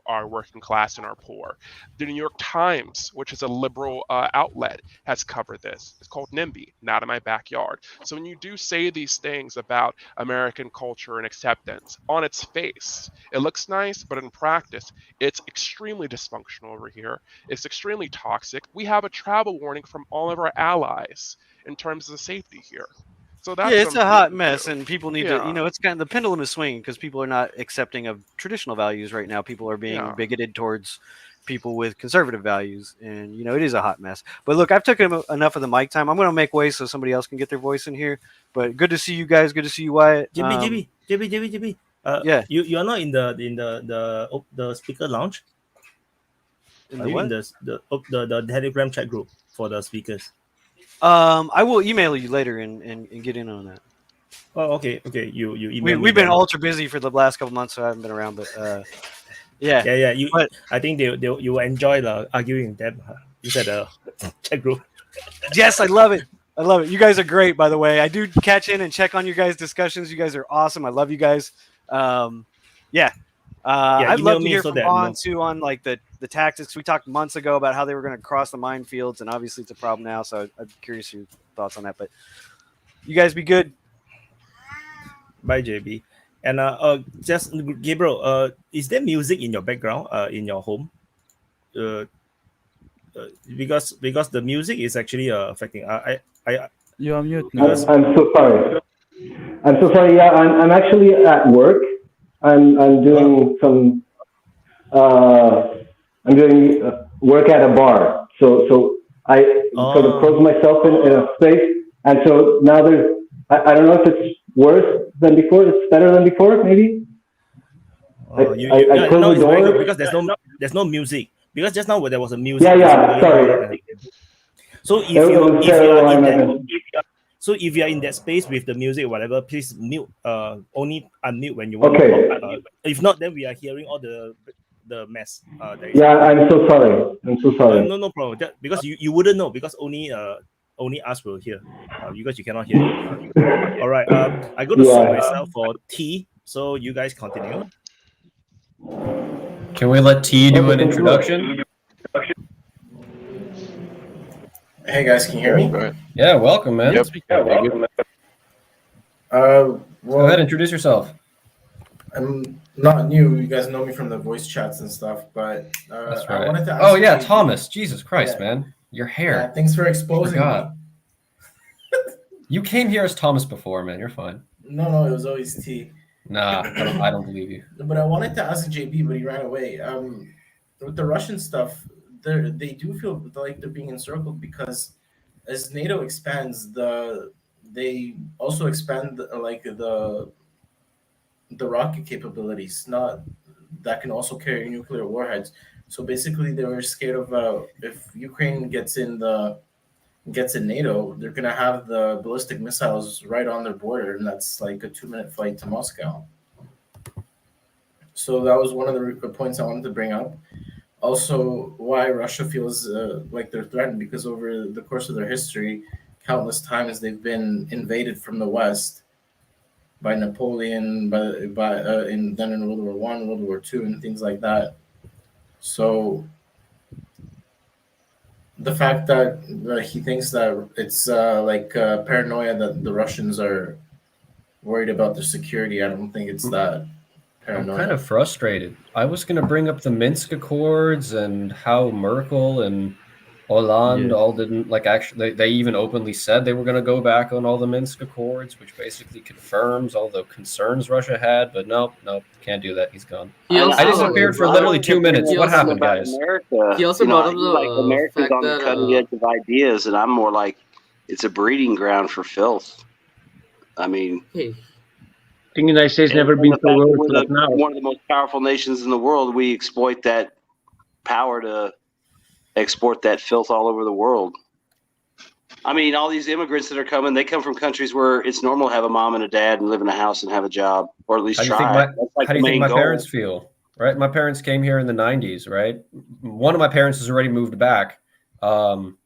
our working class and our poor. The New York Times, which is a liberal outlet, has covered this. It's called NIMBY, Not in My Backyard. So when you do say these things about American culture and acceptance, on its face, it looks nice, but in practice, it's extremely dysfunctional over here. It's extremely toxic. We have a travel warning from all of our allies in terms of the safety here. So that's it's a what I'm hot saying, mess, too. and people need Yeah. to, it's kind of the pendulum is swinging because people are not accepting of traditional values right now. People are being Yeah. bigoted towards people with conservative values, and it is a hot mess. But look, I've taken enough of the mic time. I'm going to make way so somebody else can get their voice in here. But good to see you guys. Good to see you, Wyatt. JB. Yeah. You are not in the speaker lounge. In Are the you what? in the Telegram chat group for the speakers? I will email you later and get in on that. Oh, okay. You email me We've been then. ultra busy for the last couple months, so I haven't been around. But yeah. I think you will enjoy the arguing with them inside the chat group. Yes, I love it. I love it. You guys are great, by the way. I do catch in and check on your guys' discussions. You guys are awesome. I love you guys. I'd love to hear from Vaughn too on like the tactics. We talked months ago about how they were going to cross the minefields, and obviously it's a problem now. So I'm curious your thoughts on that. But you guys be good. Bye, JB. And just Gabriel, is there music in your background in your home? Because the music is actually affecting. You are mute now. I'm so sorry. I'm so sorry. Yeah, I'm actually at work. I'm doing some. I'm doing work at a bar. So I sort of close myself in a space, and so now there's. I don't know if it's worse than before. It's better than before, maybe. I close the door because there's no music. Because just now there was a music. Yeah. Sorry. So if you are in that, if you are in that space with the music or whatever, please mute. Only unmute when you want. Okay. If not, then we are hearing all the mess. I'm so sorry. No problem. Because you wouldn't know because only us will hear. Because you cannot hear. All right. I go to sort myself for tea. So you guys continue. Can we let T do an introduction? Hey guys, can you hear me? Yeah, welcome, man. Yep. Go ahead, introduce yourself. I'm not new. You guys know me from the voice chats and stuff, but That's I right. wanted to ask you, Thomas. Jesus Christ, man. Your hair. Yeah, thanks for exposing me. You came here as Thomas before, man. You're fine. No, it was always T. Nah, I don't believe you. But I wanted to ask JB, but he ran away. With the Russian stuff, they do feel like they're being encircled because as NATO expands, they also expand the rocket capabilities. Not that can also carry nuclear warheads. So basically, they were scared of if Ukraine gets in NATO, they're gonna have the ballistic missiles right on their border, and that's like a 2-minute flight to Moscow. So that was one of the points I wanted to bring up. Also, why Russia feels like they're threatened, because over the course of their history, countless times they've been invaded from the West by Napoleon, then in World War I, World War II, and things like that. So the fact that he thinks that it's paranoia that the Russians are worried about their security, I don't think it's that paranoia. I'm kind of frustrated. I was going to bring up the Minsk Accords and how Merkel and Hollande all didn't actually. They even openly said they were going to go back on all the Minsk Accords, which basically confirms all the concerns Russia had. But nope, can't do that. He's gone. I disappeared for literally 2 minutes. What happened, guys? America, He also brought up the America's fact on the that, cutting edge of ideas, and I'm more like it's a breeding ground for filth. I mean, I think the United States never been so worried like now. One of the most powerful nations in the world. We exploit that power to export that filth all over the world. I mean, all these immigrants that are coming, they come from countries where it's normal to have a mom and a dad and live in a house and have a job, or at least try. How do you think my parents feel? Right, my parents came here in the 90s. Right, one of my parents has already moved back, and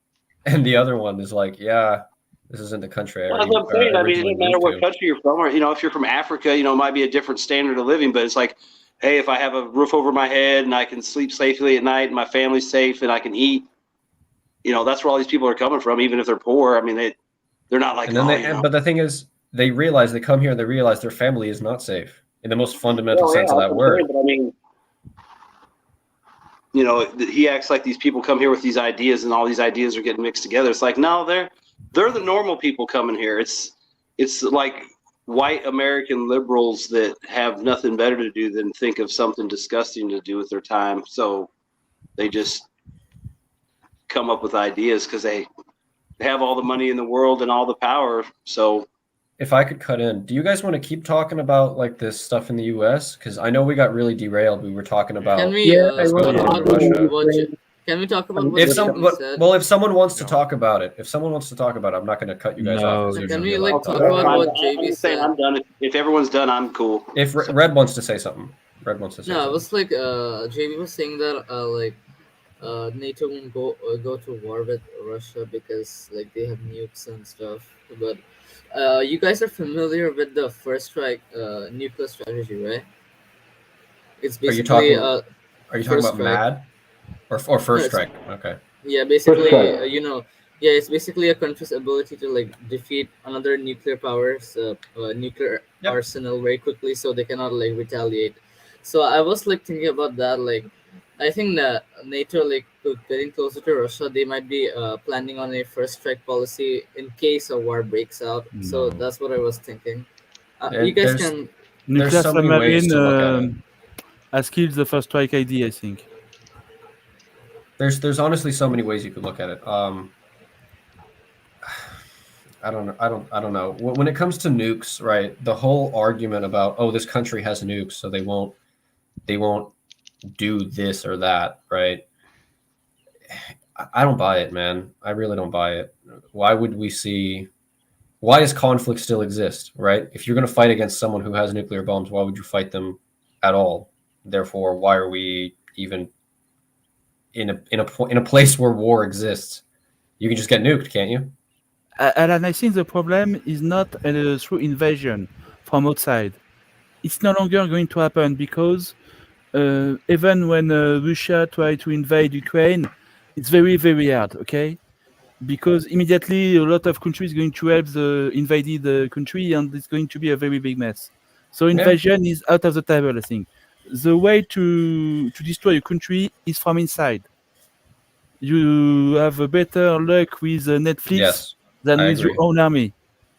the other one is like, yeah, this isn't the country. Well, that's what I'm saying. I mean, it doesn't matter what country you're from, or if you're from Africa, it might be a different standard of living, but it's like, hey, if I have a roof over my head and I can sleep safely at night and my family's safe and I can eat, that's where all these people are coming from, even if they're poor. I mean, they're not like, but the thing is, they come here and they realize their family is not safe in the most fundamental sense of that word. But I mean, he acts like these people come here with these ideas and all these ideas are getting mixed together. It's like, no, they're the normal people coming here. It's like white American liberals that have nothing better to do than think of something disgusting to do with their time. So they just come up with ideas because they have all the money in the world and all the power. So if I could cut in, do you guys want to keep talking about this stuff in the US? Because I know we got really derailed. We were talking about Can we talk about Can we talk about what If JP said? if someone wants to talk about it, I'm not going to cut you guys off. So can we like talk about what JB said? I'm done. If everyone's done, I'm cool. If Red wants to say something, Red wants to say No, it something. was like JB was saying that NATO won't go to war with Russia because like they have nukes and stuff. But you guys are familiar with the first strike nuclear strategy, right? It's basically Are you talking about MAD or First Strike? Okay. Yeah, basically, it's basically a country's ability to like defeat another nuclear power's nuclear arsenal very quickly, so they cannot like retaliate. So I was like thinking about that. Like, I think that NATO, like getting closer to Russia, they might be planning on a first strike policy in case a war breaks out. So that's what I was thinking. You guys can Nuclear submarine has killed the first strike ID, I think. There's honestly so many ways you could look at it. I don't know. When it comes to nukes, right? The whole argument about this country has nukes, so they won't do this or that, right? I don't buy it, man. I really don't buy it. Why does conflict still exist, right? If you're going to fight against someone who has nuclear bombs, why would you fight them at all? Therefore, why are we even in a place where war exists? You can just get nuked, can't you? And I think the problem is not through invasion from outside. It's no longer going to happen because even when Russia tried to invade Ukraine, it's very, very hard, okay? Because immediately a lot of countries are going to help the invaded country, and it's going to be a very big mess. So invasion is out of the table, I think. The way to destroy a country is from inside. You have a better luck with Netflix than with your own army.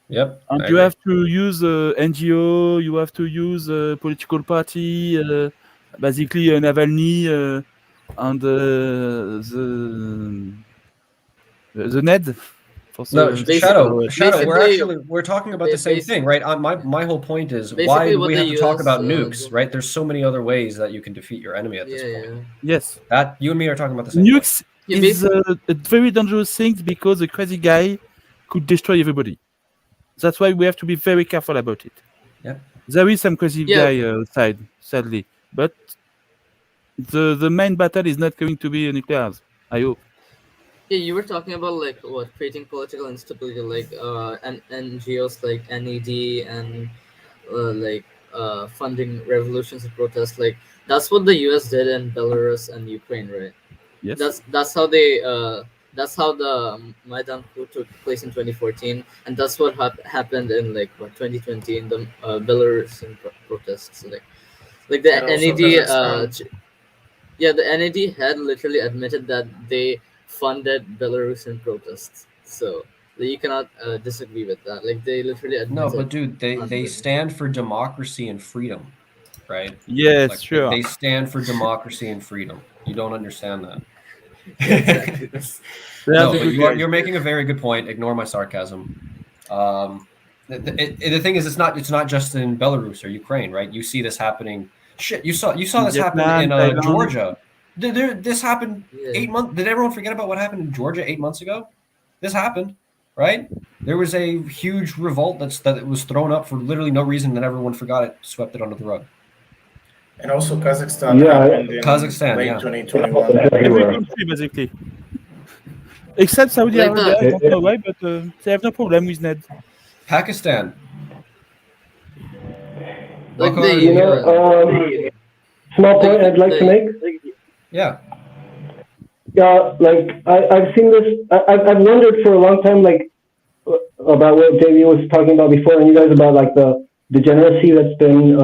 Yep. And you have to use NGO, you have to use a political party, basically Navalny and the NED. Shadow. We're talking about the same thing, right? My whole point is, why do we have to talk about nukes, right? There's so many other ways that you can defeat your enemy at this point. Yes. That you and me are talking about the same. Nukes is a very dangerous thing because a crazy guy could destroy everybody. That's why we have to be very careful about it. Yeah. There is some crazy guy outside, sadly, but the main battle is not going to be nuclear. I hope. Yeah, you were talking about like creating political instability, like and NGOs like NED and funding revolutions and protests. Like that's what the US did in Belarus and Ukraine, right? Yes. That's how the Maidan coup took place in 2014, and that's what happened in 2020 in the Belarusian protests. Like the NED, the NED had literally admitted that they funded Belarusian protests, so you cannot disagree with that. Like they literally admitted. No, but dude, they stand for democracy and freedom, right? Yes, sure. They stand for democracy and freedom. You don't understand that. Exactly. No, but you're making a very good point. Ignore my sarcasm. The thing is, it's not just in Belarus or Ukraine, right? You see this happening. Shit, you saw this happen in Georgia. This happened 8 months. Did everyone forget about what happened in Georgia 8 months ago? This happened, right? There was a huge revolt that was thrown up for literally no reason, and everyone forgot it, swept it under the rug. And also Kazakhstan happened in late 2021. Every country, basically. Except Saudi Arabia, I don't know why, but they have no problem with NED. Pakistan. Small point I'd like to make. Yeah. Yeah, I've seen this. I've wondered for a long time, about what JV was talking about before, and you guys about the degeneracy that's been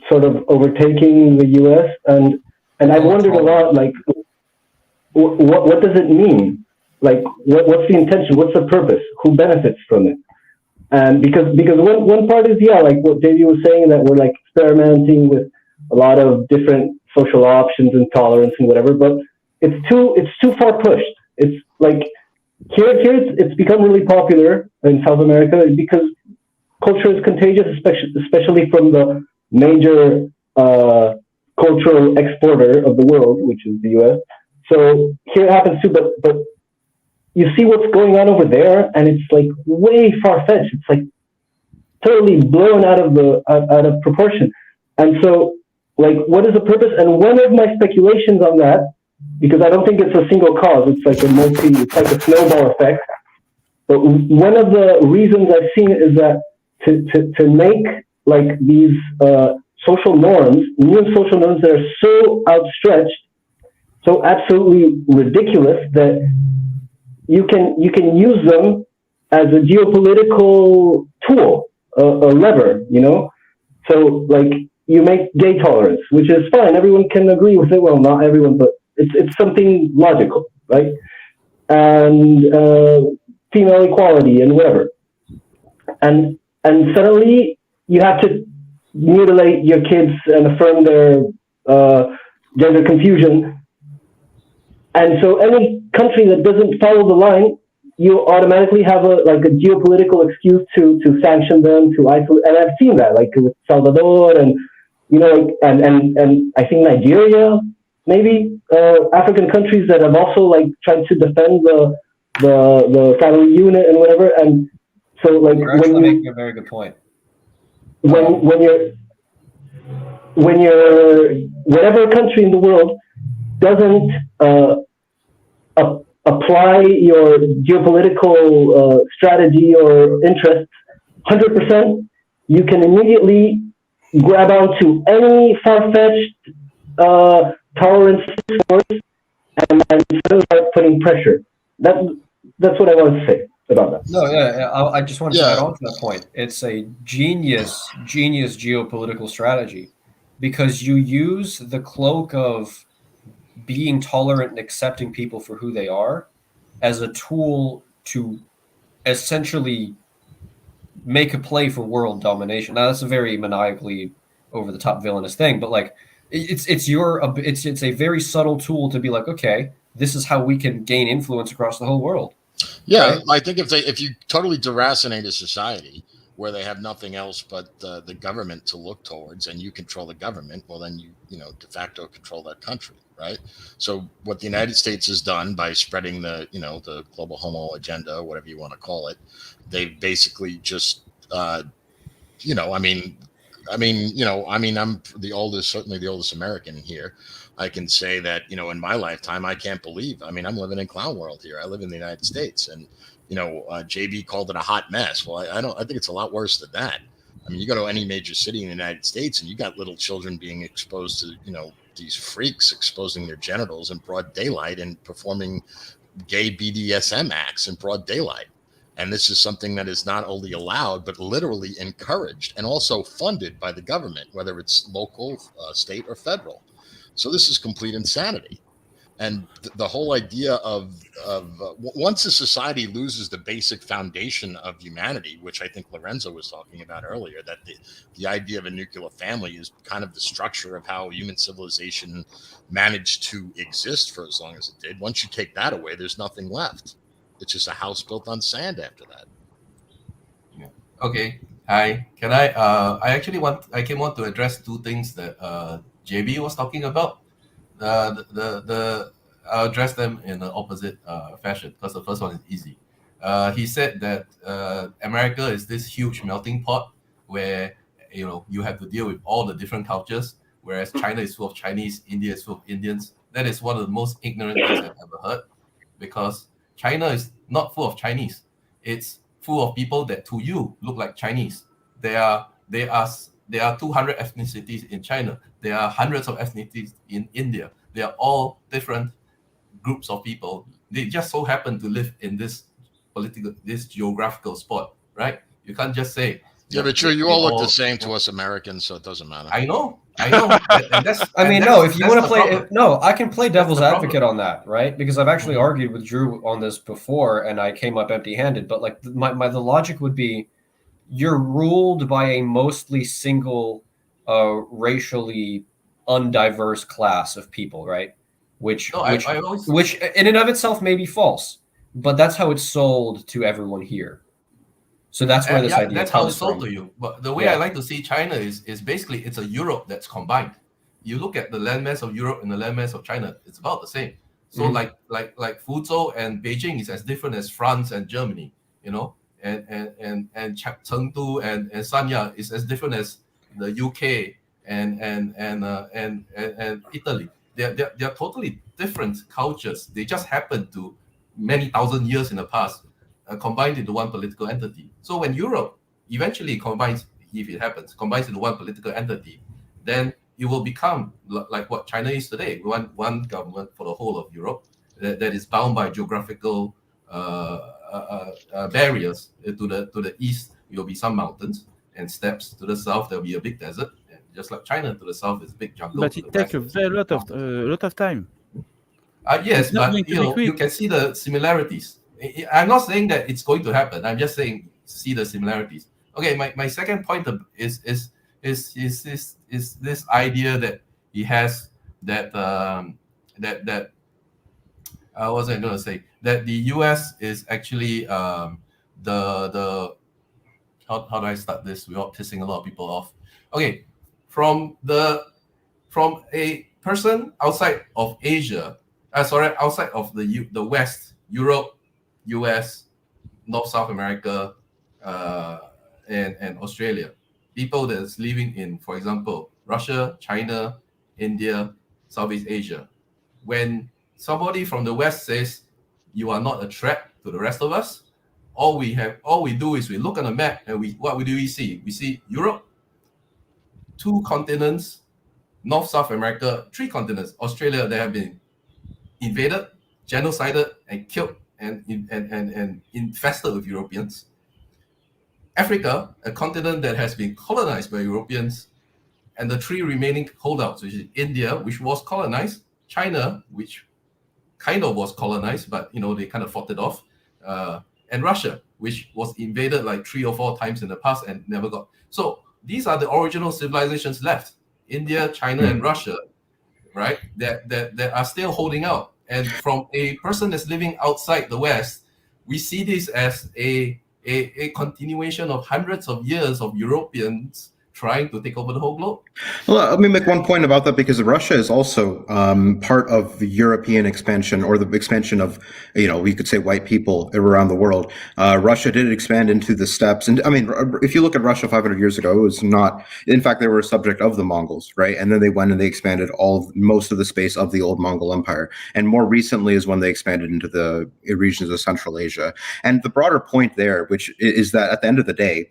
sort of overtaking the U.S. and I've wondered a lot, what does it mean? What's the intention? What's the purpose? Who benefits from it? And because one part is what JV was saying, that we're experimenting with a lot of different social options and tolerance and whatever, but it's too far pushed. It's here it's become really popular in South America because culture is contagious, especially from the major cultural exporter of the world, which is the US. So here it happens too, but you see what's going on over there, and it's like way far fetched. It's like totally blown out of proportion. And so, like, what is the purpose? And one of my speculations on that, because I don't think it's a single cause, it's like it's like a snowball effect. But one of the reasons I've seen is that to make like these social norms, new social norms that are so outstretched, so absolutely ridiculous that you can use them as a geopolitical tool, a lever, you know? So like you make gay tolerance, which is fine. Everyone can agree with it. Well, not everyone, but it's something logical, right? And female equality and whatever. And suddenly you have to mutilate your kids and affirm their gender confusion. And so any country that doesn't follow the line, you automatically have a geopolitical excuse to sanction them, to isolate. And I've seen that, like with Salvador and, you know, and I think Nigeria, maybe African countries that have also like tried to defend the family unit and whatever. And so like you're actually making a very good point. When you're whatever country in the world doesn't apply your geopolitical strategy or interests 100%, you can immediately grab onto any far-fetched tolerance source and start putting pressure. That's what I want to say about that. No, yeah, I just want to add on to that point. It's a genius geopolitical strategy, because you use the cloak of being tolerant and accepting people for who they are as a tool to essentially make a play for world domination. Now that's a very maniacally over the top villainous thing, but like it's a very subtle tool to be like, okay, this is how we can gain influence across the whole world. Yeah, right? I think if you totally deracinate a society where they have nothing else but the government to look towards, and you control the government, well then you de facto control that country, right? So what the United States has done by spreading the global homo agenda, whatever you want to call it, they've basically just I'm the oldest, certainly the oldest American here. I can say that, in my lifetime, I can't believe, I'm living in clown world here. I live in the United States, and, JB called it a hot mess. Well, I think it's a lot worse than that. I mean, you go to any major city in the United States and you got little children being exposed to, these freaks exposing their genitals in broad daylight and performing gay BDSM acts in broad daylight. And this is something that is not only allowed, but literally encouraged and also funded by the government, whether it's local, state, or federal. So this is complete insanity. And the whole idea of once a society loses the basic foundation of humanity, which I think Lorenzo was talking about earlier, that the idea of a nuclear family is kind of the structure of how human civilization managed to exist for as long as it did. Once you take that away, there's nothing left. It's just a house built on sand after that. Yeah. Okay. Hi. Can I I came on to address two things that JB was talking about. I'll address them in the opposite fashion, because the first one is easy. He said that America is this huge melting pot where you have to deal with all the different cultures, whereas China is full of Chinese, India is full of Indians. That is one of the most ignorant things I've ever heard, because China is not full of Chinese. It's full of people that to you look like Chinese. There are 200 ethnicities in China. There are hundreds of ethnicities in India. They are all different groups of people. They just so happen to live in this geographical spot, right? You can't just say. Yeah, but sure, you all look the same to us Americans, so it doesn't matter. I know. If you want to play, I can play devil's advocate on that, right? Because I've actually argued with Drew on this before, and I came up empty-handed. But like the logic would be, you're ruled by a mostly single, racially undiverse class of people, right? Which in and of itself may be false, but that's how it's sold to everyone here. So that's where this idea that's how comes it's sold from. to you. But the way I like to see China is basically it's a Europe that's combined. You look at the landmass of Europe and the landmass of China, it's about the same. So like Fuzhou and Beijing is as different as France and Germany, you know, and Chengdu and Sanya is as different as the UK and Italy. They're totally different cultures. They just happen to many thousand years in the past combined into one political entity. So when Europe eventually combines, if it happens, combines into one political entity, then it will become like what China is today, one government for the whole of Europe that is bound by geographical barriers. To the east, there will be some mountains and steppes. To the south, there will be a big desert. And just like China, to the south is a big jungle. But it takes a very lot of time. Yes, but you can see the similarities. I'm not saying that it's going to happen. I'm just saying see the similarities. Okay, my second point is this idea that he has that what was I going to say, that the U.S. is actually the how do I start this without pissing a lot of people off? Okay, from a person outside of Asia, outside of the West, Europe, US, North South America, and Australia, people that's living in, for example, Russia, China, India, Southeast Asia. When somebody from the West says you are not a threat to the rest of us, all we do is we look on a map and what do we see? We see Europe, 2 continents, North South America, 3 continents, Australia, they have been invaded, genocided, and killed and infested with Europeans. Africa, a continent that has been colonized by Europeans, and the 3 remaining holdouts, which is India, which was colonized, China, which kind of was colonized, but they kind of fought it off, and Russia, which was invaded like 3 or 4 times in the past and never got. So these are the original civilizations left: India, China, and Russia, right? That are still holding out. And from a person that's living outside the West, we see this as a continuation of hundreds of years of Europeans trying to take over the whole globe. Well, let me make one point about that, because Russia is also part of the European expansion, or the expansion of, we could say, white people around the world. Russia did expand into the steppes. And I mean, if you look at Russia 500 years ago, it was not, in fact, they were a subject of the Mongols, right? And then they went and they expanded most of the space of the old Mongol Empire. And more recently is when they expanded into the regions of Central Asia. And the broader point there, which is that at the end of the day,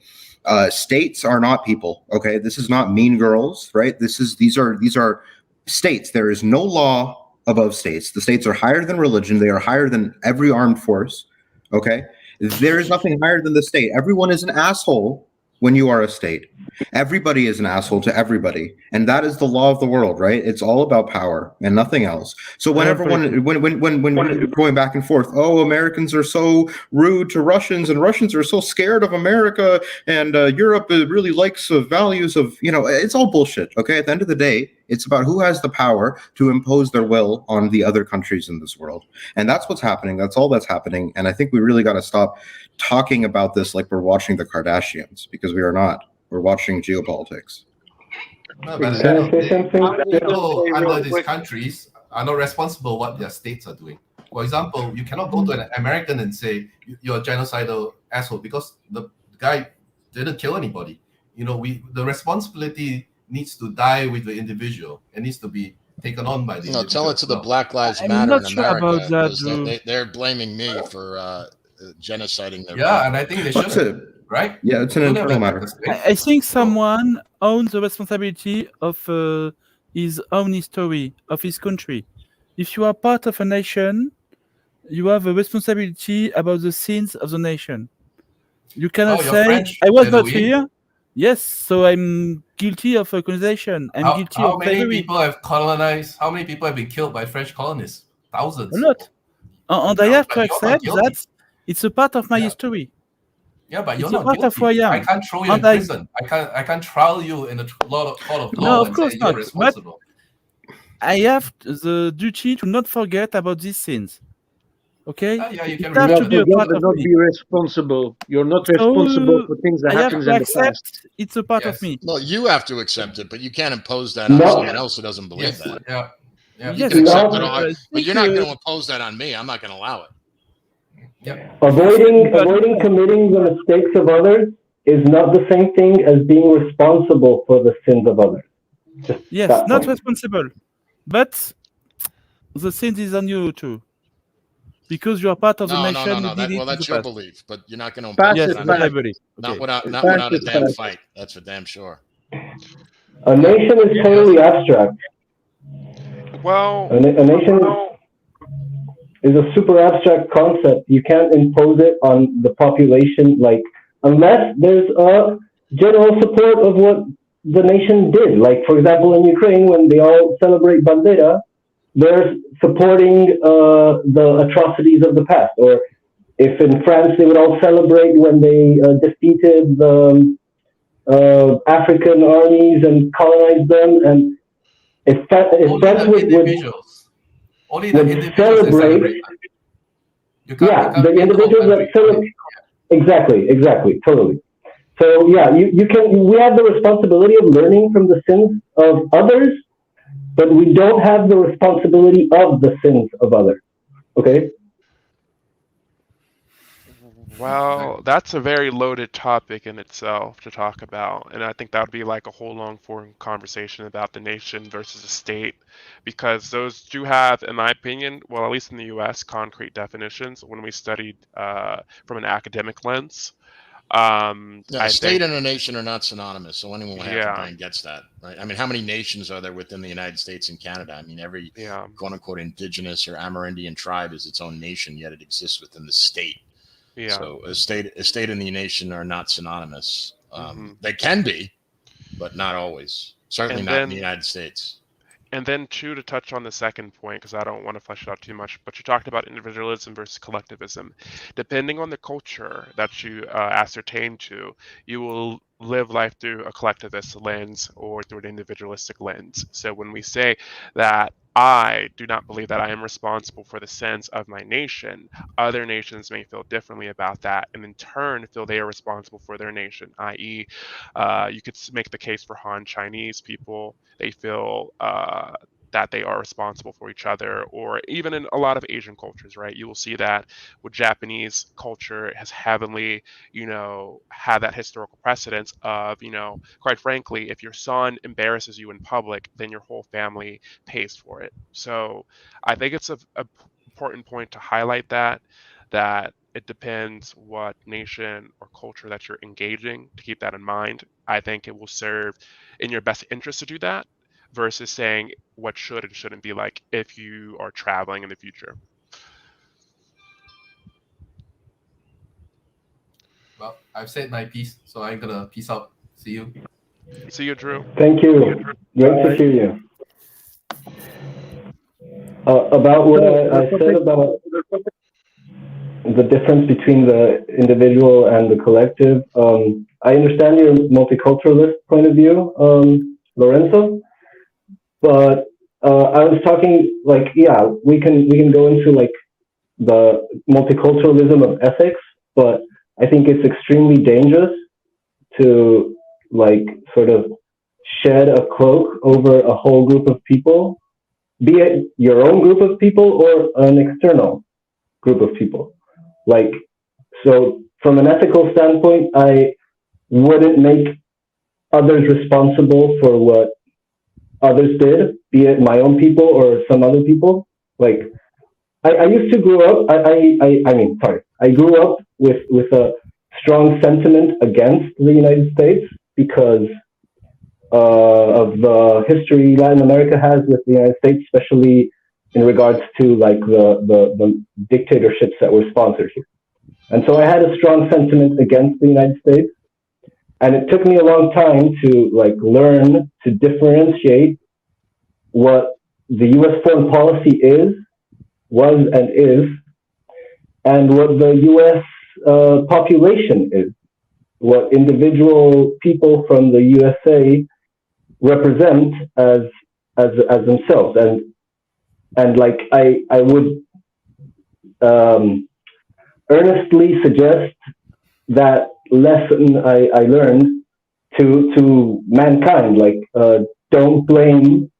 states are not people. Okay, this is not Mean Girls, right? These are states. There is no law above states. The states are higher than religion. They are higher than every armed force. Okay, there is nothing higher than the state. Everyone is an asshole when you are a state. Everybody is an asshole to everybody, and that is the law of the world, right? It's all about power and nothing else. So when going back and forth, oh, Americans are so rude to Russians, and Russians are so scared of America, and Europe really likes the values of, it's all bullshit. Okay, at the end of the day, it's about who has the power to impose their will on the other countries in this world, and that's what's happening. That's all that's happening, and I think we really got to stop talking about this like we're watching the Kardashians, because we are not. We're watching geopolitics. No, but people under these countries are not responsible for what their states are doing. For example, you cannot go to an American and say you're a genocidal asshole because the guy didn't kill anybody. The responsibility needs to die with the individual. It needs to be taken on by the individual. Tell it to the Black Lives Matter in America. Because they're blaming me for genociding their people. And I think they should. Right? Yeah, it's an internal matter. I think someone owns the responsibility of his own history, of his country. If you are part of a nation, you have a responsibility about the sins of the nation. You cannot say, French, I was not here. Yes, so I'm guilty of colonization. I'm guilty of slavery. How many people have colonized? How many people have been killed by French colonists? Thousands. A lot. And I have to accept that it's a part of my history. Yeah, but you're not guilty. I can't throw you in prison. I can't trial you in a court of law. No, of course not. You're responsible. But I have the duty to not forget about these sins. Okay? Yeah, you can not be responsible. You're not responsible for things that happen in the past. It's a part of me. Well, you have to accept it, but you can't impose that on someone else who doesn't believe that. Yeah. Yeah, Yes, can accept but it all, I but think, you're not going to impose that on me. I'm not going to allow it. Avoiding committing the mistakes of others is not the same thing as being responsible for the sins of others. Just yes, that not point. responsible, but the sin is on you too, because you are part of the No, nation. You did it in the that's your past. belief, but you're not going to impose Yes, it on but me. I believe. Not Okay. without a damn fight. That's for damn sure. A nation is totally abstract. Well, A nation is a super abstract concept. You can't impose it on the population, like, unless there's a general support of what the nation did. Like, for example, in Ukraine, when they all celebrate Bandera, they're supporting the atrocities of the past. Or if in France they would all celebrate when they defeated the African armies and colonized them, and if France Only the individuals that celebrate, the individuals that celebrate, exactly, totally. So yeah, we have the responsibility of learning from the sins of others, but we don't have the responsibility of the sins of others. Okay? Well, that's a very loaded topic in itself to talk about, and I think that would be like a whole long form conversation about the nation versus the state, because those do have, in my opinion, well, at least in the U.S., concrete definitions when we studied from an academic lens. A state and a nation are not synonymous, so anyone with half a Yeah. brain gets that, right? I mean, how many nations are there within the United States and Canada? I mean, every quote-unquote indigenous or Amerindian tribe is its own nation, yet it exists within the state. Yeah. So a state and the nation are not synonymous. They can be, but not always. Certainly And not in then- the United States. And then, too, to touch on the second point, because I don't want to flesh it out too much, but you talked about individualism versus collectivism. Depending on the culture that you ascertain to, you will live life through a collectivist lens or through an individualistic lens. So when we say that I do not believe that I am responsible for the sins of my nation, other nations may feel differently about that, and in turn feel they are responsible for their nation, i.e., you could make the case for Han Chinese people. They feel that they are responsible for each other, or even in a lot of Asian cultures, right? You will see that with Japanese culture has heavily, had that historical precedence of, quite frankly, if your son embarrasses you in public, then your whole family pays for it. So I think it's a important point to highlight that it depends what nation or culture that you're engaging, to keep that in mind. I think it will serve in your best interest to do that versus saying what should and shouldn't be like if you are traveling in the future. Well, I've said my piece, so I'm gonna peace out. See you. See you, Drew. Thank you. Great to hear you. About what I said about the difference between the individual and the collective, I understand your multiculturalist point of view, Lorenzo, but I was talking we can go into the multiculturalism of ethics, but I think it's extremely dangerous to sort of shed a cloak over a whole group of people, be it your own group of people or an external group of people. So from an ethical standpoint, I wouldn't make others responsible for what others did, be it my own people or some other people. I used to grow up, I grew up with a strong sentiment against the United States because of the history Latin America has with the United States, especially in regards to the dictatorships that were sponsored here. And so I had a strong sentiment against the United States. And it took me a long time to learn to differentiate what the US foreign policy was and is, and what the US population is, what individual people from the USA represent as themselves. And I would earnestly suggest that lesson I learned to mankind. Don't blame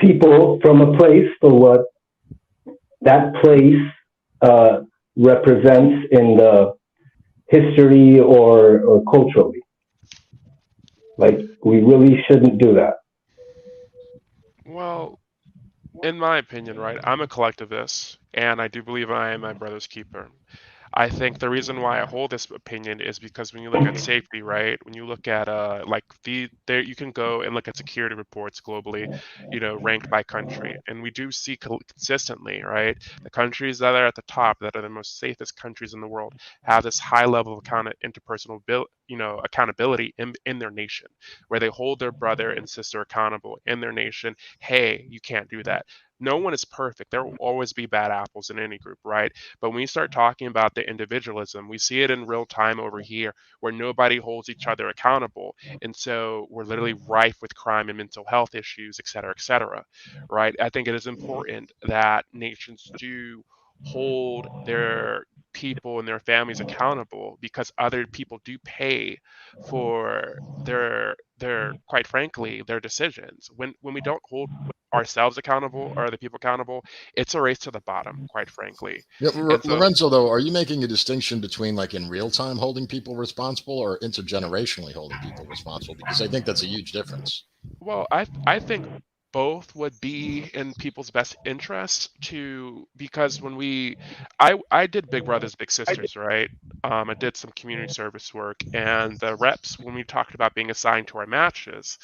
people from a place for what that place represents in the history or culturally. Like, we really shouldn't do that. Well, in my opinion, right, I'm a collectivist, and I do believe I am my brother's keeper. I think the reason why I hold this opinion is because when you look at safety, right, when you look at like there you can go and look at security reports globally, ranked by country, and we do see consistently, right, the countries that are at the top, that are the most safest countries in the world, have this high level of interpersonal accountability in their nation, where they hold their brother and sister accountable in their nation. Hey, you can't do that. No one is perfect. There will always be bad apples in any group, right? But when we start talking about the individualism, we see it in real time over here, where nobody holds each other accountable. And so we're literally rife with crime and mental health issues, et cetera, right? I think it is important that nations do hold their people and their families accountable, because other people do pay for their quite frankly, their decisions. When we don't hold ourselves accountable or other people accountable, it's a race to the bottom, quite frankly. Yeah, And so, Lorenzo, though, are you making a distinction between like in real time holding people responsible or intergenerationally holding people responsible? Because I think that's a huge difference. well, I think both would be in people's best interest because when I did Big Brothers Big Sisters, right? I did some community service work, and the reps, when we talked about being assigned to our matches,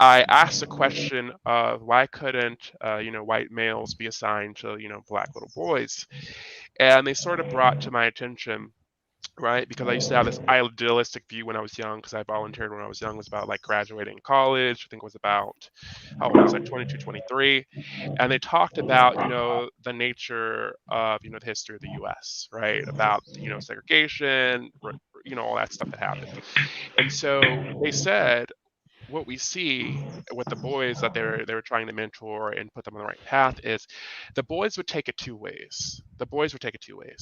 I asked the question of why couldn't white males be assigned to black little boys, and they sort of brought to my attention, right, because I used to have this idealistic view when I was young, because I volunteered when I was young. It was about like graduating college. I think it was about, how old was I, 22, 23, and they talked about the nature of the history of the U.S., right, about segregation, all that stuff that happened. And so they said, what we see with the boys that they were trying to mentor and put them on the right path is the boys would take it two ways.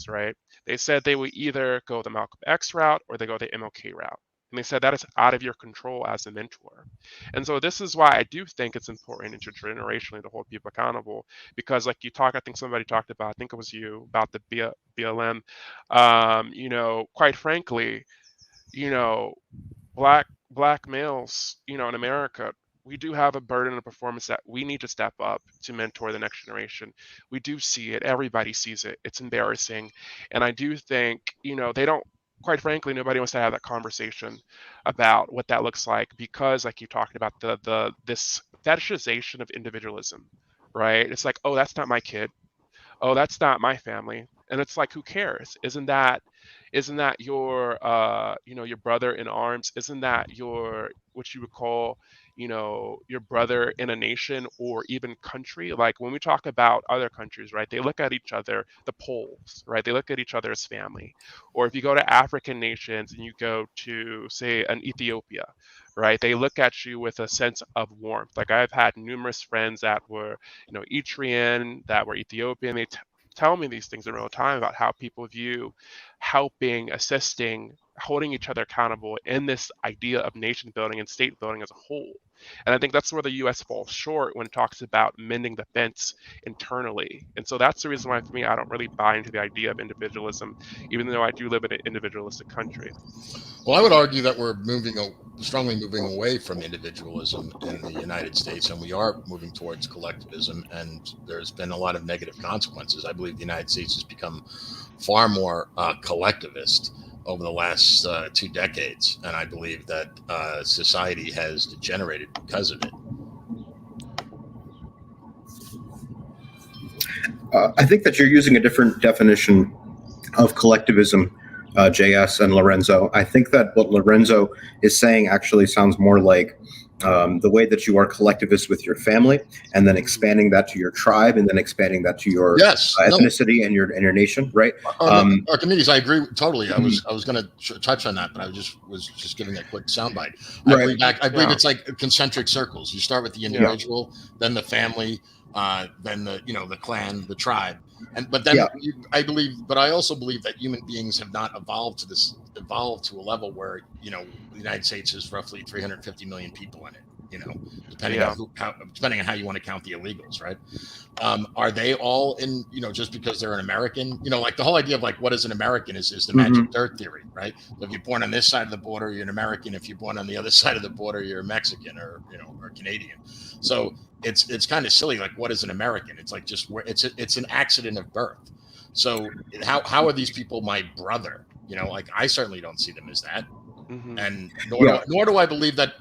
Right? They said they would either go the Malcolm X route or they go the MLK route. And they said that is out of your control as a mentor. And so this is why I do think it's important intergenerationally to hold people accountable, because like I think somebody talked about, I think it was you, about the BLM. Quite frankly, black males, in America, we do have a burden of performance that we need to step up to mentor the next generation. We do see it. Everybody sees it. It's embarrassing. And I do think, they don't, quite frankly, nobody wants to have that conversation about what that looks like, because like you talked about this fetishization of individualism, right? It's like, oh, that's not my kid. Oh, that's not my family. And it's like, who cares? Isn't that your your brother in arms? Isn't that your, what you would call, your brother in a nation or even country? Like when we talk about other countries, right, they look at each other, the Poles, right, they look at each other as family. Or if you go to African nations and you go to, say, an Ethiopia, right, they look at you with a sense of warmth. Like I've had numerous friends that were Eritrean, that were Ethiopian. They tell me these things in real time about how people view helping, assisting, holding each other accountable in this idea of nation building and state building as a whole. And I think that's where the U.S. falls short when it talks about mending the fence internally. And so that's the reason why, for me, I don't really buy into the idea of individualism, even though I do live in an individualistic country. Well, I would argue that we're strongly moving away from individualism in the United States, and we are moving towards collectivism, and there's been a lot of negative consequences. I believe the United States has become far more collectivist over the last 2 decades, and I believe that society has degenerated because of it. I think that you're using a different definition of collectivism, JS and Lorenzo. I think that what Lorenzo is saying actually sounds more like the way that you are collectivist with your family, and then expanding that to your tribe, and then expanding that to your ethnicity and your nation, right? Our communities, I agree totally. I was going to touch on that, but I was just giving a quick soundbite. I believe it's like concentric circles. You start with the individual, then the family, then the clan, the tribe, but I also believe that human beings have not evolved to a level where the United States is roughly 350 million people in it. depending on depending on how you want to count the illegals, right? Are they all in, just because they're an American, like the whole idea of like what is an American is the magic dirt theory, right? So if you're born on this side of the border, you're an American. If you're born on the other side of the border, you're a Mexican or or Canadian. So it's kind of silly. Like, what is an American? It's like just where it's an accident of birth. So how are these people my brother? Like I certainly don't see them as that. And nor do I believe that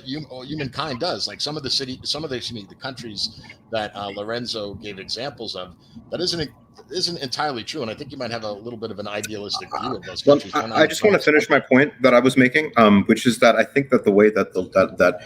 humankind does. Like some of the countries that Lorenzo gave examples of, that isn't entirely true. And I think you might have a little bit of an idealistic view of those countries. I just want to finish my point that I was making, which is that I think that the way that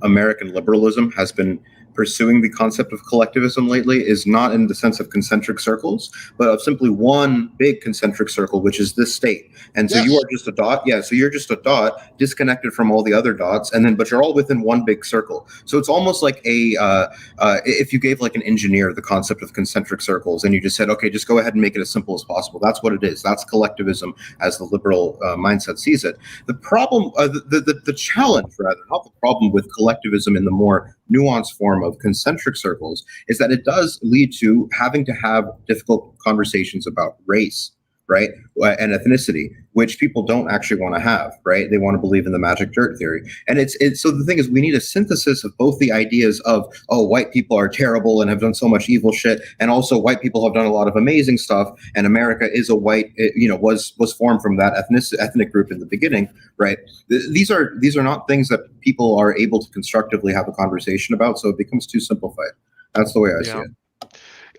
American liberalism has been pursuing the concept of collectivism lately is not in the sense of concentric circles, but of simply one big concentric circle, which is this state. And so you are just a dot. Yeah, so you're just a dot disconnected from all the other dots, but you're all within one big circle. So it's almost like if you gave like an engineer the concept of concentric circles and you just said, okay, just go ahead and make it as simple as possible. That's what it is. That's collectivism as the liberal mindset sees it. The problem, the challenge rather, not the problem with collectivism in the more nuanced form of concentric circles, is that it does lead to having to have difficult conversations about race, right, and ethnicity, which people don't actually want to have, right? They want to believe in the magic dirt theory. And it's so the thing is, we need a synthesis of both the ideas of, oh, white people are terrible and have done so much evil shit, and also white people have done a lot of amazing stuff, and America is a white, was formed from that ethnic group in the beginning, right? These are not things that people are able to constructively have a conversation about, so it becomes too simplified. That's the way I see it.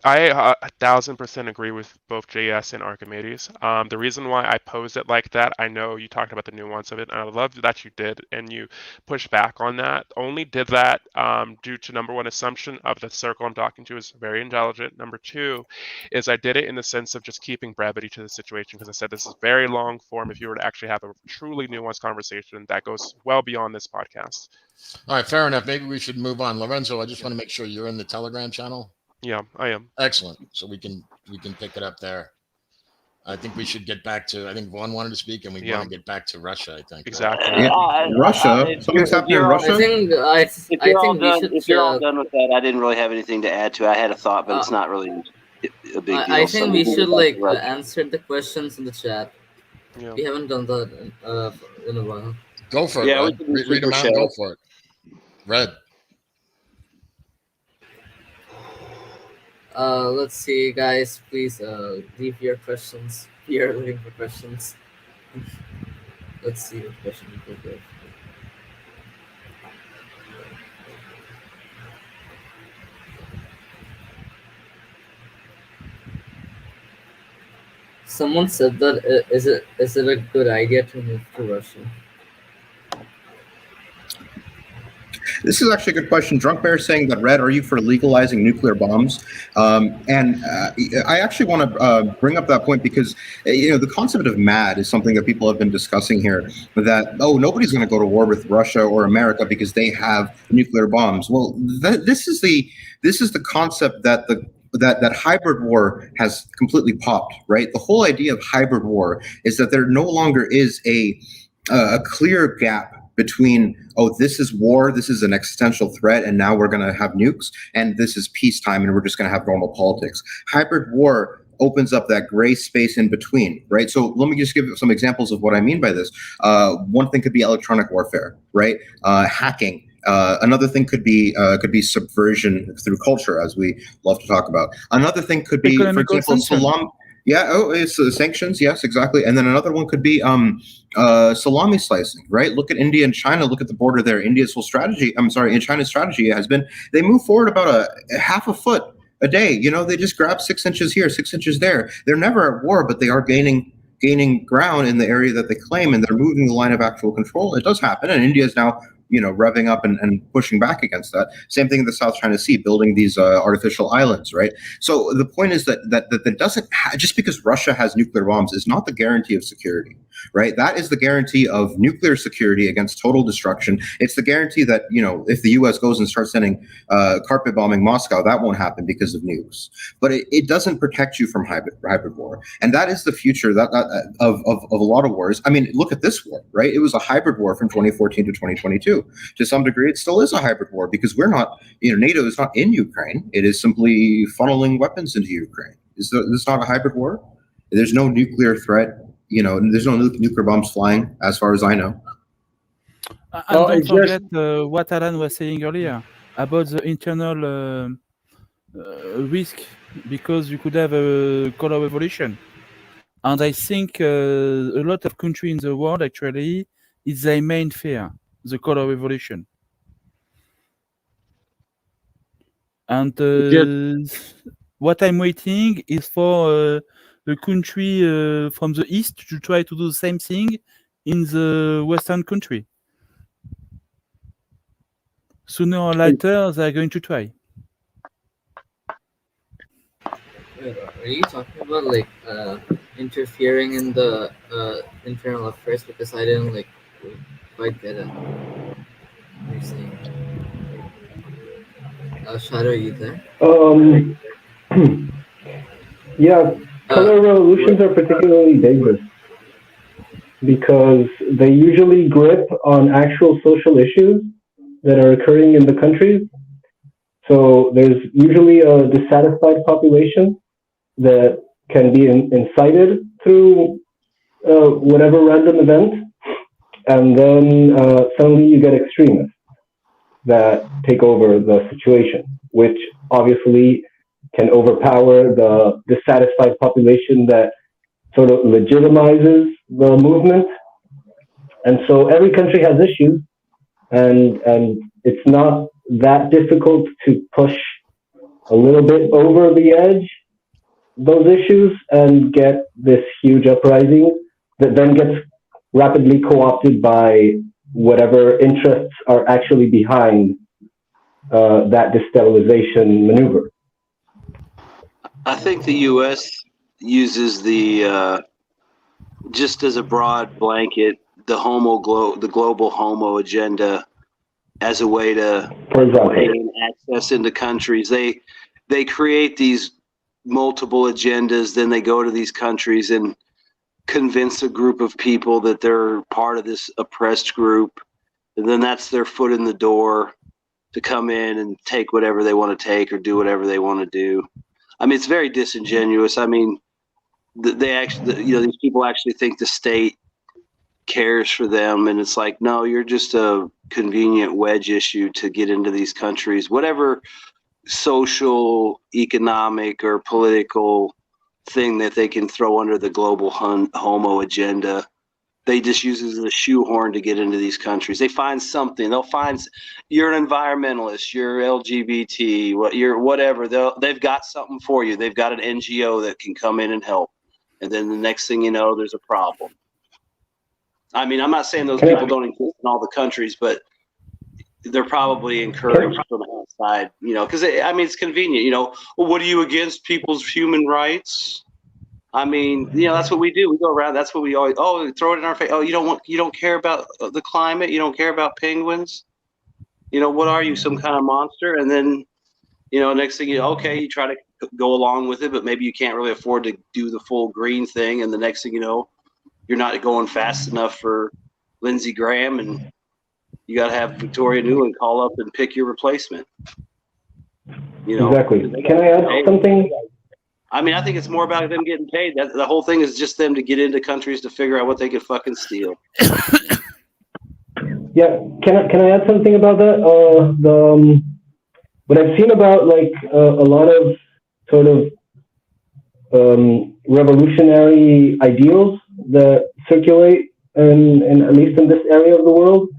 I 1000% agree with both JS and Archimedes. The reason why I posed it like that, I know you talked about the nuance of it, and I love that you did, and you pushed back on that. Only did that due to, number one, assumption of the circle I'm talking to is very intelligent. Number two is I did it in the sense of just keeping brevity to the situation, because I said this is very long form. If you were to actually have a truly nuanced conversation that goes well beyond this podcast. All right, fair enough. Maybe we should move on. Lorenzo, I just want to make sure you're in the Telegram channel. Yeah, I am. Excellent. So we can pick it up there. I think we should get back to, I think Vaughn wanted to speak, and we want to get back to Russia, I think. Exactly. Russia? Something's happening in Russia? If you're all done with that, I didn't really have anything to add to it. I had a thought, but it's not really a big deal. I think we should answer the questions in the chat. Yeah. We haven't done that in a while. Go for it. Yeah, read them out. Go for it. Red. Let's see, guys. Please leave your questions. We are looking for questions. Let's see what question we could get. Someone said that is it a good idea to move to Russia? This is actually a good question. Drunk Bear saying that, Red, are you for legalizing nuclear bombs? And I actually want to bring up that point because, the concept of mad is something that people have been discussing here, that, nobody's going to go to war with Russia or America because they have nuclear bombs. Well, this is the concept that that hybrid war has completely popped, right? The whole idea of hybrid war is that there no longer is a clear gap between, this is war, this is an existential threat, and now we're going to have nukes, and this is peacetime, and we're just going to have normal politics. Hybrid war opens up that gray space in between, right? So let me just give some examples of what I mean by this. One thing could be electronic warfare, right? Hacking. Another thing could be subversion through culture, as we love to talk about. Another thing could be, for example, salam. Yeah, it's sanctions. Yes, exactly. And then another one could be salami slicing, right? Look at India and China. Look at the border there. China's strategy has been, they move forward about a half a foot a day. They just grab 6 inches here, 6 inches there. They're never at war, but they are gaining ground in the area that they claim, and they're moving the line of actual control. It does happen, and India is now revving up and pushing back against that. Same thing in the South China Sea, building these artificial islands, right? So the point is that doesn't just because Russia has nuclear bombs is not the guarantee of security. right? That is the guarantee of nuclear security against total destruction. It's the guarantee that, you know, if the U.S. goes and starts sending carpet bombing Moscow, that won't happen because of nukes. But it doesn't protect you from hybrid war, and that is the future of a lot of wars. I mean, look at this war, right? It was a hybrid war from 2014 to 2022. To some degree, it still is a hybrid war because we're not, you know, NATO is not in Ukraine. It is simply funneling weapons into Ukraine. Is this not a hybrid war? There's no nuclear threat, you know, there's no nuclear bombs flying, as far as I know. And don't forget what Alan was saying earlier about the internal risk, because you could have a color revolution. And I think a lot of countries in the world actually is their main fear, the color revolution. And what I'm waiting is for a country from the East to try to do the same thing in the Western country. Sooner or later, they're going to try. Are you talking about like interfering in the internal affairs? Because I didn't like quite get it. What you're saying. Shadow, are you there? Yeah, color revolutions are particularly dangerous because they usually grip on actual social issues that are occurring in the countries. So there's usually a dissatisfied population that can be incited through whatever random event, and then suddenly you get extremists that take over the situation, which obviously can overpower the dissatisfied population that sort of legitimizes the movement. And so every country has issues, and it's not that difficult to push a little bit over the edge those issues and get this huge uprising that then gets rapidly co-opted by whatever interests are actually behind that destabilization maneuver. I think the U.S. uses the just as a broad blanket the global homo agenda as a way to gain access into countries. They create these multiple agendas, then they go to these countries and convince a group of people that they're part of this oppressed group, and then that's their foot in the door to come in and take whatever they want to take or do whatever they want to do. I mean, it's very disingenuous. I mean, they actually, you know, these people actually think the state cares for them, and it's like, no, you're just a convenient wedge issue to get into these countries. Whatever social, economic, or political thing that they can throw under the global homo agenda, they just use it as a shoehorn to get into these countries. They find something. They'll find you're an environmentalist, you're LGBT, you're whatever. They've got something for you. They've got an NGO that can come in and help. And then the next thing you know, there's a problem. I mean, I'm not saying those people don't exist in all the countries, but they're probably encouraged from the outside, you know, because I mean, it's convenient, you know. Well, what are you against people's human rights? I mean, you know, that's what we do. We go around. That's what we always, throw it in our face. Oh, you don't care about the climate. You don't care about penguins. You know, what are you, some kind of monster? And then, you know, next thing you know, okay, you try to go along with it, but maybe you can't really afford to do the full green thing. And the next thing you know, you're not going fast enough for Lindsey Graham, and you got to have Victoria Nuland call up and pick your replacement. You know, exactly. Can I add something? I mean, I think it's more about them getting paid. The whole thing is just them to get into countries to figure out what they can fucking steal. Yeah, can I add something about that? What I've seen about like a lot of sort of revolutionary ideals that circulate in at least in this area of the world,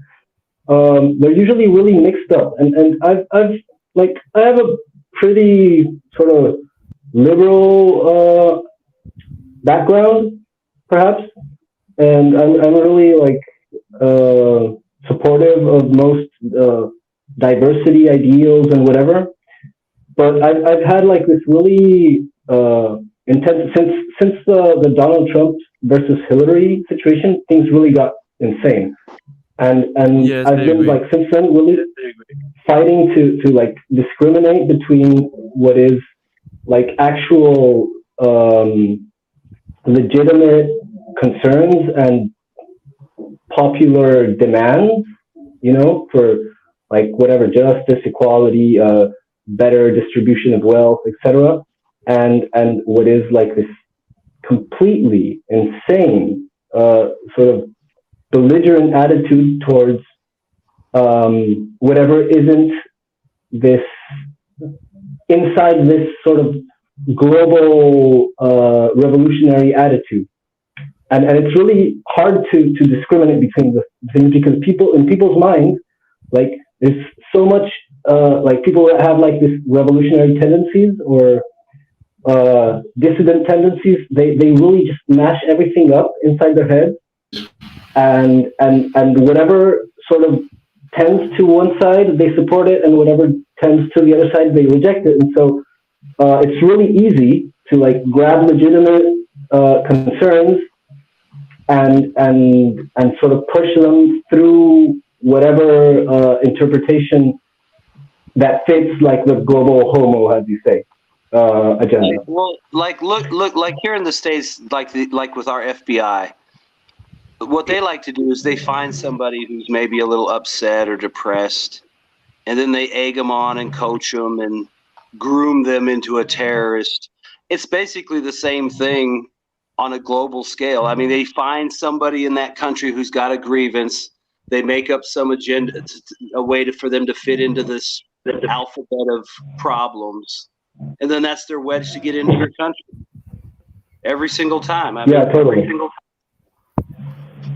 they're usually really mixed up. And I have a pretty sort of liberal background, perhaps, and I'm really like supportive of most diversity ideals and whatever. But I've had like this really intense since the Donald Trump versus Hillary situation, things really got insane. And Yes, I've I been agree. like since then really fighting to like discriminate between what is like actual legitimate concerns and popular demands, you know, for like whatever justice, equality, better distribution of wealth, etc. And what is like this completely insane sort of belligerent attitude towards whatever isn't this inside this sort of global revolutionary attitude. And it's really hard to discriminate between the things because in people's minds, like there's so much like people that have like this revolutionary tendencies or dissident tendencies, they really just mash everything up inside their head, and whatever sort of tends to one side they support it, and whatever tends to the other side they reject it. And so it's really easy to like grab legitimate concerns and sort of push them through whatever interpretation that fits like the global homo, as you say, agenda. Well, like look, like here in the States, like with our FBI, what they like to do is they find somebody who's maybe a little upset or depressed, and then they egg them on and coach them and groom them into a terrorist. It's basically the same thing on a global scale. I mean, they find somebody in that country who's got a grievance. They make up some agenda, a way for them to fit into this alphabet of problems, and then that's their wedge to get into your country every single time. I mean, yeah, totally.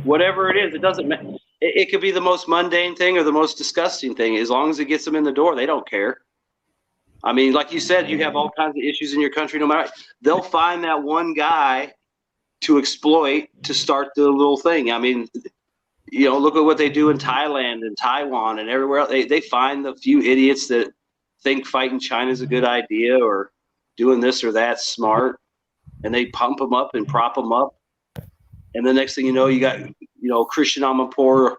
Whatever it is, it doesn't matter. It could be the most mundane thing or the most disgusting thing. As long as it gets them in the door, they don't care. I mean, like you said, you have all kinds of issues in your country. No matter, they'll find that one guy to exploit to start the little thing. I mean, you know, look at what they do in Thailand and Taiwan and everywhere else. They find the few idiots that think fighting China is a good idea or doing this or that smart, and they pump them up and prop them up. And the next thing you know, you got, you know, Christian Amanpour.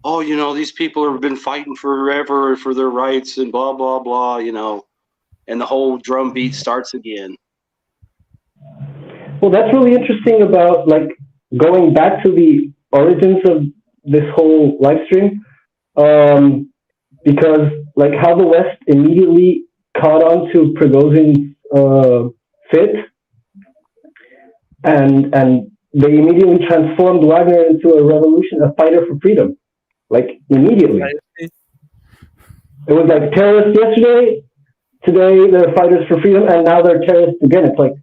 Oh, you know, these people have been fighting forever for their rights and blah, blah, blah, you know, and the whole drumbeat starts again. Well, that's really interesting about like going back to the origins of this whole live stream, because like how the West immediately caught on to Prigozhin's fit, and they immediately transformed Wagner into a fighter for freedom, like immediately. It was like terrorists yesterday, today they're fighters for freedom, and now they're terrorists again. It's like,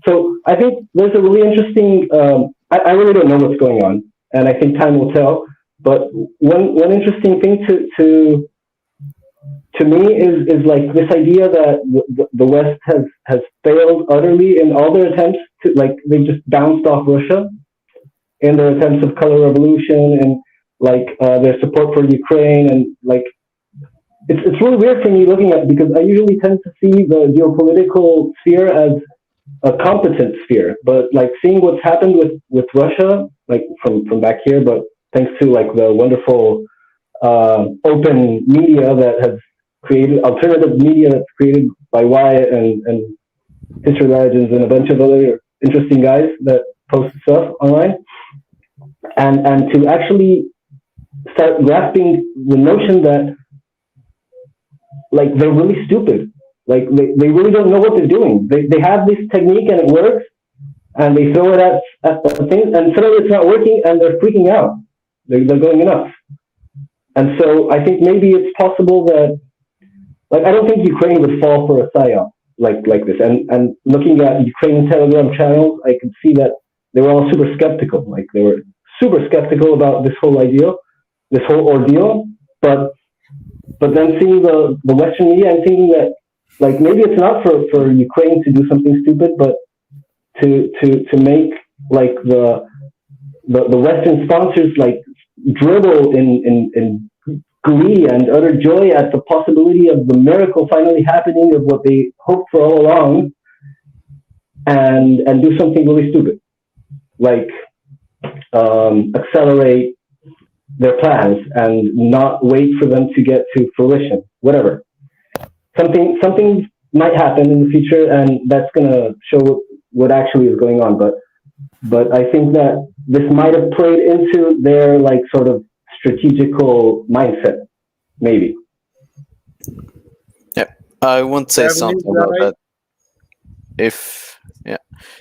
so I think there's a really interesting, I really don't know what's going on, and I think time will tell, but one interesting thing to me is like this idea that the West has failed utterly in all their attempts to, like, they just bounced off Russia in their attempts of color revolution and like their support for Ukraine, and like it's really weird for me looking at it because I usually tend to see the geopolitical sphere as a competent sphere, but like seeing what's happened with Russia, like from back here, but thanks to like the wonderful open media that has created alternative media that's created by Wyatt and History Legends and a bunch of other interesting guys that post stuff online, and to actually start grasping the notion that like they're really stupid. Like they really don't know what they're doing. They have this technique and it works, and they throw it at things, and suddenly it's not working, and they're freaking out. They're going nuts. And so I think maybe it's possible that, like, I don't think Ukraine would fall for a Psyop like this. And looking at Ukrainian Telegram channels, I could see that they were all super skeptical. Like they were super skeptical about this whole ordeal. But then seeing the Western media and thinking that, like, maybe it's not for Ukraine to do something stupid, but to make like the Western sponsors like dribble in glee and utter joy at the possibility of the miracle finally happening of what they hoped for all along, and do something really stupid, like accelerate their plans and not wait for them to get to fruition. Whatever, something might happen in the future, and that's gonna show what actually is going on. But I think that this might have played into their like sort of strategical mindset, maybe. Yeah, I want to say something about that.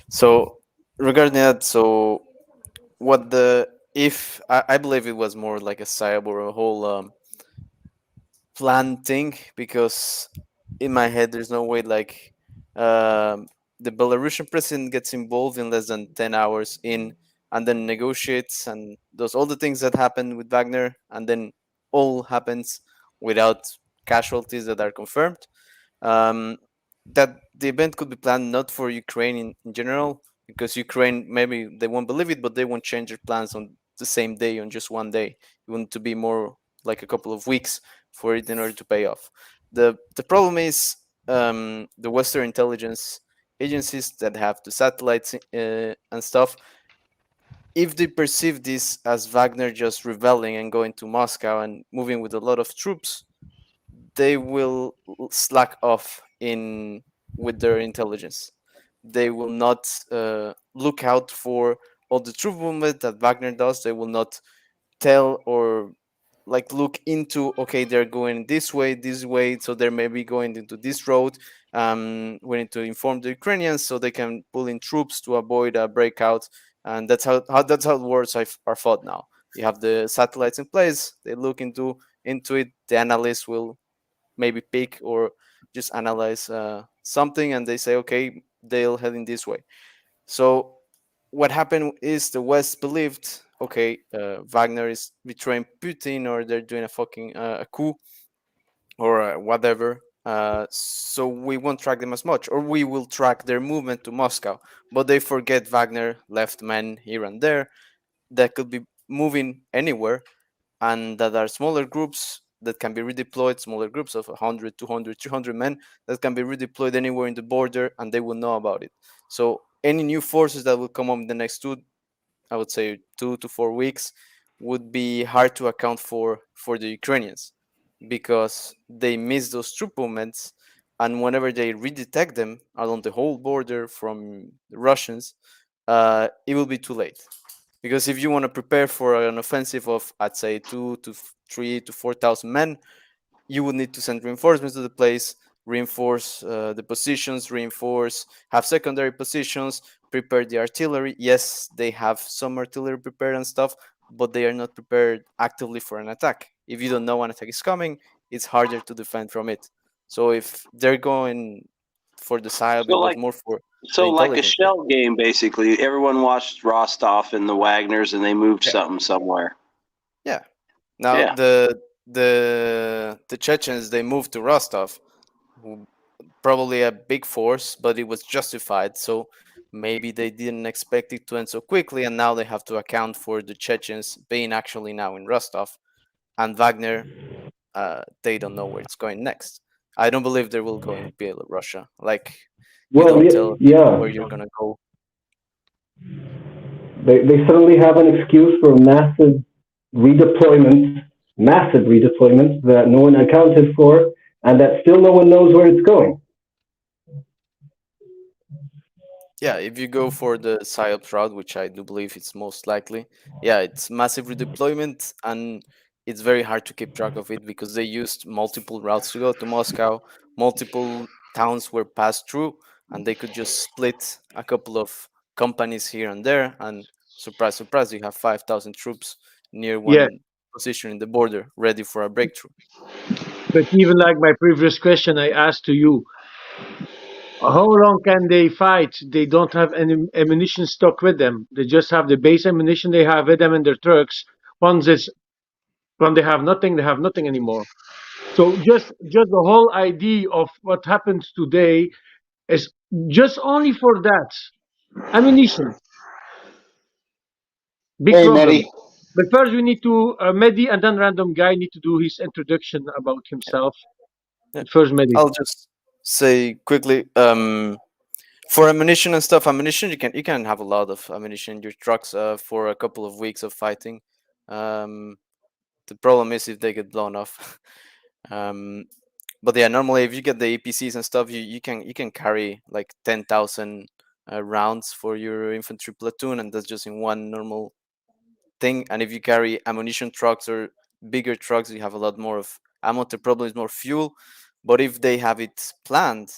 So regarding that, so what I believe it was more like a Psyop or a whole plan thing, because in my head there's no way like the Belarusian president gets involved in less than 10 hours in, and then negotiates and does all the things that happen with Wagner, and then all happens without casualties that are confirmed. That the event could be planned not for Ukraine in general, because Ukraine, maybe they won't believe it, but they won't change their plans on the same day, on just one day. You want to be more like a couple of weeks for it in order to pay off. The problem is the Western intelligence agencies that have the satellites and stuff, if they perceive this as Wagner just rebelling and going to Moscow and moving with a lot of troops, they will slack off with their intelligence. They will not look out for all the troop movement that Wagner does. They will not tell or like look into, okay, they're going this way, so they're maybe going into this road. We need to inform the Ukrainians so they can pull in troops to avoid a breakout. And that's how wars are fought now. You have the satellites in place. They look into it. The analysts will maybe pick or just analyze something, and they say, okay, they'll head in this way. So what happened is the West believed, okay, Wagner is betraying Putin, or they're doing a fucking a coup or whatever. So we won't track them as much, or we will track their movement to Moscow. But they forget Wagner left men here and there that could be moving anywhere, and that are smaller groups that can be redeployed, smaller groups of 100, 200, 300 men that can be redeployed anywhere in the border, and they will know about it. So any new forces that will come up in the next 2 to 4 weeks would be hard to account for the Ukrainians, because they miss those troop movements, and whenever they redetect them along the whole border from the Russians, it will be too late. Because if you want to prepare for an offensive of, I'd say, 2 to 3 to 4,000 men, you would need to send reinforcements to the place, reinforce the positions, have secondary positions, prepare the artillery. Yes, they have some artillery prepared and stuff, but they are not prepared actively for an attack. If you don't know an attack is coming, it's harder to defend from it. So if they're going for the Psyop, it was more for so like a shell game, basically. Everyone watched Rostov and the Wagners, and they moved something somewhere. Yeah. Now the Chechens, they moved to Rostov, probably a big force, but it was justified. So maybe they didn't expect it to end so quickly, and now they have to account for the Chechens being actually now in Rostov, and Wagner. They don't know where it's going next. I don't believe they will go in Russia. Like, you don't tell where you're gonna go. They suddenly have an excuse for massive redeployment that no one accounted for, and that still no one knows where it's going. Yeah, if you go for the Psyop route, which I do believe it's most likely, it's massive redeployment, and it's very hard to keep track of it because they used multiple routes to go to Moscow. Multiple towns were passed through, and they could just split a couple of companies here and there, and surprise, surprise, you have 5,000 troops near one position in the border, ready for a breakthrough. But even like my previous question I asked to you, how long can they fight? They don't have any ammunition stock with them. They just have the base ammunition they have with them in their trucks. When they have nothing anymore. So just the whole idea of what happens today is just only for that ammunition. Big problem. Mehdi. But first we need to Mehdi, and then random guy need to do his introduction about himself. First Mehdi. I'll just say quickly, For ammunition and stuff, ammunition you can have a lot of ammunition in your trucks for a couple of weeks of fighting. The problem is if they get blown off. But yeah, normally if you get the APCs and stuff, you can carry like 10,000 rounds for your infantry platoon, and that's just in one normal thing. And if you carry ammunition trucks or bigger trucks, you have a lot more of ammo. The problem is more fuel. But if they have it planned,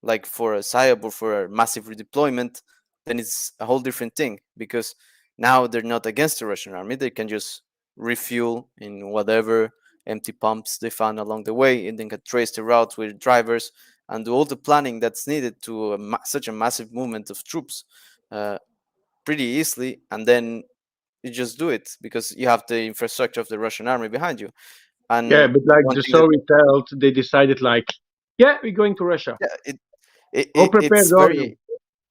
like for a Psyop or for a massive redeployment, then it's a whole different thing, because now they're not against the Russian army. They can just refuel in whatever empty pumps they found along the way, and then can trace the routes with drivers and do all the planning that's needed to such a massive movement of troops pretty easily. And then you just do it because you have the infrastructure of the Russian army behind you. And yeah, but like the story told, they decided like, yeah, we're going to Russia. Yeah,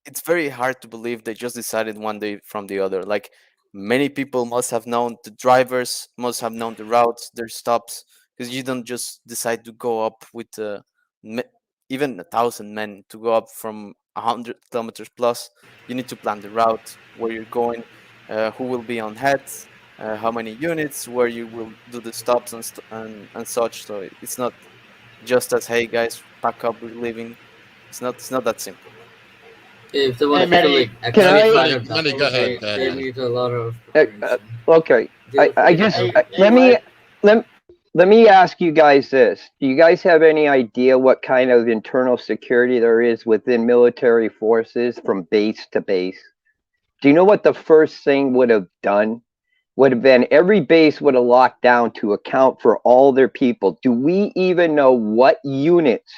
it's very hard to believe they just decided one day from the other. Like, many people must have known, the drivers must have known the routes, their stops, because you don't just decide to go up with even 1,000 men to go up from 100 kilometers plus. You need to plan the route, where you're going, who will be on head, how many units, where you will do the stops and such. So it's not just as, hey guys, pack up, we're leaving. It's not that simple. If they want Manny, to can I- Manny, go ahead. they need a lot of. Okay, let me ask you guys this. Do you guys have any idea what kind of internal security there is within military forces from base to base? Do you know what the first thing would have done? Would have been every base would have locked down to account for all their people. Do we even know what units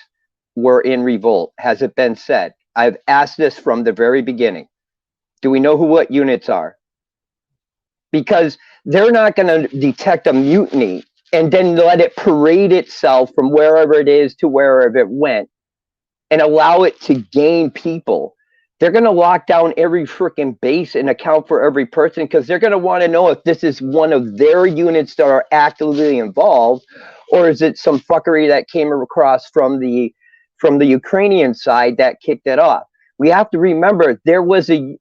were in revolt? Has it been said? I've asked this from the very beginning. Do we know what units are? Because they're not going to detect a mutiny and then let it parade itself from wherever it is to wherever it went and allow it to gain people. They're going to lock down every freaking base and account for every person, because they're going to want to know if this is one of their units that are actively involved, or is it some fuckery that came across from the Ukrainian side that kicked it off. We have to remember there was a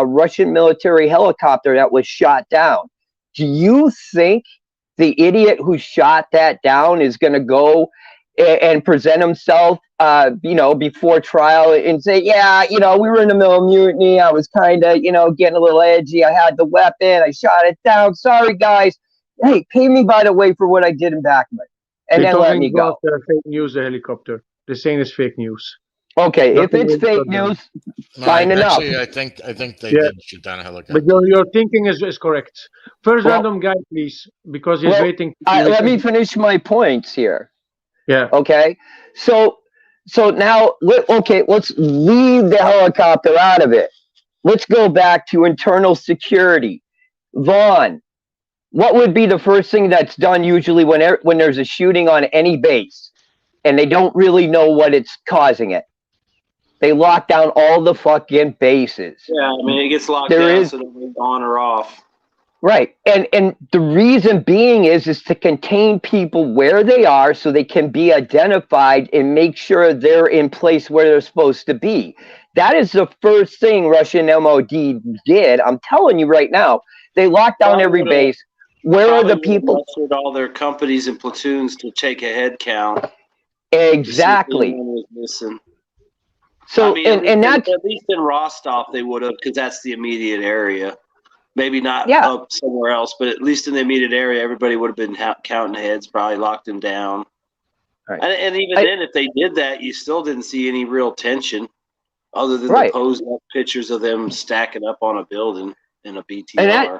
Russian military helicopter that was shot down. Do you think the idiot who shot that down is going to go and present himself, before trial and say, yeah, we were in the middle of mutiny. I was kind of, getting a little edgy. I had the weapon. I shot it down. Sorry, guys. Hey, pay me, by the way, for what I did in Bakhmut. And then let me go. Fake news, the helicopter. They're saying it's fake news. Okay, if it's fake news, fine enough. Actually, I think they did shoot down a helicopter. But your thinking is correct. First random guy, please, because he's waiting. Let me finish my points here. Yeah. Okay. So now, let's leave the helicopter out of it. Let's go back to internal security. Vaughn, what would be the first thing that's done usually when there's a shooting on any base and they don't really know what it's causing it? They lock down all the fucking bases. Yeah, I mean, it gets locked down so that it's on or off. Right. And the reason being is to contain people where they are so they can be identified and make sure they're in place where they're supposed to be. That is the first thing Russian MOD did. I'm telling you right now, they locked down every base. Where are the people? Mustered all their companies and platoons to take a head count. Exactly. So, I mean, and that's at least in Rostov they would have, because that's the immediate area. Maybe not up somewhere else, but at least in the immediate area, everybody would have been counting heads, probably locked them down. Right. And even then, if they did that, you still didn't see any real tension, other than the posed up pictures of them stacking up on a building in a BTR. And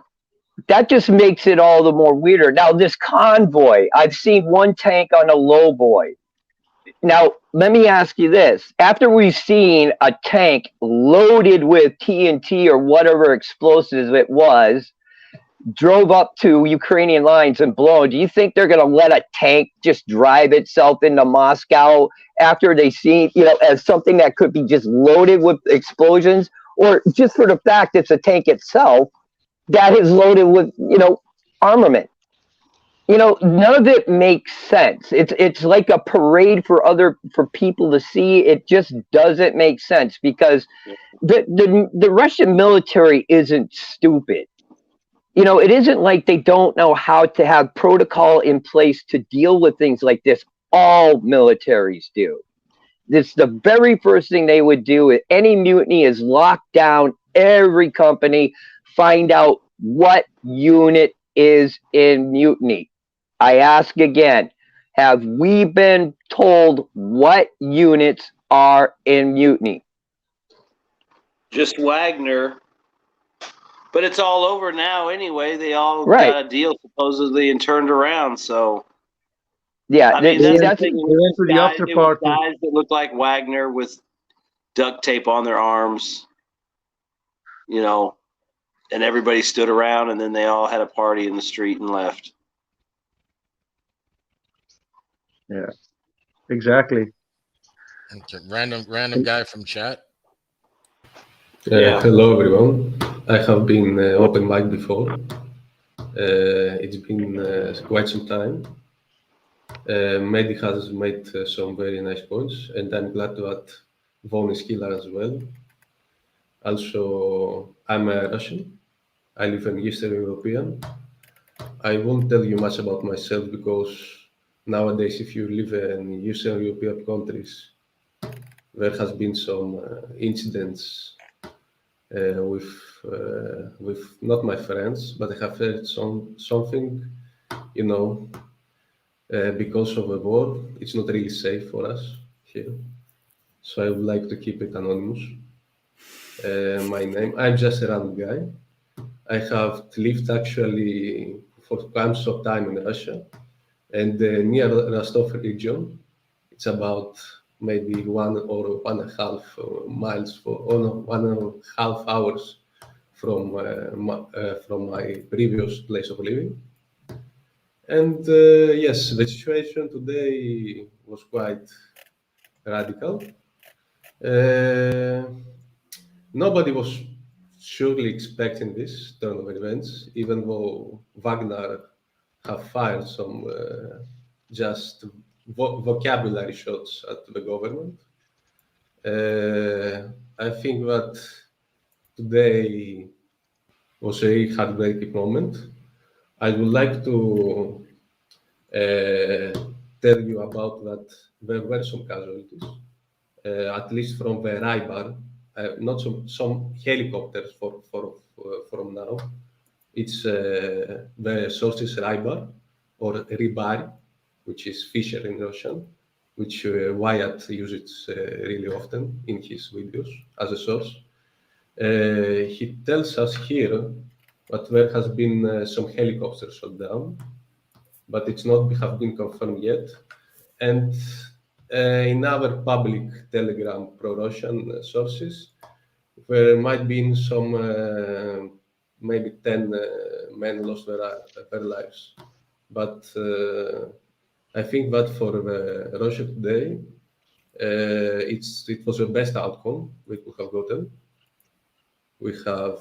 that just makes it all the more weirder. Now, this convoy, I've seen one tank on a low boy. Now, let me ask you this. After we've seen a tank loaded with TNT or whatever explosives it was, drove up to Ukrainian lines and blown, do you think they're going to let a tank just drive itself into Moscow after they see, as something that could be just loaded with explosions? Or just for the fact it's a tank itself that is loaded with, armament? you know, none of it makes sense. It's like a parade for people to see. It just doesn't make sense because the Russian military isn't stupid. You know, it isn't like they don't know how to have protocol in place to deal with things like this. All militaries do. This the very first thing they would do if any mutiny is lock down every company, find out what unit is in mutiny. I ask again, have we been told what units are in mutiny? Just Wagner. But it's all over now anyway. They all Right. got a deal supposedly and turned around. So yeah, I mean, that's the thing. They went to the Guys, after it was party. guys that looked like Wagner with duct tape on their arms, you know, and everybody stood around, and then they all had a party in the street and left. Yeah, exactly. Okay, random guy from chat. Hello everyone. I have been open mic before. It's been quite some time. Mehdi has made some very nice points, and I'm glad that Von is here as well. Also, I'm a Russian. I live in Eastern European. I won't tell you much about myself because nowadays, if you live in Eastern European countries, there has been some incidents with not my friends, but I have heard something, you know, because of the war, it's not really safe for us here. So I would like to keep it anonymous. My name, I'm just a random guy. I have lived actually for quite some time in Russia and near Rostov region. It's about maybe 1 or 1.5 miles or 1.5 hours from my previous place of living. And yes, the situation today was quite radical. Nobody was surely expecting this turn of events, even though Wagner have fired some just vocabulary shots at the government. I think that today was a heartbreaking moment. I would like to tell you about that there were some casualties, at least from the Rybar, not some helicopters from now. It's the source is Rybar or Ribari, which is fisher in Russian, which Wyatt uses really often in his videos as a source. He tells us here that there has been some helicopters shot down, but it's not have been confirmed yet. And in other public Telegram pro-Russian sources, there might be some maybe 10 men lost their lives. But I think that for Russia today, it was the best outcome we could have gotten. We have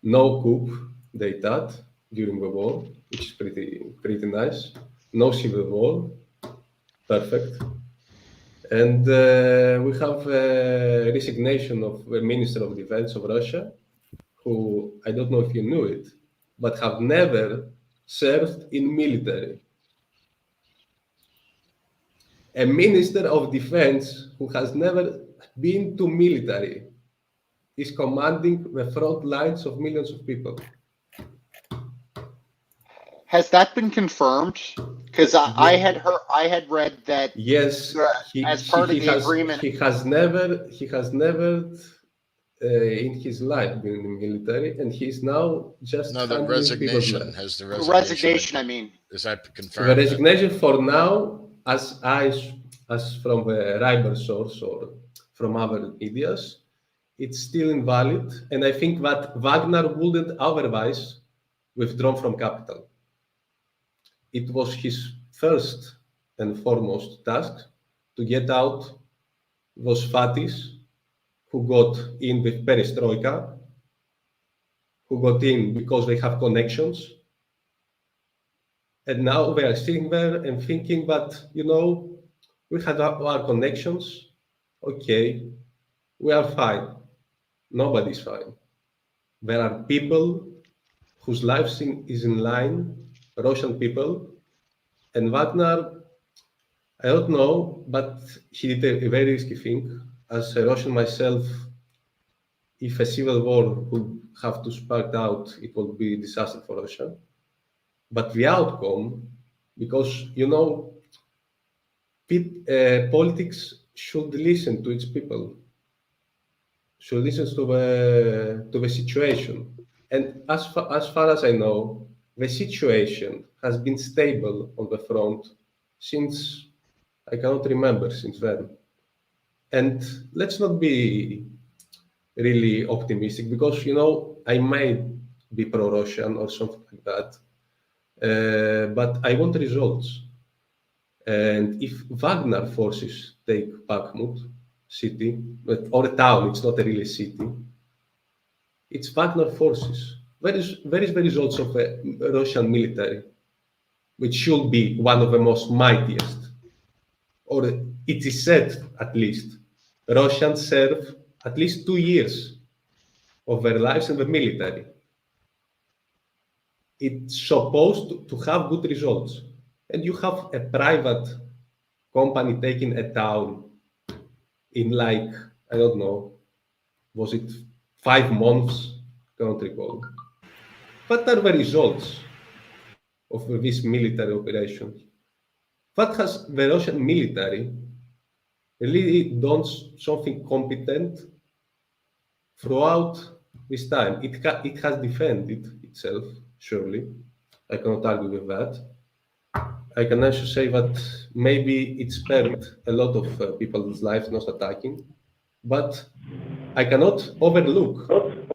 no coup d'etat during the war, which is pretty nice. No civil war, perfect. And we have resignation of the Minister of Defense of Russia, who I don't know if you knew it, but have never served in military. A Minister of Defense who has never been to military is commanding the front lines of millions of people. Has that been confirmed? Because I had read that. Yes, as part of the agreement, he has never in his life been in the military, and he's now just the resignation has the resignation. I mean, is that confirmed? The resignation for now, as from the Ryber source or from other medias, it's still invalid, and I think that Wagner wouldn't otherwise withdraw from capital. It was his first and foremost task to get out those fatties who got in with perestroika, who got in because they have connections And now they are sitting there and thinking, but we had our connections. Okay, we are fine. Nobody's fine. There are people whose lives is in line, Russian people, and Wagner, I don't know, but he did a very risky thing. As a Russian myself, if a civil war would have to spark out, it would be a disaster for Russia. But the outcome, because politics should listen to its people, should listen to the situation. And as far as I know, the situation has been stable on the front since I cannot remember since then. And let's not be really optimistic because I may be pro-Russian or something like that, but I want results. And if Wagner forces take Bakhmut city or a town, it's not a really city. It's Wagner forces. Where is the results of the Russian military, which should be one of the most mightiest, or it is said at least, Russians serve at least 2 years of their lives in the military. It's supposed to have good results. And you have a private company taking a town in I don't know, was it 5 months? I can't recall. What are the results of these military operations? What has the Russian military really done something competent throughout this time? It has defended itself, surely. I cannot argue with that. I can also say that maybe it spared a lot of people's lives not attacking, but I cannot overlook,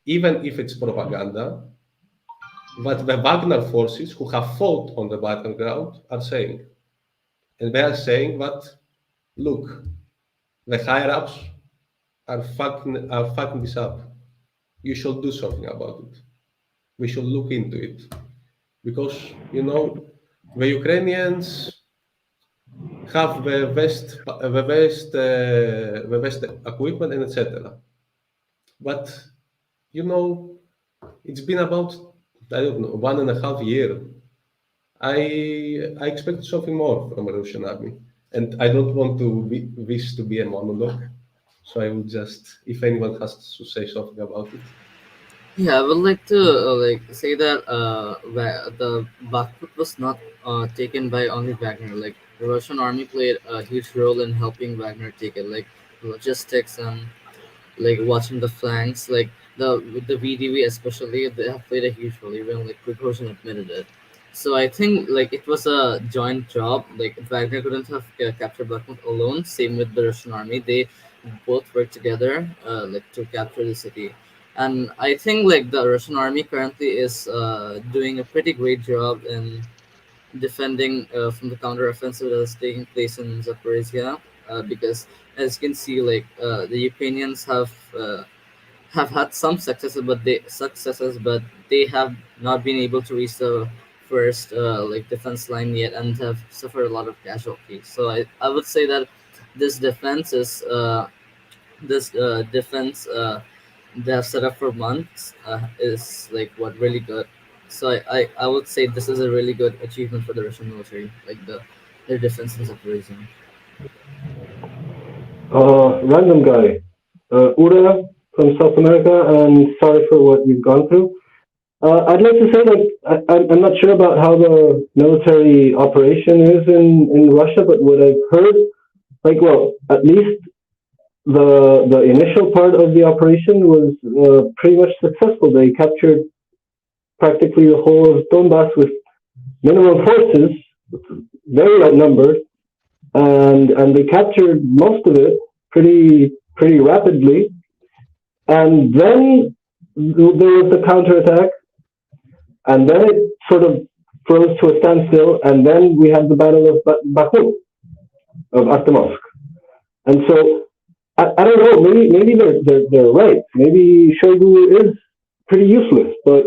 even if it's propaganda, what the Wagner forces who have fought on the battleground are saying. And they are saying that, look, the higher-ups are fucking this up. You should do something about it. We should look into it. Because, the Ukrainians have the best equipment and etc. But, it's been about, I don't know, 1.5 years. I expect something more from the Russian army. And I don't want this to be a monologue. So I would just, if anyone has to say something about it. Yeah, I would like to say that the Bakhmut was not taken by only Wagner. Like the Russian army played a huge role in helping Wagner take it, like logistics and like watching the flanks. Like with the VDV especially, they have played a huge role. Even like Prigozhin admitted it. So I think like it was a joint job. Like Wagner couldn't have captured Bakhmut alone. Same with the Russian army. They both worked together like to capture the city. And I think like the Russian army currently is doing a pretty great job in defending from the counteroffensive that is taking place in Zaporizhia, because as you can see, like the Ukrainians have had some successes, but they have not been able to reach the first like defense line yet, and have suffered a lot of casualties. So I would say that this defense is they have set up for months is like really good. So I would say this is a really good achievement for the Russian military, like their defense in Zaporizhia. Random guy, Ura from South America, and sorry for what you've gone through. I'd like to say that I'm not sure about how the military operation is in Russia, but what I've heard, at least the initial part of the operation was pretty much successful. They captured practically the whole of Donbass with minimum forces, very outnumbered, and they captured most of it pretty rapidly. And then there was the counterattack, and then it sort of froze to a standstill, and then we had the Battle of Bakhmut, of Artemovsk. And so I don't know, maybe they're right. Maybe Shoigu is pretty useless, but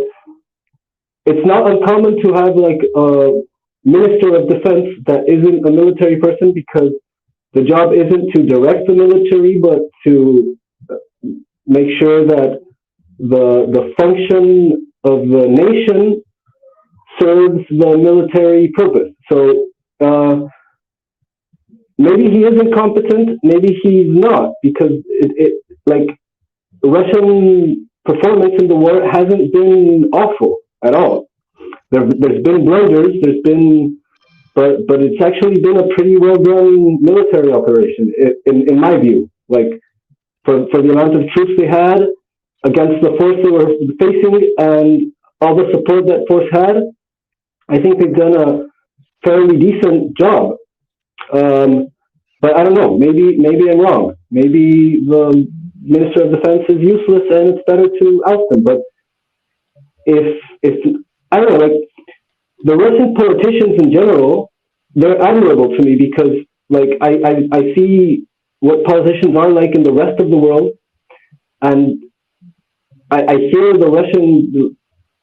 it's not uncommon to have Minister of Defense that isn't a military person, because the job isn't to direct the military, but to make sure that the function of the nation serves the military purpose. So maybe he is incompetent, maybe he's not, because like Russian performance in the war hasn't been awful at all. There's been blunders, but it's actually been a pretty well done military operation in my view. Like for the amount of troops they had against the force they were facing and all the support that force had, I think they've done a fairly decent job. But I don't know. Maybe I'm wrong. Maybe the Minister of Defense is useless and it's better to oust them. But if I don't know, like the Russian politicians in general, they're admirable to me because like I see what politicians are like in the rest of the world, and I hear the Russian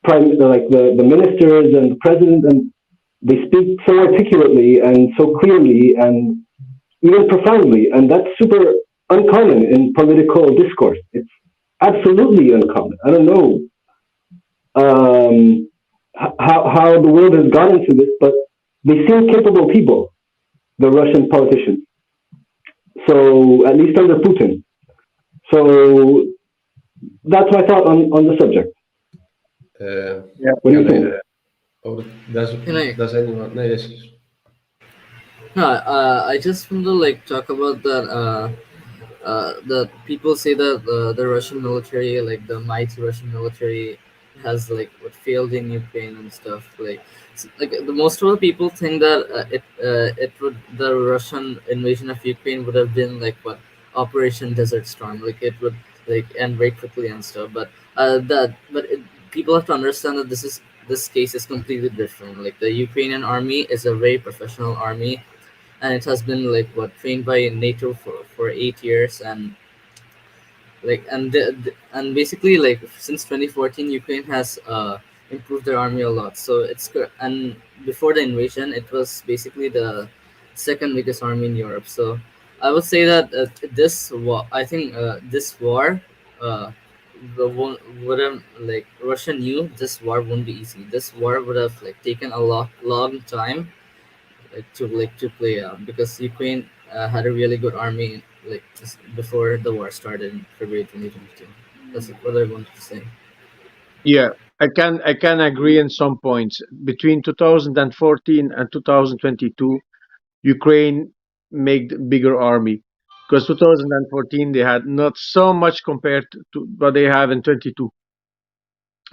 the ministers and the president, and they speak so articulately and so clearly and even profoundly, and that's super uncommon in political discourse. It's absolutely uncommon. I don't know how the world has gotten to this, but they seem capable people, the Russian politicians. So at least under Putin. So that's my thought on the subject. What do you think? Does anyone? No, yes. No, I just want to like talk about that. That people say that the Russian military, like the mighty Russian military, has like what failed in Ukraine and stuff. The most of the people think that the Russian invasion of Ukraine would have been like what Operation Desert Storm, like it would like end very quickly and stuff. But people have to understand that this case is completely different. Like the Ukrainian army is a very professional army, and it has been like what trained by NATO for 8 years, and like and basically like since 2014 Ukraine has improved their army a lot. So and before the invasion it was basically the second biggest army in Europe. So I would say that this war, I think this war wouldn't, like Russia knew this war wouldn't be easy. This war would have like taken a long time to play out, because Ukraine had a really good army like just before the war started in February 2022. That's what I wanted to say. Yeah, I can agree in some points. Between 2014 and 2022, Ukraine made bigger army, because 2014 they had not so much compared to what they have in 22.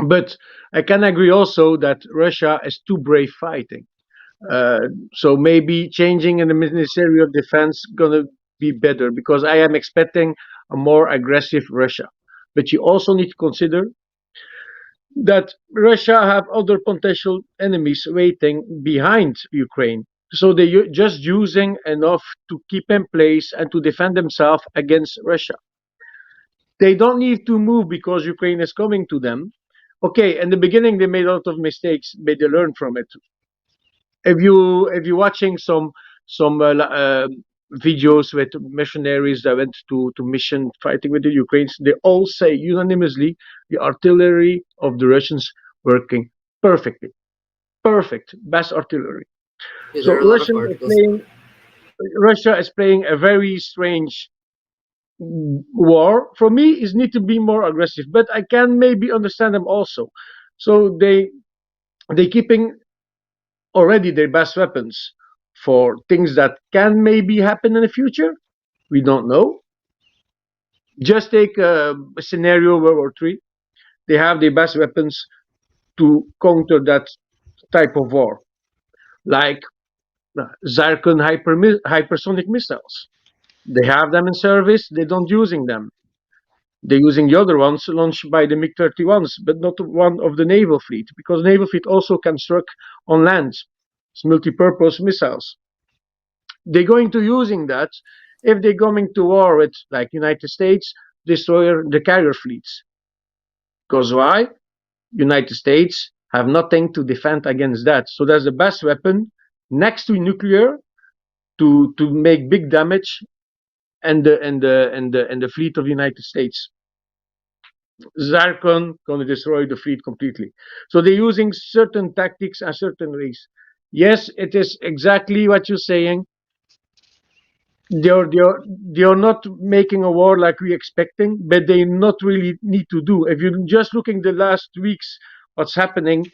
But I can agree also that Russia is too brave fighting. So maybe changing in the Ministry of Defense gonna be better, because I am expecting a more aggressive Russia. But you also need to consider that Russia have other potential enemies waiting behind Ukraine. So they're just using enough to keep in place and to defend themselves against Russia. They don't need to move because Ukraine is coming to them. Okay, in the beginning they made a lot of mistakes, but they learned from it. If you're watching some videos with missionaries that went to mission fighting with the Ukrainians, they all say unanimously the artillery of the Russians working perfectly, best artillery. Yeah, So there Russia is playing a very strange war. For me, it need to be more aggressive, but I can maybe understand them also. So they keeping already their best weapons for things that can maybe happen in the future. We don't know. Just take a scenario World War III. They have their best weapons to counter that type of war, like Zircon hypersonic missiles. They have them in service. They don't using them. They're using the other ones launched by the MiG-31s, but not one of the naval fleet, because naval fleet also can strike on land. It's multi-purpose missiles. They're going to using that if they're going to war with, like, United States, destroy the carrier fleets. Because why? United States have nothing to defend against that. So that's the best weapon next to nuclear to make big damage and the fleet of the United States. Zarkon going to destroy the fleet completely. So they're using certain tactics and certain ways. Yes, it is exactly what you're saying. They're not making a war like we're expecting, but they not really need to do. If you're just looking the last weeks, what's happening,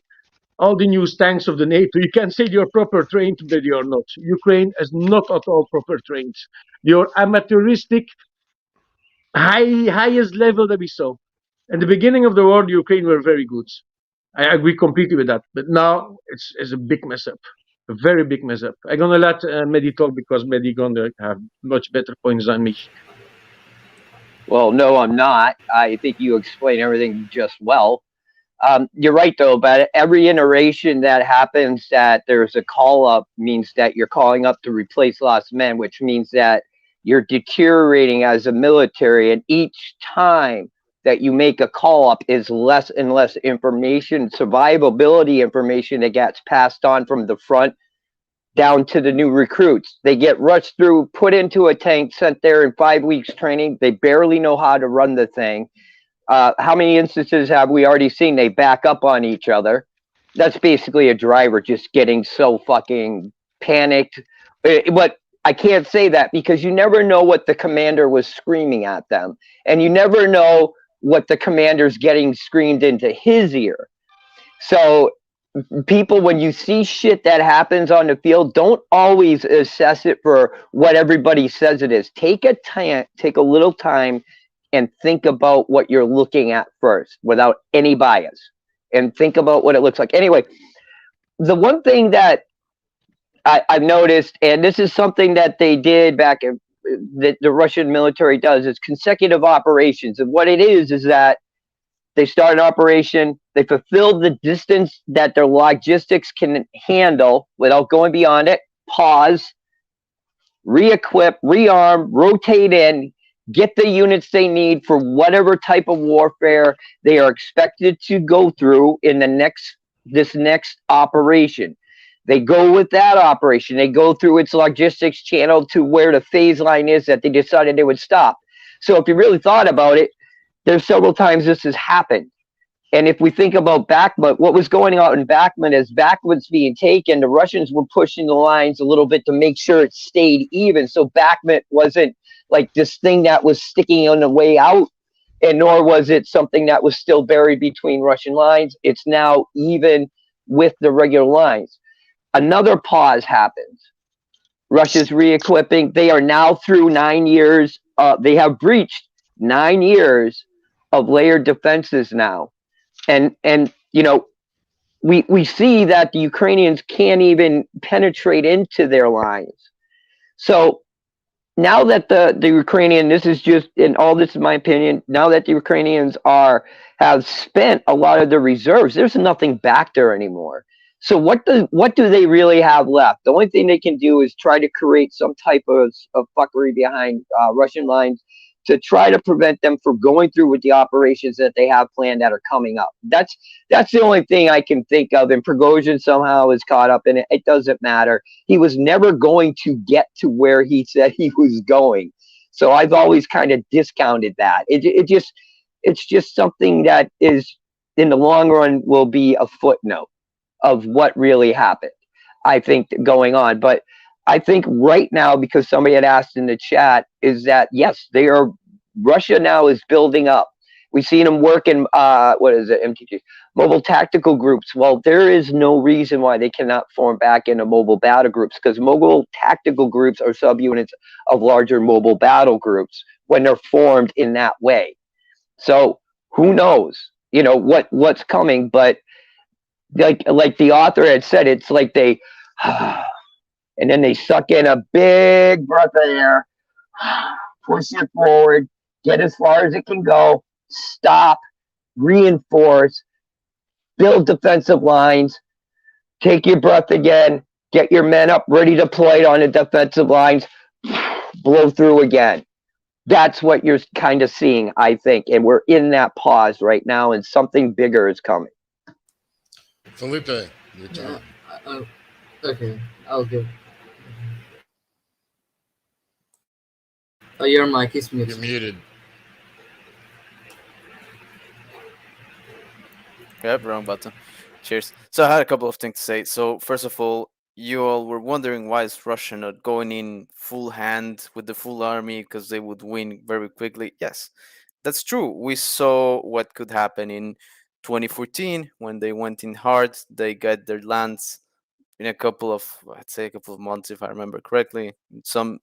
all the new tanks of the NATO, you can say they're proper trained, but they are not. Ukraine is not at all proper trained. They're amateuristic, highest level that we saw. In the beginning of the war, the Ukraine were very good. I agree completely with that. But now it's a big mess up, a very big mess up. I'm gonna let Mehdi talk because Mehdi gonna have much better points than me. Well, no, I'm not. I think you explain everything just well. You're right, though, but every iteration that happens that there's a call up means that you're calling up to replace lost men, which means that you're deteriorating as a military. And each time that you make a call up is less and less information, survivability information that gets passed on from the front down to the new recruits. They get rushed through, put into a tank, sent there in 5 weeks training. They barely know how to run the thing. How many instances have we already seen they back up on each other? That's basically a driver just getting so fucking panicked. But I can't say that because you never know what the commander was screaming at them. And you never know what the commander's getting screamed into his ear. So people, when you see shit that happens on the field, don't always assess it for what everybody says it is. Take a little time and think about what you're looking at first without any bias and think about what it looks like. Anyway, the one thing that I've noticed, and this is something that they did back in, that the Russian military does, is consecutive operations. And what it is that they start an operation, they fulfill the distance that their logistics can handle without going beyond it, pause, re-equip, rearm, rotate in, get the units they need for whatever type of warfare they are expected to go through in this next operation. They go with that operation. They go through its logistics channel to where the phase line is that they decided they would stop. So if you really thought about it, there's several times this has happened. And if we think about Bakhmut, what was going on in Bakhmut as Bakhmut's being taken, the Russians were pushing the lines a little bit to make sure it stayed even. So Bakhmut wasn't like this thing that was sticking on the way out, and nor was it something that was still buried between Russian lines. It's now even with the regular lines. Another pause happens. Russia's re-equipping. They are now through 9 years. They have breached 9 years of layered defenses now. And you know, we see that the Ukrainians can't even penetrate into their lines. So now that the Ukrainian, this is just, and all this is my opinion, now that the Ukrainians have spent a lot of their reserves, there's nothing back there anymore. So what do they really have left? The only thing they can do is try to create some type of fuckery behind Russian lines to try to prevent them from going through with the operations that they have planned that are coming up. That's the only thing I can think of. And Prigozhin somehow is caught up in it. It doesn't matter. He was never going to get to where he said he was going. So I've always kind of discounted that. It's just something that is, in the long run, will be a footnote of what really happened, I think, going on. But I think right now, because somebody had asked in the chat, is that yes, Russia now is building up. We've seen them work in MTG, mobile tactical groups. Well, there is no reason why they cannot form back into mobile battle groups, because mobile tactical groups are subunits of larger mobile battle groups when they're formed in that way. So who knows, you know, what's coming? But like the author had said, it's like they and then they suck in a big breath of air, push it forward, get as far as it can go, stop, reinforce, build defensive lines, take your breath again, get your men up ready to play on the defensive lines, blow through again. That's what you're kind of seeing, I think. And we're in that pause right now, and something bigger is coming. Felipe, your turn. Okay, I'll give. Your mic is muted. You're muted. Yep, wrong button. Cheers. So I had a couple of things to say. So first of all, you all were wondering why is Russia not going in full hand with the full army because they would win very quickly. Yes, that's true. We saw what could happen in 2014 when they went in hard. They got their lands in a couple of, I'd say a couple of months, if I remember correctly. Some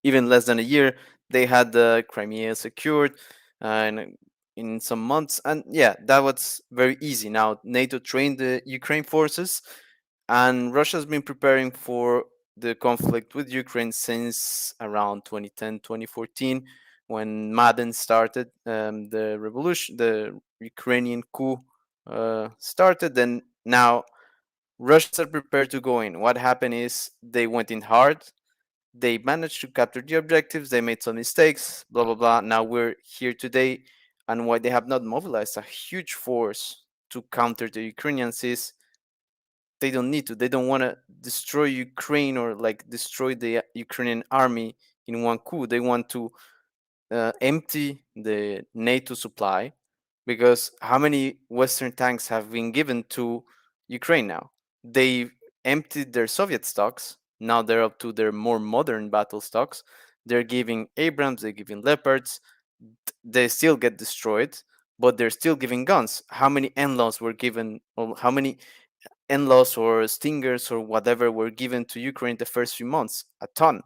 even less than a year. They had the Crimea secured, and in some months, and yeah, that was very easy. Now NATO trained the Ukraine forces, and Russia's been preparing for the conflict with Ukraine since around 2010, 2014, when Maidan started, the revolution, the Ukrainian coup started, and now Russians are prepared to go in. What happened is they went in hard. They managed to capture the objectives. They made some mistakes, blah, blah, blah. Now we're here today. And why they have not mobilized a huge force to counter the Ukrainians is they don't need to. They don't want to destroy Ukraine or like destroy the Ukrainian army in one coup. They want to empty the NATO supply, because how many Western tanks have been given to Ukraine now? They emptied their Soviet stocks. Now they're up to their more modern battle stocks. They're giving Abrams, they're giving Leopards. They still get destroyed, but they're still giving guns. How many NLAWs were given, or how many NLAWs or Stingers or whatever were given to Ukraine the first few months? A ton.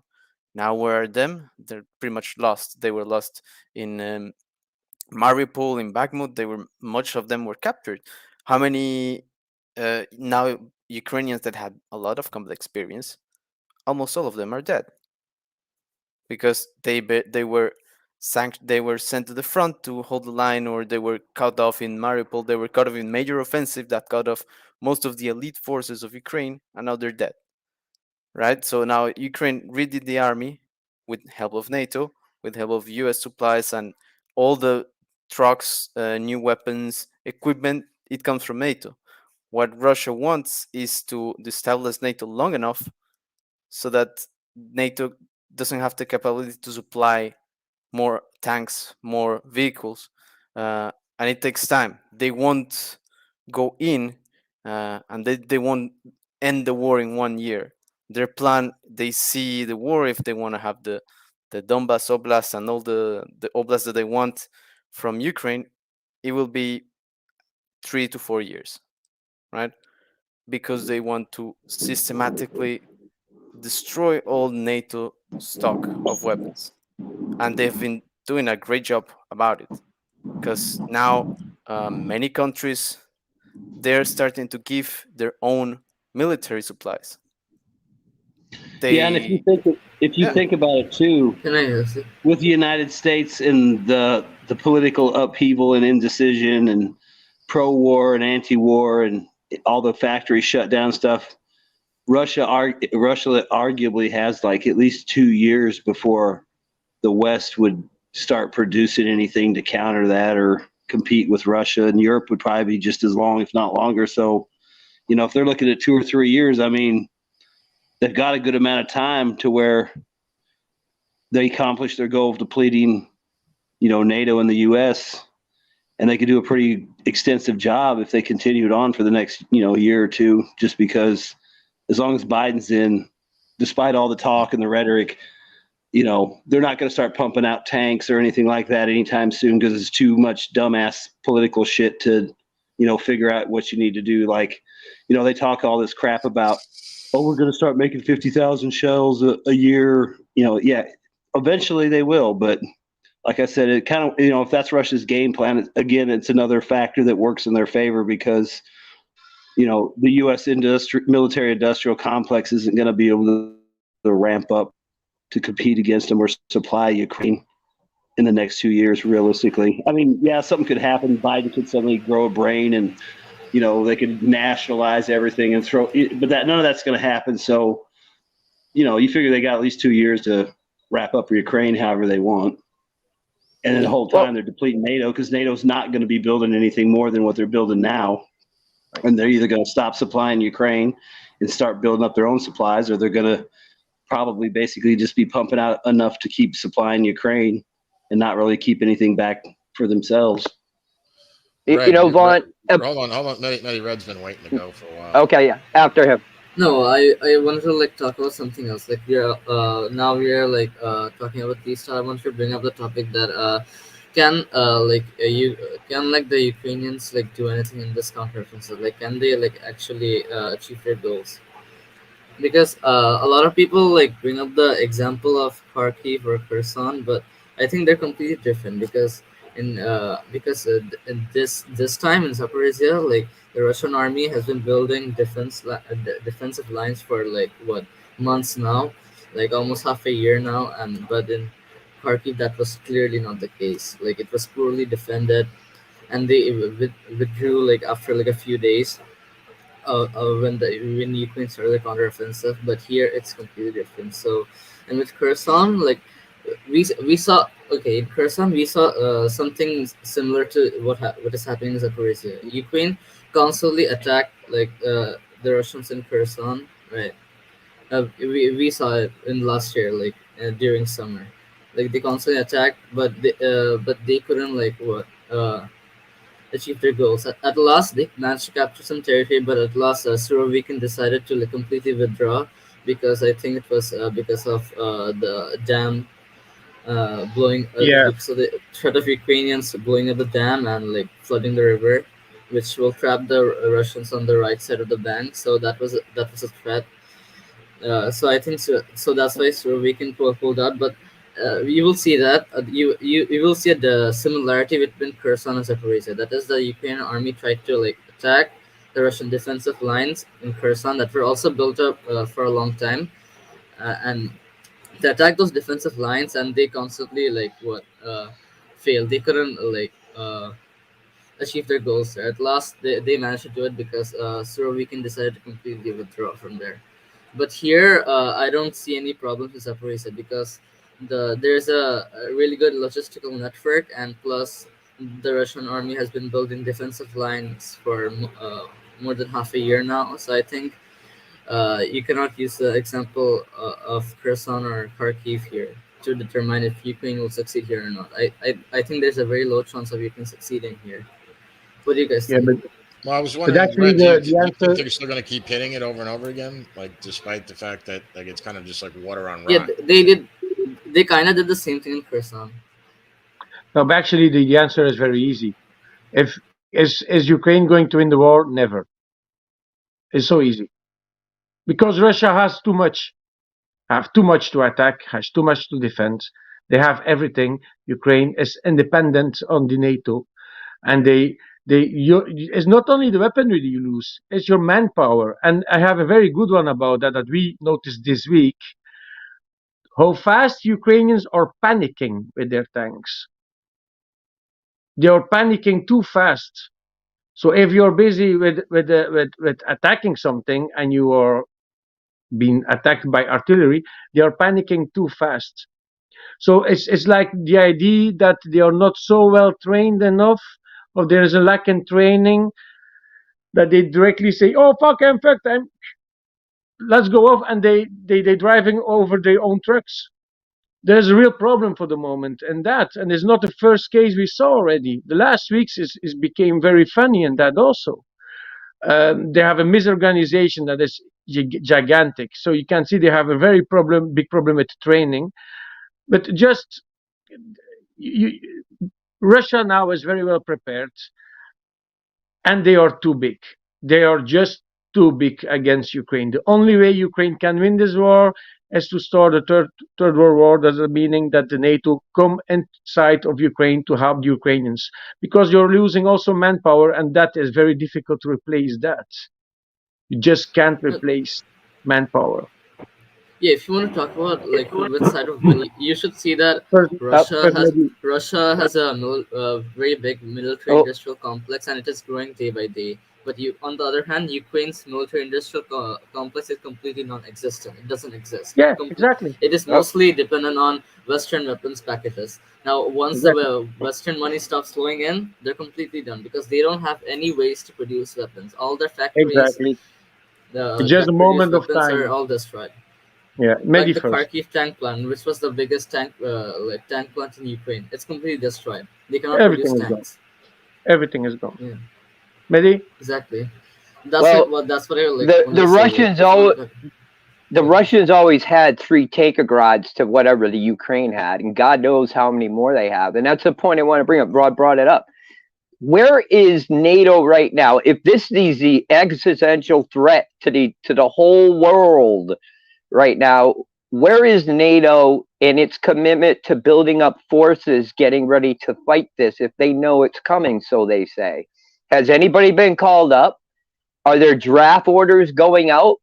Now where are them? They're pretty much lost. They were lost in Mariupol, in Bakhmut. They were, much of them were captured. How many now Ukrainians that had a lot of combat experience? Almost all of them are dead, because they were they were sent to the front to hold the line, or they were cut off in Mariupol. They were cut off in major offensive that cut off most of the elite forces of Ukraine, and now they're dead. Right? So now Ukraine redid the army with help of NATO, with help of US supplies, and all the trucks, new weapons, equipment, it comes from NATO. What Russia wants is to destabilize NATO long enough so that NATO doesn't have the capability to supply more tanks, more vehicles, and it takes time. They won't go in, and they won't end the war in 1 year. Their plan, they see the war, if they want to have the Donbas Oblast and all the oblasts that they want from Ukraine, it will be 3 to 4 years, right? Because they want to systematically destroy all NATO stock of weapons. And they've been doing a great job about it, because now many countries, they're starting to give their own military supplies. Yeah, and if you think about it too, with the United States and the political upheaval and indecision and pro-war and anti-war and all the factory shutdown stuff, Russia arguably has like at least 2 years before the West would start producing anything to counter that or compete with Russia, and Europe would probably be just as long, if not longer. So, you know, if they're looking at 2 or 3 years, I mean, they've got a good amount of time to where they accomplish their goal of depleting, you know, NATO and the U.S., and they could do a pretty extensive job if they continued on for the next, you know, year or two, just because as long as Biden's in, despite all the talk and the rhetoric, you know, they're not going to start pumping out tanks or anything like that anytime soon, because it's too much dumbass political shit to, you know, figure out what you need to do. Like, you know, they talk all this crap about, oh, we're going to start making 50,000 shells a year. You know, yeah, eventually they will. But like I said, it kind of, you know, if that's Russia's game plan, again, it's another factor that works in their favor, because, you know, the U.S. military industrial complex isn't going to be able to ramp up to compete against them or supply Ukraine in the next 2 years, realistically. I mean, yeah, something could happen. Biden could suddenly grow a brain and, you know, they could nationalize everything and but none of that's going to happen. So, you know, you figure they got at least 2 years to wrap up Ukraine however they want. And then the whole time they're depleting NATO, because NATO's not going to be building anything more than what they're building now. And they're either going to stop supplying Ukraine and start building up their own supplies, or they're going to probably basically just be pumping out enough to keep supplying Ukraine and not really keep anything back for themselves. You know, Vaughn. Hold on. Matty Red's been waiting to go for a while. Okay, yeah, after him. No, I wanted to like talk about something else. Like now we are like talking about these. I want to bring up the topic that can the Ukrainians like do anything in this counteroffensive? Like, can they like actually achieve their goals? Because a lot of people like bring up the example of Kharkiv or Kherson, but I think they're completely different because in this time in Zaporizhia, like the Russian army has been building defensive lines for like what months now, like almost half a year now, but in Kharkiv that was clearly not the case. Like it was poorly defended, and they withdrew like after like a few days. When Ukraine started the counteroffensive, but here it's completely different. So, and with Kherson, like we saw in Kherson we saw something similar to what is happening in Zaporizhia. Ukraine constantly attacked like the Russians in Kherson, right? We saw it in last year, like during summer, like they constantly attacked, but they couldn't like achieve their goals. At last, they managed to capture some territory, but at last, Surovikin decided to like completely withdraw because I think it was because of the dam blowing. So the threat of Ukrainians blowing up the dam and like flooding the river, which will trap the Russians on the right side of the bank. So that was a threat. So I think so that's why Surovikin pulled out, but. You will see that you will see the similarity between Kherson and Zaporizhia. That is, the Ukrainian army tried to like attack the Russian defensive lines in Kherson that were also built up for a long time, and they attacked those defensive lines, and they constantly like failed. They couldn't like achieve their goals. At last, they managed to do it because Surovikin decided to completely withdraw from there. But here, I don't see any problems with Zaporizhia because there's a really good logistical network, and plus the Russian army has been building defensive lines for more than half a year now. So I think you cannot use the example of Kherson or Kharkiv here to determine if Ukraine will succeed here or not. I think there's a very low chance of Ukraine succeeding here. What do you guys think? Well, I was wondering, Red, do you think they're still going to keep hitting it over and over again, like despite the fact that like it's kind of just like water on rock? Yeah, they did. They kind of did the same thing in Kherson. No, but actually, the answer is very easy. Is Ukraine going to win the war? Never. It's so easy. Because Russia has too much to attack, has too much to defend. They have everything. Ukraine is independent on the NATO, and it's not only the weaponry you lose, it's your manpower. And I have a very good one about that we noticed this week. How fast Ukrainians are panicking with their tanks. They are panicking too fast. So if you're busy with attacking something and you are being attacked by artillery, they are panicking too fast. So it's like the idea that they are not so well trained enough, or there is a lack in training, that they directly say, "Oh fuck, I'm fucked, let's go off," and they driving over their own trucks. There's a real problem for the moment, and it's not the first case we saw already. The last weeks is became very funny, and that also. They have a misorganization that is gigantic. So you can see they have a very big problem with training. But just Russia now is very well prepared, and they are too big. They are just too big against Ukraine. The only way Ukraine can win this war is to start a third world war. That's meaning that the NATO come inside of Ukraine to help the Ukrainians, because you're losing also manpower, and that is very difficult to replace that. You just can't replace manpower. Yeah, if you want to talk about like which side of you should see that Russia has a very big military industrial complex, and it is growing day by day. But on the other hand, Ukraine's military industrial complex is completely non-existent. It doesn't exist. Yeah, exactly. It is mostly dependent on Western weapons packages. Now, once the Western money stops flowing in, they're completely done because they don't have any ways to produce weapons. All their factories, It's just a moment of weapons are time. all destroyed. Yeah, Like maybe the first. Kharkiv tank plant, which was the biggest tank plant in Ukraine, it's completely destroyed. They cannot Everything produce is gone. tanks. Everything is gone. Yeah, Mehdi? exactly. That's Well, that's what I like. the when the I say, Russians it's not all like a- the Russians always had 3 Takeograds to whatever the Ukraine had, and God knows how many more they have. And that's the point I want to bring up. Rod brought it up. Where is NATO right now? If this is the existential threat to the whole world right now, where is NATO and its commitment to building up forces, getting ready to fight this if they know it's coming, so they say? Has anybody been called up? Are there draft orders going out?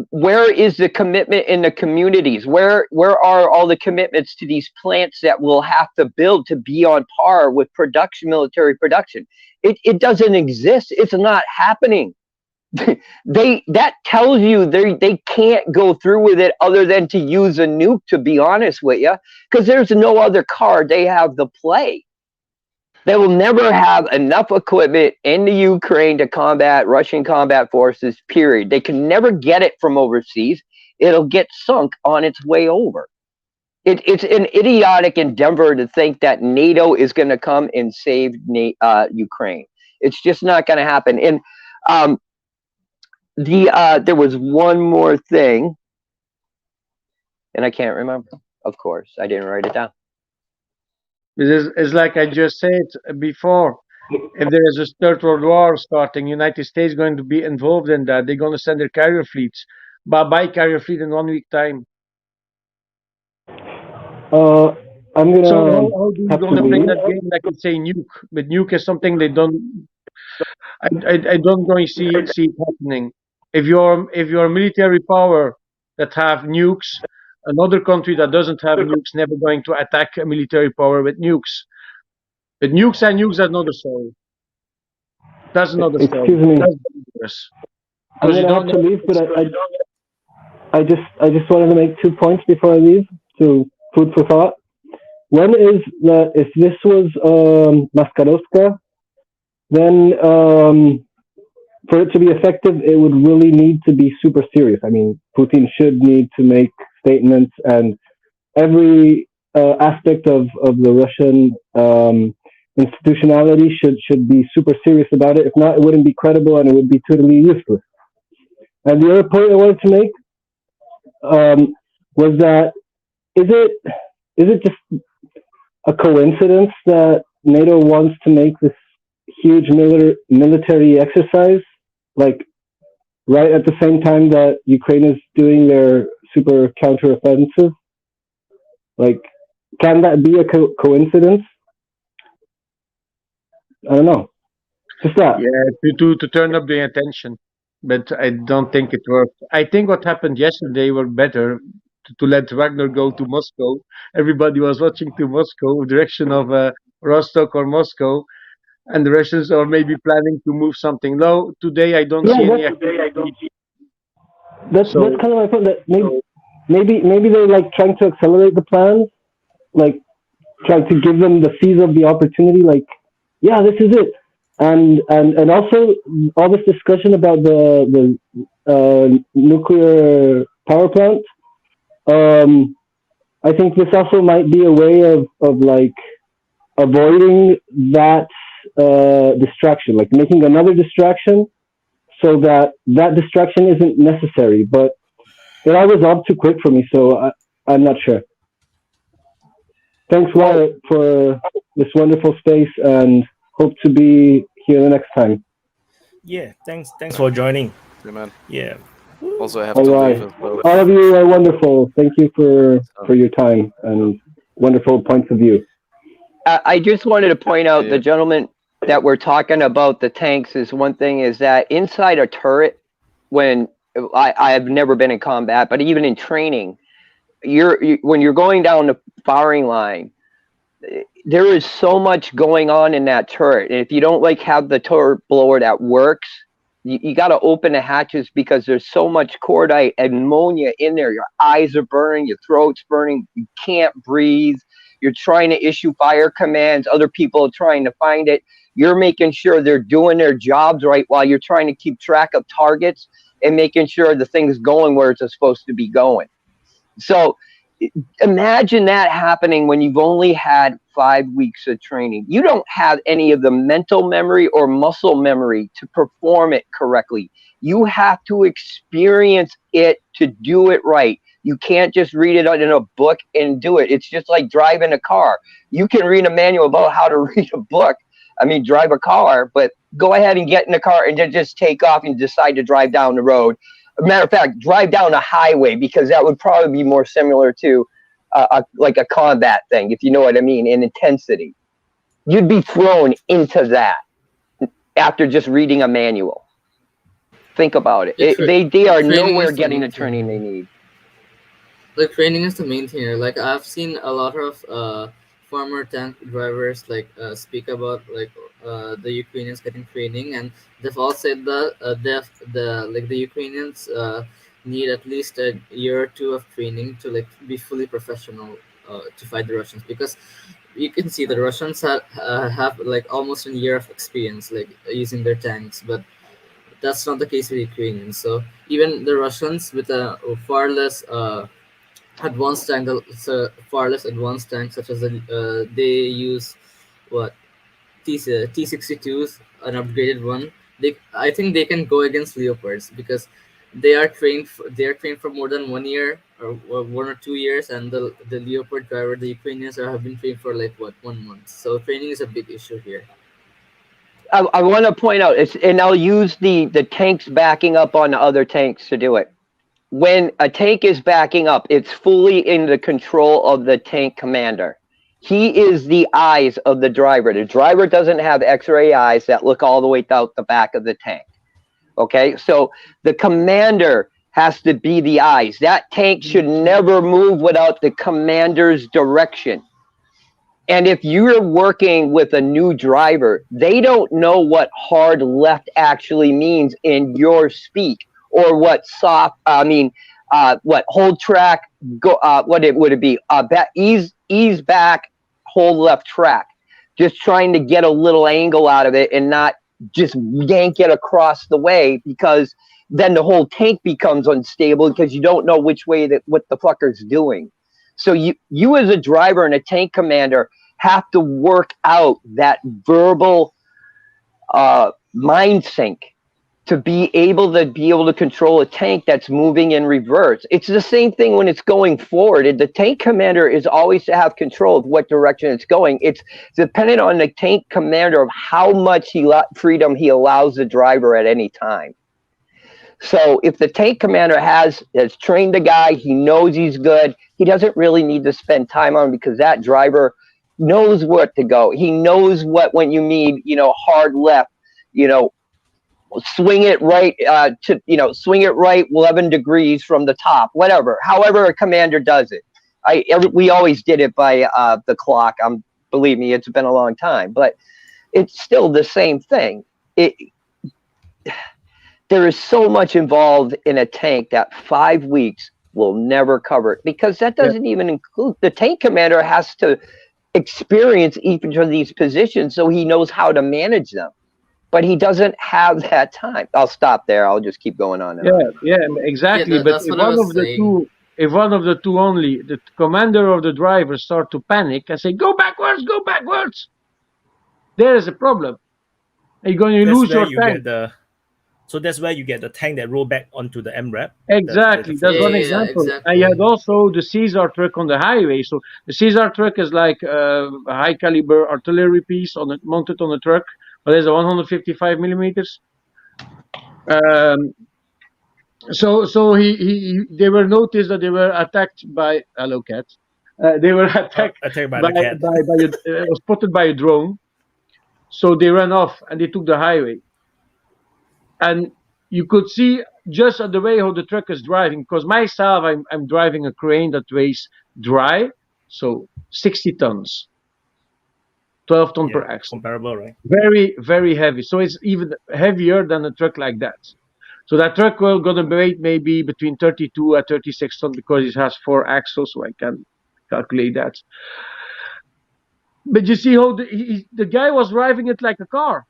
Where is the commitment in the communities? Where are all the commitments to these plants that we'll have to build to be on par with production, military production? It doesn't exist. It's not happening. That tells you they can't go through with it other than to use a nuke, to be honest with you, because there's no other card they have to play. They will never have enough equipment in the Ukraine to combat Russian combat forces, period. They can never get it from overseas. It'll get sunk on its way over. It's an idiotic endeavor to think that NATO is going to come and save Ukraine. It's just not going to happen. And there was one more thing, and I can't remember. Of course, I didn't write it down. It's like I just said before. If there is a third world war starting, United States going to be involved in that. They're going to send their carrier fleets. Bye-bye carrier fleet in 1 week time. I'm gonna. So how do you have going to to play leave. that game? I could say nuke, but nuke is something they don't. I don't going to see it happening. If you're a military power that have nukes, another country that doesn't have nukes never going to attack a military power with nukes. But nukes and nukes are another story. That's another story. Excuse me. That's dangerous. I'm Because you gonna don't have to know. leave, but I just wanted to make 2 points before I leave. So food for thought. One is that if this was Maskirovka, then for it to be effective, it would really need to be super serious. I mean, Putin should need to make statements, and every aspect of the Russian institutionality should be super serious about it. If not, it wouldn't be credible and it would be totally useless. And the other point I wanted to make was that is it just a coincidence that NATO wants to make this huge military exercise, like right at the same time that Ukraine is doing their super counteroffensive? Like, can that be a coincidence? I don't know. Just that. Yeah, to turn up the attention, but I don't think it worked. I think what happened yesterday was better to let Wagner go to Moscow. Everybody was watching to Moscow, direction of Rostock or Moscow, and the Russians are maybe planning to move something. No, today I don't see any activity. That's kind of my point. That maybe they're like trying to accelerate the plans, like trying to give them the seize of the opportunity. Like, yeah, this is it. And also all this discussion about the nuclear power plant. I think this also might be a way of like avoiding that distraction, like making another distraction, so that distraction isn't necessary. But it all resolved too quick for me, so I'm not sure. Thanks, Wyatt, for this wonderful space, and hope to be here the next time. Yeah, thanks for joining. Yeah, man. Yeah. Also, I have All to right. leave as well. All of you are wonderful. Thank you for your time and wonderful points of view. I just wanted to point out the gentleman that we're talking about the tanks is one thing is that inside a turret, when I have never been in combat, but even in training, when you're going down the firing line, there is so much going on in that turret. And if you don't like have the turret blower that works, you got to open the hatches because there's so much cordite and ammonia in there. Your eyes are burning, your throat's burning, you can't breathe. You're trying to issue fire commands. Other people are trying to find it. You're making sure they're doing their jobs right while you're trying to keep track of targets. and making sure the thing's going where it's supposed to be going. So imagine that happening when you've only had 5 weeks of training. You don't have any of the mental memory or muscle memory to perform it correctly. You have to experience it to do it right. You can't just read it in a book and do it. It's just like driving a car. You can read a manual about how to read a book. I mean, drive a car, but go ahead and get in the car and then just take off and decide to drive down the road. Matter of fact, drive down a highway, because that would probably be more similar to like a combat thing, if you know what I mean, in intensity. You'd be thrown into that after just reading a manual. Think about it. They are nowhere getting the training they need. Like, training is the main thing here. Like, I've seen a lot of former tank drivers speak about the Ukrainians getting training, and they've all said that the Ukrainians need at least a year or two of training to be fully professional to fight the Russians, because you can see the Russians have almost a year of experience using their tanks, but that's not the case with Ukrainians. So even the Russians with a far less advanced tank, such as they use T-62s, an upgraded one. I think they can go against Leopards, because they are trained for more than 1 year or 1 or 2 years, and the Leopard driver, the Ukrainians, have been trained for 1 month. So training is a big issue here. I want to point out, and I'll use the tanks backing up on the other tanks to do it. When a tank is backing up, it's fully in the control of the tank commander. He is the eyes of the driver. The driver doesn't have X-ray eyes that look all the way out the back of the tank. Okay, so the commander has to be the eyes. That tank should never move without the commander's direction. And if you're working with a new driver, they don't know what hard left actually means in your speak, or what soft, what hold track, go, would it be? Ease back, hold left track. Just trying to get a little angle out of it and not just yank it across the way, because then the whole tank becomes unstable because you don't know which way what the fucker's doing. So you as a driver and a tank commander have to work out that verbal mind sync to be able to control a tank that's moving in reverse. It's the same thing when it's going forward. The tank commander is always to have control of what direction it's going. It's dependent on the tank commander of how much freedom he allows the driver at any time. So if the tank commander has trained the guy, he knows he's good, he doesn't really need to spend time on him, because that driver knows where to go. He knows when you mean, hard left, swing it right swing it right 11 degrees from the top, whatever, however a commander does it. We always did it by the clock. Believe me, it's been a long time, but it's still the same thing. There is so much involved in a tank that 5 weeks will never cover it, because that doesn't even include the tank commander has to experience each of these positions so he knows how to manage them. But he doesn't have that time. I'll stop there. I'll just keep going on. Yeah, exactly. But if one of the two only, the commander or the driver, start to panic and say, "Go backwards, go backwards," there is a problem. You're going to lose your tank. So that's where you get the tank that roll back onto the MRAP. Exactly, that's one example. Exactly. And you had also the Caesar truck on the highway. So the Caesar truck is like a high caliber artillery piece mounted on a truck. But there's a 155 millimeters. So they were noticed that they were attacked by cats. They were attacked by the cat. Spotted by a drone. So they ran off and they took the highway. And you could see just at the way how the truck is driving, because myself, I'm driving a crane that weighs dry, so 60 tons. 12 ton per axle. Comparable, right? Very, very heavy. So it's even heavier than a truck like that. So that truck will gonna weight maybe between 32 and 36 tons, because it has 4 axles, so I can calculate that. But you see how the guy was driving it like a car.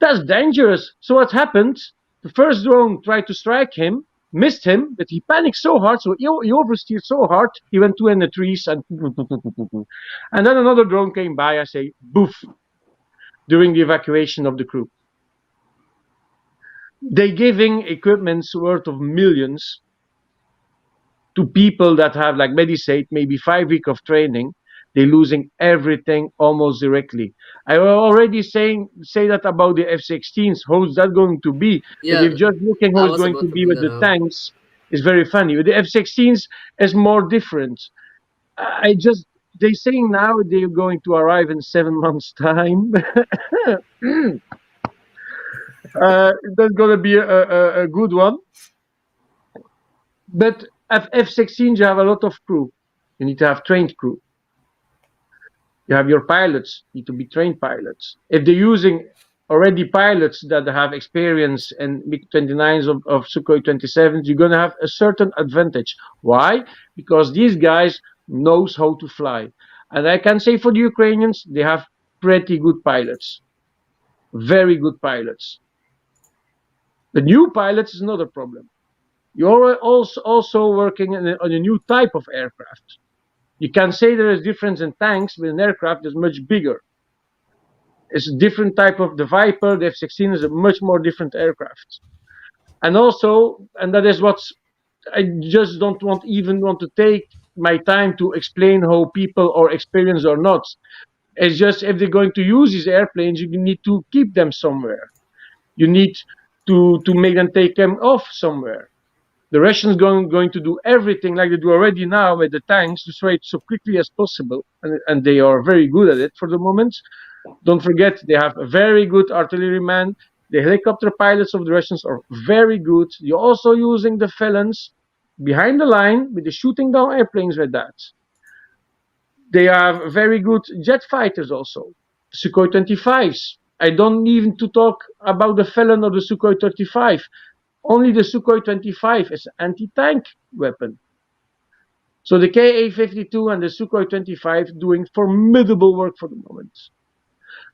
That's dangerous. So what happened? The first drone tried to strike him, missed him, but he panicked so hard, so he oversteered so hard, he went in the trees and then another drone came by, I say, boof, during the evacuation of the crew. They giving equipments worth of millions to people that have, like Medisate, maybe 5 weeks of training. They're losing everything almost directly. I will already say that about the F-16s. How's that going to be? Yeah, But if just looking how I it's was going about to to be bring with that the up. tanks is very funny. With the F-16s, it's more different. They're saying now they're going to arrive in 7 months' time. That's going to be a good one. But at F-16, you have a lot of crew. You need to have trained crew. You have your pilots, need to be trained pilots. If they're using already pilots that have experience in MiG-29s of Sukhoi 27s, you're going to have a certain advantage. Why? Because these guys knows how to fly. And I can say for the Ukrainians, they have pretty good pilots. Very good pilots. The new pilots is another problem. You're also working on a new type of aircraft. You can say there is difference in tanks, but an aircraft is much bigger. It's a different type of the Viper. The F-16 is a much more different aircraft. And also, and that is what I just don't even want to take my time to explain how people are experienced or not. It's just if they're going to use these airplanes, you need to keep them somewhere. You need to make them take them off somewhere. The Russians going to do everything like they do already now with the tanks to destroy it so quickly as possible, and they are very good at it for the moment. Don't forget, they have a very good artilleryman. The helicopter pilots of the Russians are very good. You're also using the felons behind the line with the shooting down airplanes with that. They have very good jet fighters also. Sukhoi 25s. I don't even to talk about the felon of the Sukhoi 35. Only the Sukhoi 25 is an anti-tank weapon. So the Ka-52 and the Sukhoi 25 doing formidable work for the moment.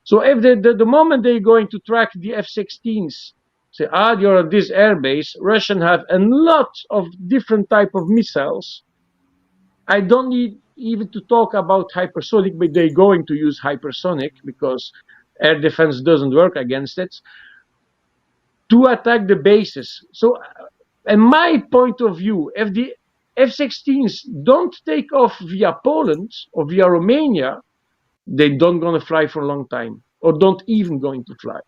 So if the moment they're going to track the F-16s, say, you're at this airbase, Russians have a lot of different type of missiles. I don't need even to talk about hypersonic, but they're going to use hypersonic because air defense doesn't work against it, to attack the bases. So in my point of view, if the F-16s don't take off via Poland or via Romania, they don't going to fly for a long time, or don't even going to fly.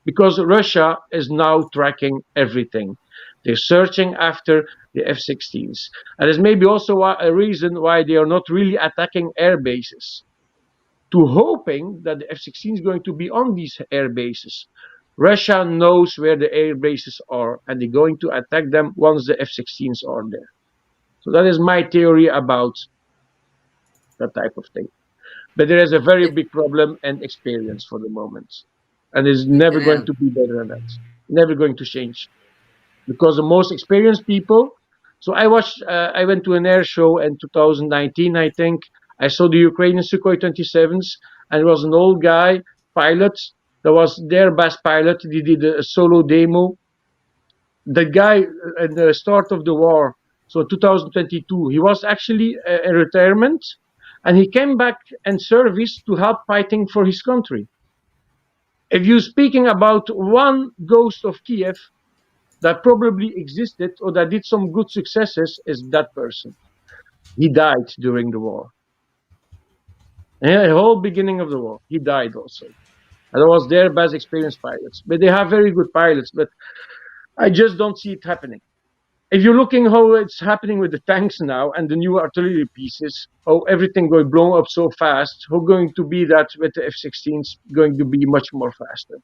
Because Russia is now tracking everything. They're searching after the F-16s. And there's maybe also a reason why they are not really attacking air bases, to hoping that the F-16 is going to be on these air bases. Russia knows where the air bases are, and they're going to attack them once the F-16s are there. So that is my theory about that type of thing. But there is a very big problem and experience for the moment. And it's never going to be better than that. Never going to change. Because the most experienced people, so I went to an air show in 2019, I think. I saw the Ukrainian Sukhoi 27s, and it was an old guy, pilot, that was their best pilot. He did a solo demo. The guy at the start of the war, so 2022, he was actually in retirement, and he came back in service to help fighting for his country. If you're speaking about one ghost of Kiev that probably existed or that did some good successes, is that person. He died during the war. The whole beginning of the war, he died also. And it was their best experienced pilots. But they have very good pilots, but I just don't see it happening. If you're looking how it's happening with the tanks now and the new artillery pieces, how everything going blown up so fast, how going to be that with the F-16s going to be much more faster.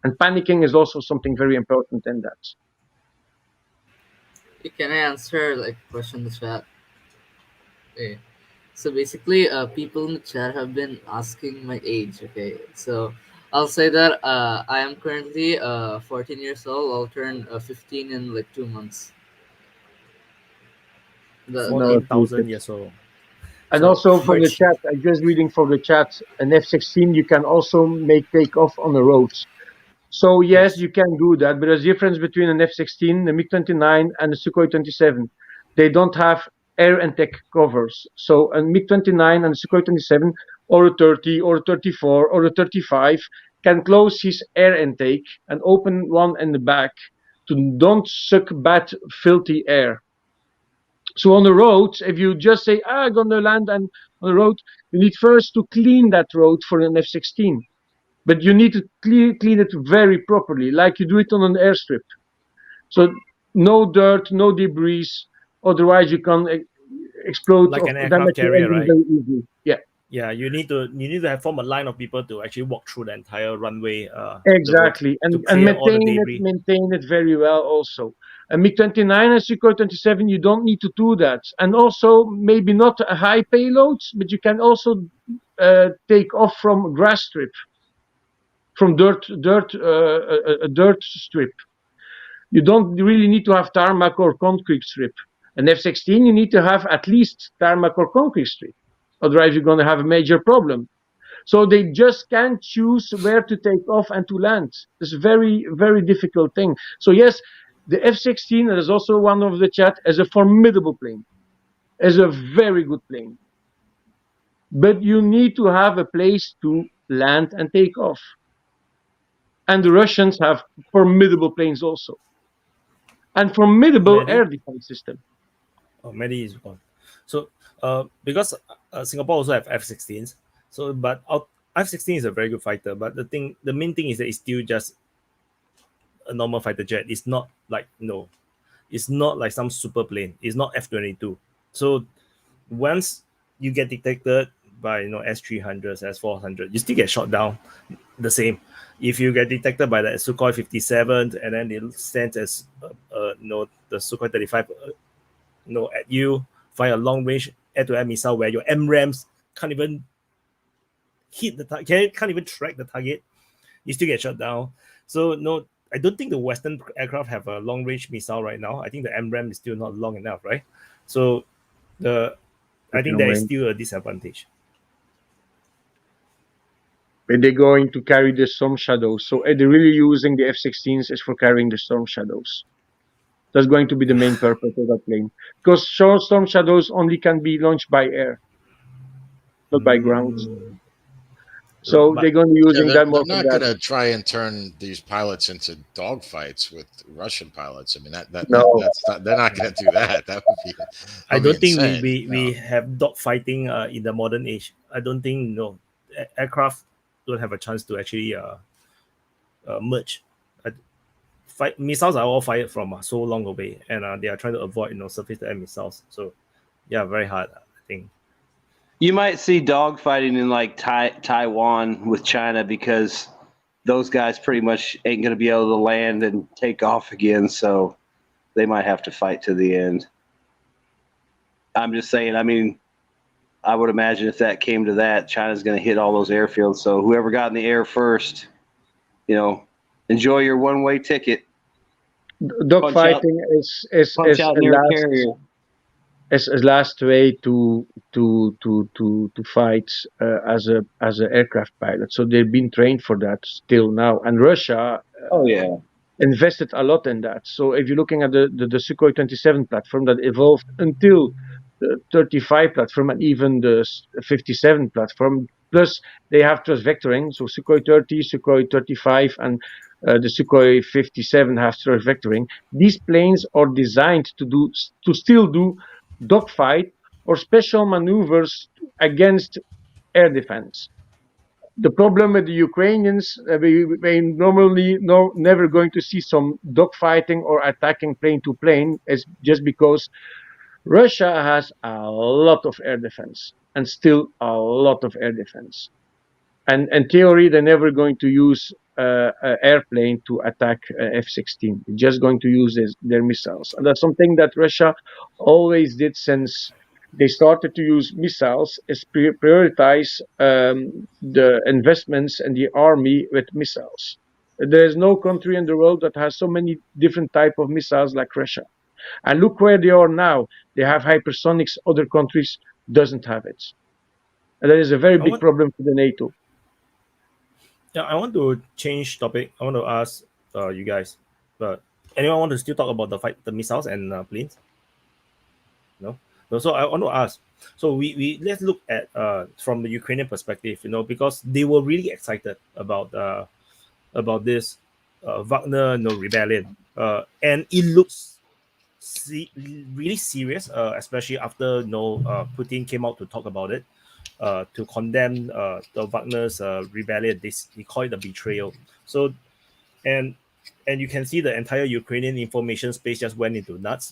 And panicking is also something very important in that. Can I answer like a question in the chat? Okay. So basically, people in the chat have been asking my age. Okay, so I'll say that I am currently 14 years old. I'll turn 15 in like 2 months. 14,000 years old. And So, also from the chat, I'm just reading from the chat, an F-16 you can also make take off on the roads. So yes, you can do that, but there's a difference between an F-16, the MiG-29, and the Sukhoi 27. They don't have air and tech covers. So a MiG-29 and a Sukhoi 27, or a 30, or a 34, or a 35 can close his air intake and open one in the back to don't suck bad, filthy air. So on the road, if you just say, I'm going to land and on the road, you need first to clean that road for an F-16. But you need to clean it very properly, like you do it on an airstrip. So no dirt, no debris, otherwise you can explode like or an damage aircraft your carrier, engine right? very easily. Yeah. Yeah, you need to form a line of people to actually walk through the entire runway. Exactly, to and clear all the maintain it very well also. A MiG-29 and Sukhoi 27, you don't need to do that. And also, maybe not a high payloads, but you can also take off from grass strip, from a dirt strip. You don't really need to have tarmac or concrete strip. An F-16, you need to have at least tarmac or concrete strip. Otherwise, you're going to have a major problem. So they just can't choose where to take off and to land. It's a very, very difficult thing. So yes, the F-16, that is also one of the chat, is a formidable plane. Is a very good plane. But you need to have a place to land and take off. And the Russians have formidable planes also. And formidable air defense system. Oh, Medi is gone. So because Singapore also have F-16s. So but F-16 is a very good fighter. But the main thing is that it's still just a normal fighter jet. It's not like it's not like some super plane. It's not F-22. So once you get detected by S-300s, S-400, you still get shot down the same. If you get detected by the Sukhoi 57 and then it sends as the Sukhoi 35 at you, fire a long range air-to-air missile where your MRAMs can't even hit the target, can't even track the target, you still get shot down. So no, I don't think the Western aircraft have a long range missile right now. I think the MRAM is still not long enough, right? So I think there is still a disadvantage. But they're going to carry the storm shadows. So they're really using the F-16s is for carrying the storm shadows. That's going to be the main purpose of that plane. Because storm shadows only can be launched by air, not by ground. So they're going to be using that more. They're not going to try and turn these pilots into dogfights with Russian pilots. I mean, that's not, they're not going to do that. That would be. I don't think we have dogfighting in the modern age. I don't think aircraft don't have a chance to actually merge. Missiles are all fired from so long away, and they are trying to avoid surface-to-air missiles. So, yeah, very hard, I think. You might see dogfighting in like Taiwan with China because those guys pretty much ain't going to be able to land and take off again, so they might have to fight to the end. I'm just saying, I mean, I would imagine if that came to that, China's going to hit all those airfields. So whoever got in the air first, enjoy your one-way ticket. Dogfighting is a last way to fight as an aircraft pilot. So they've been trained for that still now. And Russia invested a lot in that. So if you're looking at the Sukhoi 27 platform that evolved until the 35 platform and even the 57 platform, plus they have thrust vectoring. So Sukhoi 30, Sukhoi 35, and the Sukhoi 57 have thrust vectoring. These planes are designed to still do dogfight or special maneuvers against air defense. The problem with the Ukrainians, we normally never going to see some dogfighting or attacking plane to plane, is just because Russia has a lot of air defense and still a lot of air defense. And in theory, they're never going to use an airplane to attack F-16. They're just going to use their missiles. And that's something that Russia always did since they started to use missiles, is prioritize the investments in the army with missiles. There is no country in the world that has so many different types of missiles like Russia. And look where they are now. They have hypersonics. Other countries doesn't have it. And that is a very big problem for the NATO. Yeah, I want to change topic. I want to ask you guys, but anyone want to still talk about the missiles and planes? No. No. So I want to ask. So we let's look at from the Ukrainian perspective, because they were really excited about this Wagner rebellion, and it looks really serious, especially after Putin came out to talk about it, to condemn the Wagner's rebellion. They call it a betrayal. So and you can see the entire Ukrainian information space just went into nuts.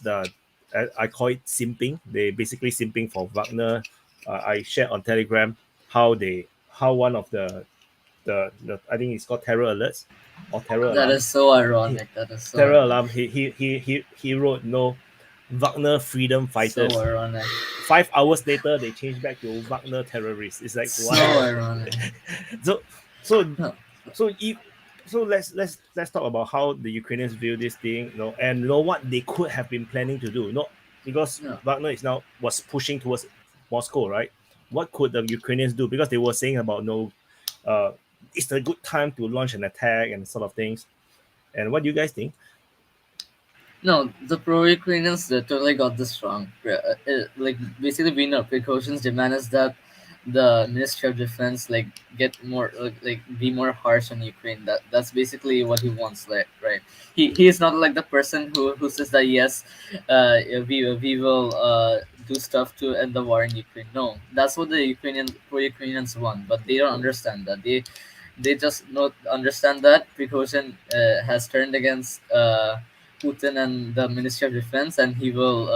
I call it simping. They basically simping for Wagner. I shared on Telegram how one of the I think it's called terror alerts or terror That alarm. is so ironic. That is so Terror ironic. alarm. He wrote Wagner freedom fighters. So ironic. 5 hours later, they changed back to Wagner terrorists. It's like So what? ironic. So let's talk about how the Ukrainians view this thing, and what they could have been planning to do. Because Wagner was pushing towards Moscow, right? What could the Ukrainians do? Because they were saying about it's a good time to launch an attack and sort of things. And what do you guys think? No, the pro-Ukrainians totally got this wrong. Like basically, we know Prigozhin's demand is that the Ministry of Defense get more be more harsh on Ukraine. That's basically what he wants. Right? He is not like the person who says that yes, we will do stuff to end the war in Ukraine. No, that's what the pro-Ukrainians want, but they don't understand that. They just not understand that Prigozhin has turned against Putin and the Ministry of Defense, and he will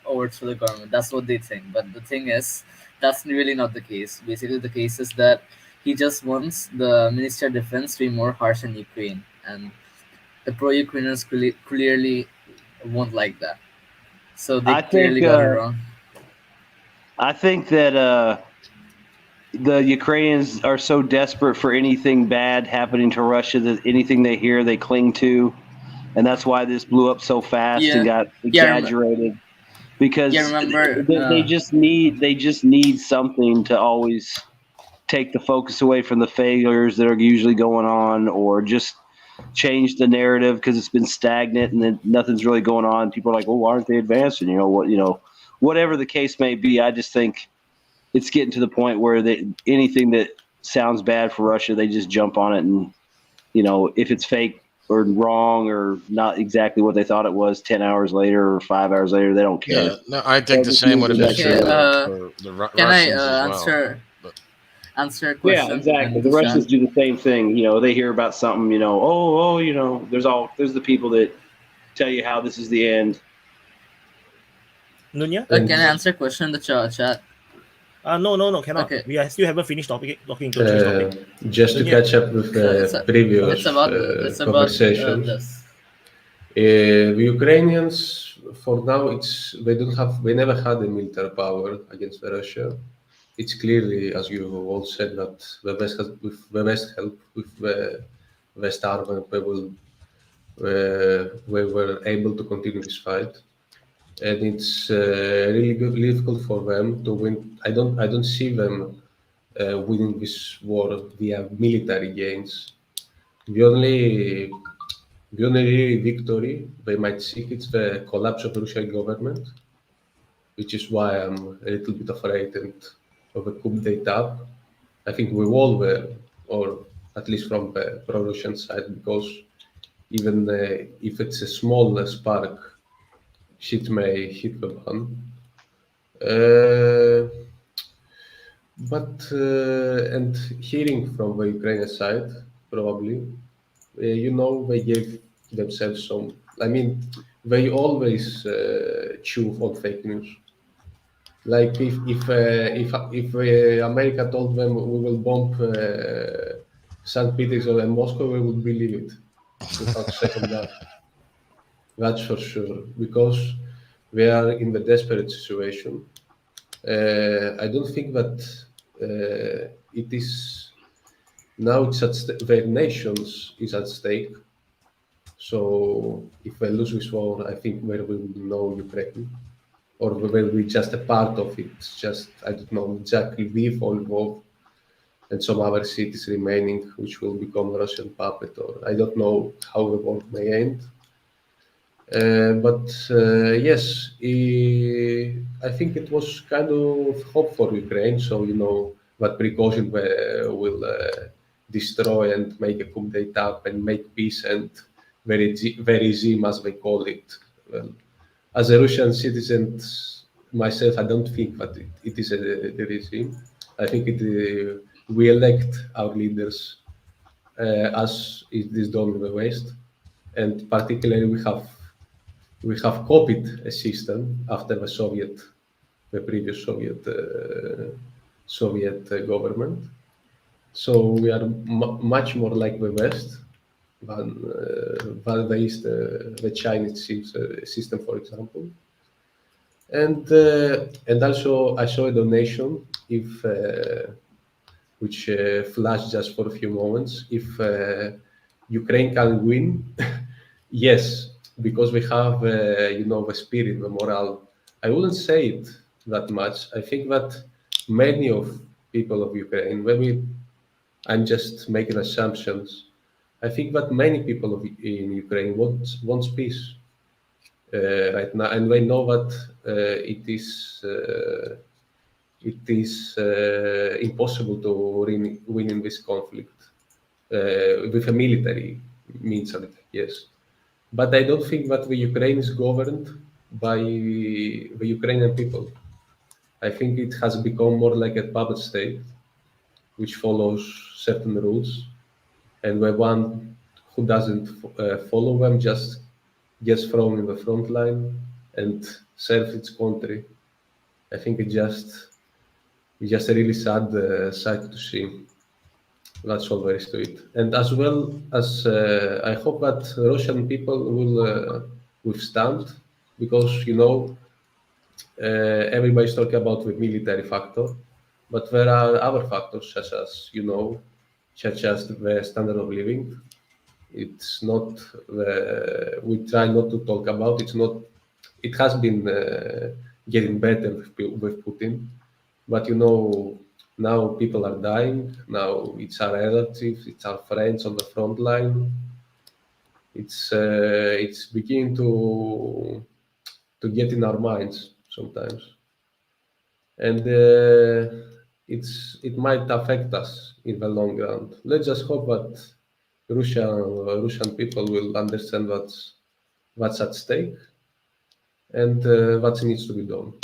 overthrow the government. That's what they think. But the thing is, that's really not the case. Basically, the case is that he just wants the Ministry of Defense to be more harsh on Ukraine, and the pro-Ukrainians clearly won't like that. So they clearly got it wrong. I think that the Ukrainians are so desperate for anything bad happening to Russia that anything they hear, they cling to. And that's why this blew up so fast and got exaggerated. Because they just need something to always take the focus away from the failures that are usually going on, or just change the narrative because it's been stagnant and then nothing's really going on. People are like, well, why aren't they advancing? Whatever the case may be, I just think it's getting to the point where anything that sounds bad for Russia, they just jump on it, and if it's fake or wrong or not exactly what they thought it was 10 hours later or 5 hours later, they don't care. Yeah, no, I think the same would have been true for the Russians answer a question? Yeah, exactly. The Russians do the same thing. They hear about something, there's the people that tell you how this is the end. Nunya? Can I answer a question in the chat? No, cannot. Okay. We still haven't finished talking to this topic. Just to catch up with the previous conversations. The Ukrainians, for now, they never had a military power against Russia. It's clearly, as you all said, that the West help with the West army, we were able to continue this fight. And it's really difficult for them to win. I don't see them winning this war via military gains. The only victory they might seek is the collapse of the Russian government, which is why I'm a little bit afraid of a coup d'état. I think we all were, or at least from the pro-Russian side, because even if it's a small spark, shit may hit the fan. And hearing from the Ukrainian side, probably, they gave themselves some. I mean, they always chew on fake news. Like if America told them we will bomb St. Petersburg and Moscow, we would believe it without second doubt. That's for sure, because we are in the desperate situation. I don't think that it is now. It's their nations is at stake. So if they lose this war, I think there will be no Ukraine, or there will be just a part of it. Just I don't know exactly the involved. and some other cities remaining, which will become Russian puppet, or I don't know how the war may end. But yes, I think it was kind of hope for Ukraine. So, you know, that Prigozhin will destroy and make a coup d'etat and make peace and the regime, as they call it. Well, as a Russian citizen myself, I don't think that it is the regime. I think we elect our leaders as it is done in the West, and particularly we have copied a system after the previous Soviet government. So we are much more like the West than the East, the Chinese system, for example. And also I saw a donation which flashed just for a few moments. If Ukraine can win, yes, because we have, you know, the spirit, the morale. I wouldn't say it that much. I think that many of people of Ukraine, maybe I'm just making assumptions. I think that many people in Ukraine wants peace right now, and they know that it is impossible to win in this conflict with a military means, yes. But I don't think that the Ukraine is governed by the Ukrainian people. I think it has become more like a puppet state, which follows certain rules, and the one who doesn't follow them just gets thrown in the front line and serves its country. I think it's just a really sad sight to see. That's all there is to it. And as well as I hope that Russian people will withstand, because, you know, everybody's talking about the military factor, but there are other factors such as, you know, such as the standard of living. It's not, we try not to talk about, it's not, it has been getting better with Putin, but, you know, now people are dying. Now it's our relatives, it's our friends on the front line. It's beginning to get in our minds sometimes, and it might affect us in the long run. Let's just hope that Russian people will understand what's at stake and what needs to be done.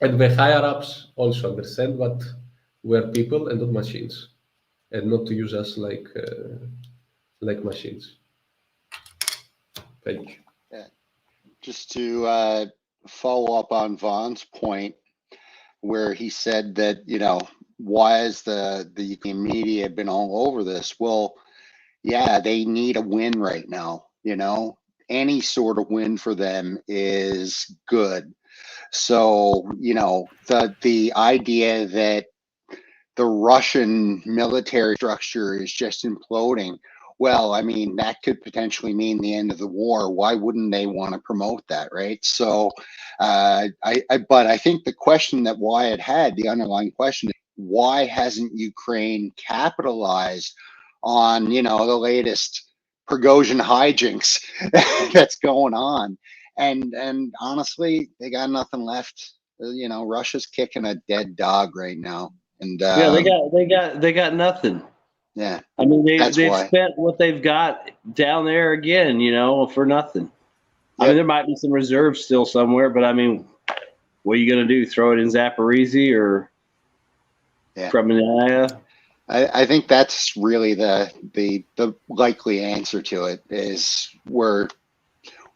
And the higher ups also understand that we're people and not machines, and not to use us like machines. Thank you. Yeah. Just to follow up on Vaughn's point, where he said that, you know, why has the Ukrainian media been all over this? Well, yeah, they need a win right now. You know, any sort of win for them is good. So, you know, the idea that the Russian military structure is just imploding, well, I mean, that could potentially mean the end of the war. Why wouldn't they want to promote that, right? So, but I think the question that Wyatt had, the underlying question, is why hasn't Ukraine capitalized on, you know, the latest Prigozhin hijinks that's going on? And honestly, they got nothing left. You know, Russia's kicking a dead dog right now. And yeah, they got nothing. Yeah, I mean they've why. spent what they've got down there again, you know, for nothing. I mean, there might be some reserves still somewhere, but I mean, what are you going to do? Throw it in Zaporizhzhia or Kremenaya? I think that's really the likely answer to it. Is we're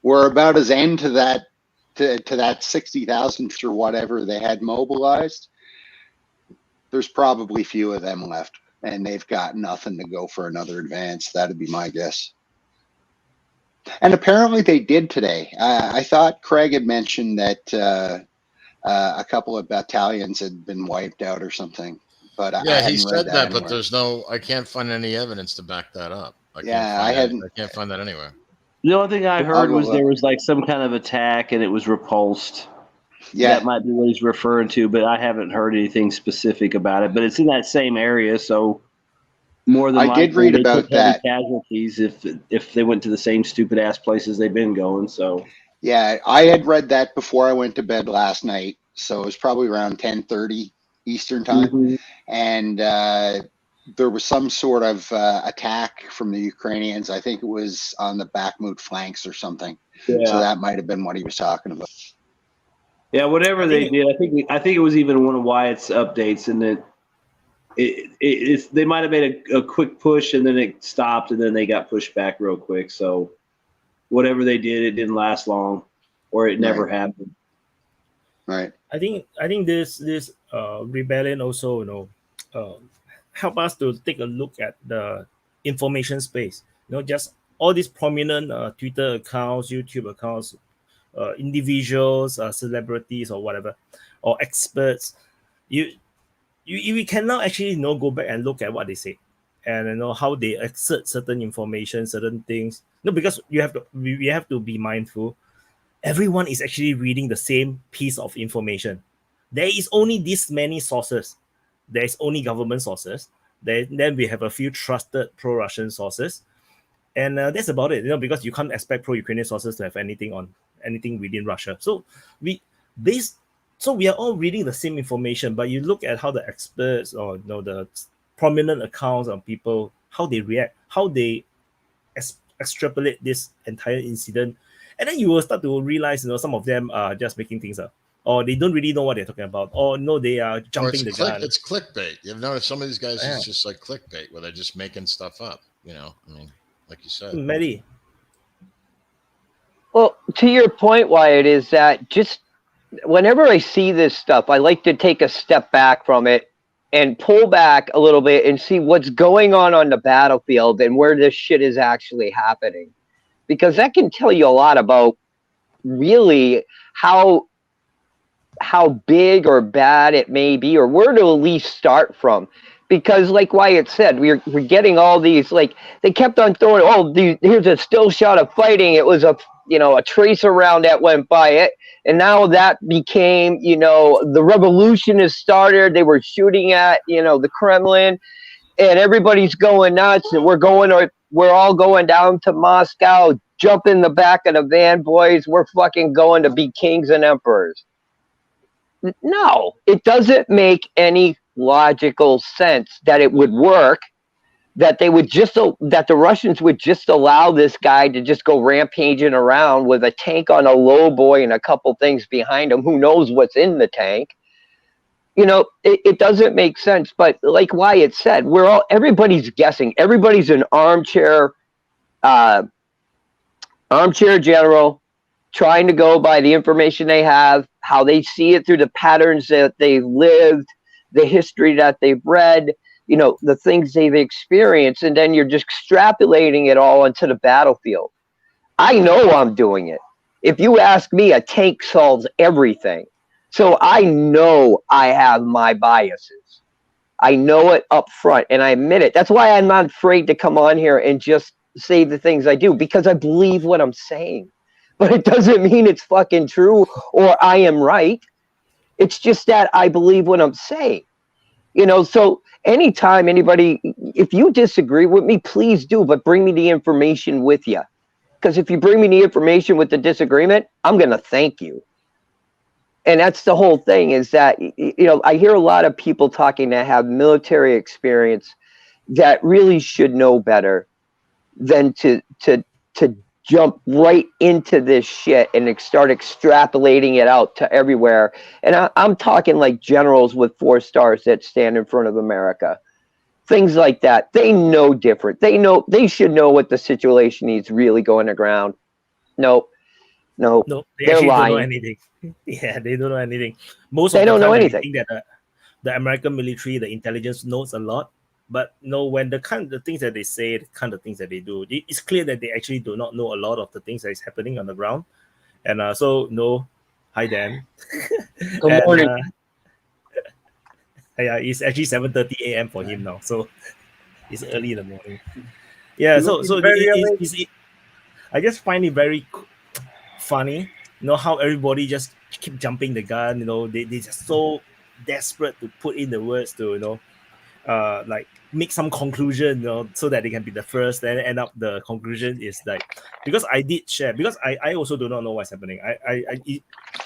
about as end to that 60,000 or whatever they had mobilized. There's probably few of them left, and they've got nothing to go for another advance. That'd be my guess. And apparently they did today. I thought Craig had mentioned that a couple of battalions had been wiped out or something. But yeah, I he said that, anywhere. but there's I can't find any evidence to back that up. I can't find that anywhere. The only thing I heard was there was like some kind of attack and it was repulsed. That might be what he's referring to, but I haven't heard anything specific about it. But it's in that same area, so more than I likely did read they about took heavy that. casualties if they went to the same stupid ass places they've been going. So Yeah, I had read that before I went to bed last night, so it was probably around 10:30 Eastern time, Mhm. and there was some sort of attack from the Ukrainians. I think it was on the Bakhmut flanks or something. So Yeah. that might have been what he was talking about. yeah, whatever they did, I think it was even one of Wyatt's updates, and that they might have made a quick push and then it stopped and then they got pushed back real quick. So whatever they did, it didn't last long, or it never happened. Right. I think this rebellion also help us to take a look at the information space. Just all these prominent Twitter accounts, YouTube accounts, individuals, celebrities, or whatever, or experts. We cannot actually go back and look at what they say, and how they assert certain information, certain things. Because we have to be mindful. Everyone is actually reading the same piece of information. There is only this many sources. There is only government sources. Then we have a few trusted pro-Russian sources, and that's about it. Because you can't expect pro-Ukrainian sources to have anything within Russia. So we are all reading the same information, but you look at how the experts or the prominent accounts of people, how they react, how they extrapolate this entire incident, and then you will start to realize some of them are just making things up, or they don't really know what they're talking about, or no, they are jumping the gun. It's clickbait. You've noticed some of these guys is just like clickbait, where they're just making stuff up. I mean, like you said. Maddie. Well, to your point, Wyatt, is that just whenever I see this stuff, I like to take a step back from it and pull back a little bit and see what's going on the battlefield and where this shit is actually happening. Because that can tell you a lot about really how big or bad it may be, or where to at least start from. Because like Wyatt said, we're getting all these, like, they kept on throwing, here's a still shot of fighting. It was a tracer round that went by it. And now that became, the revolution has started. They were shooting at, the Kremlin, and everybody's going nuts. And we're all going down to Moscow, jump in the back of the van, boys. We're fucking going to be kings and emperors. No, it doesn't make any logical sense that it would work, that the Russians would just allow this guy to just go rampaging around with a tank on a low boy and a couple things behind him. Who knows what's in the tank? It doesn't make sense. But like Wyatt said, everybody's guessing. Everybody's an armchair general, trying to go by the information they have, how they see it through the patterns that they've lived, the history that they've read, the things they've experienced, and then you're just extrapolating it all into the battlefield. I know I'm doing it. If you ask me, a tank solves everything. So I know I have my biases. I know it up front, and I admit it. That's why I'm not afraid to come on here and just say the things I do, because I believe what I'm saying. But it doesn't mean it's fucking true or I am right. It's just that I believe what I'm saying. So anytime anybody, if you disagree with me, please do, but bring me the information with you. Because if you bring me the information with the disagreement, I'm going to thank you. And that's the whole thing, is that, I hear a lot of people talking that have military experience that really should know better than to jump right into this shit and start extrapolating it out to everywhere. And I'm talking like generals with 4 stars that stand in front of America. Things like that. They know different. They should know what the situation is really going around. No, they they're actually lying. don't know anything. Yeah, they don't know anything. Most They of the don't time, know we anything. think that the American military, the intelligence knows a lot, but when the things that they say, the kind of things that they do, it's clear that they actually do not know a lot of the things that is happening on the ground. And hi Dan. Good morning. Yeah, it's actually 7:30 a.m. for him now, so it's early in the morning. Yeah, so I just find it very funny, how everybody just keep jumping the gun. They just so desperate to put in the words to like make some conclusion, so that they can be the first. Then end up the conclusion is like, because I did share, because I also do not know what's happening.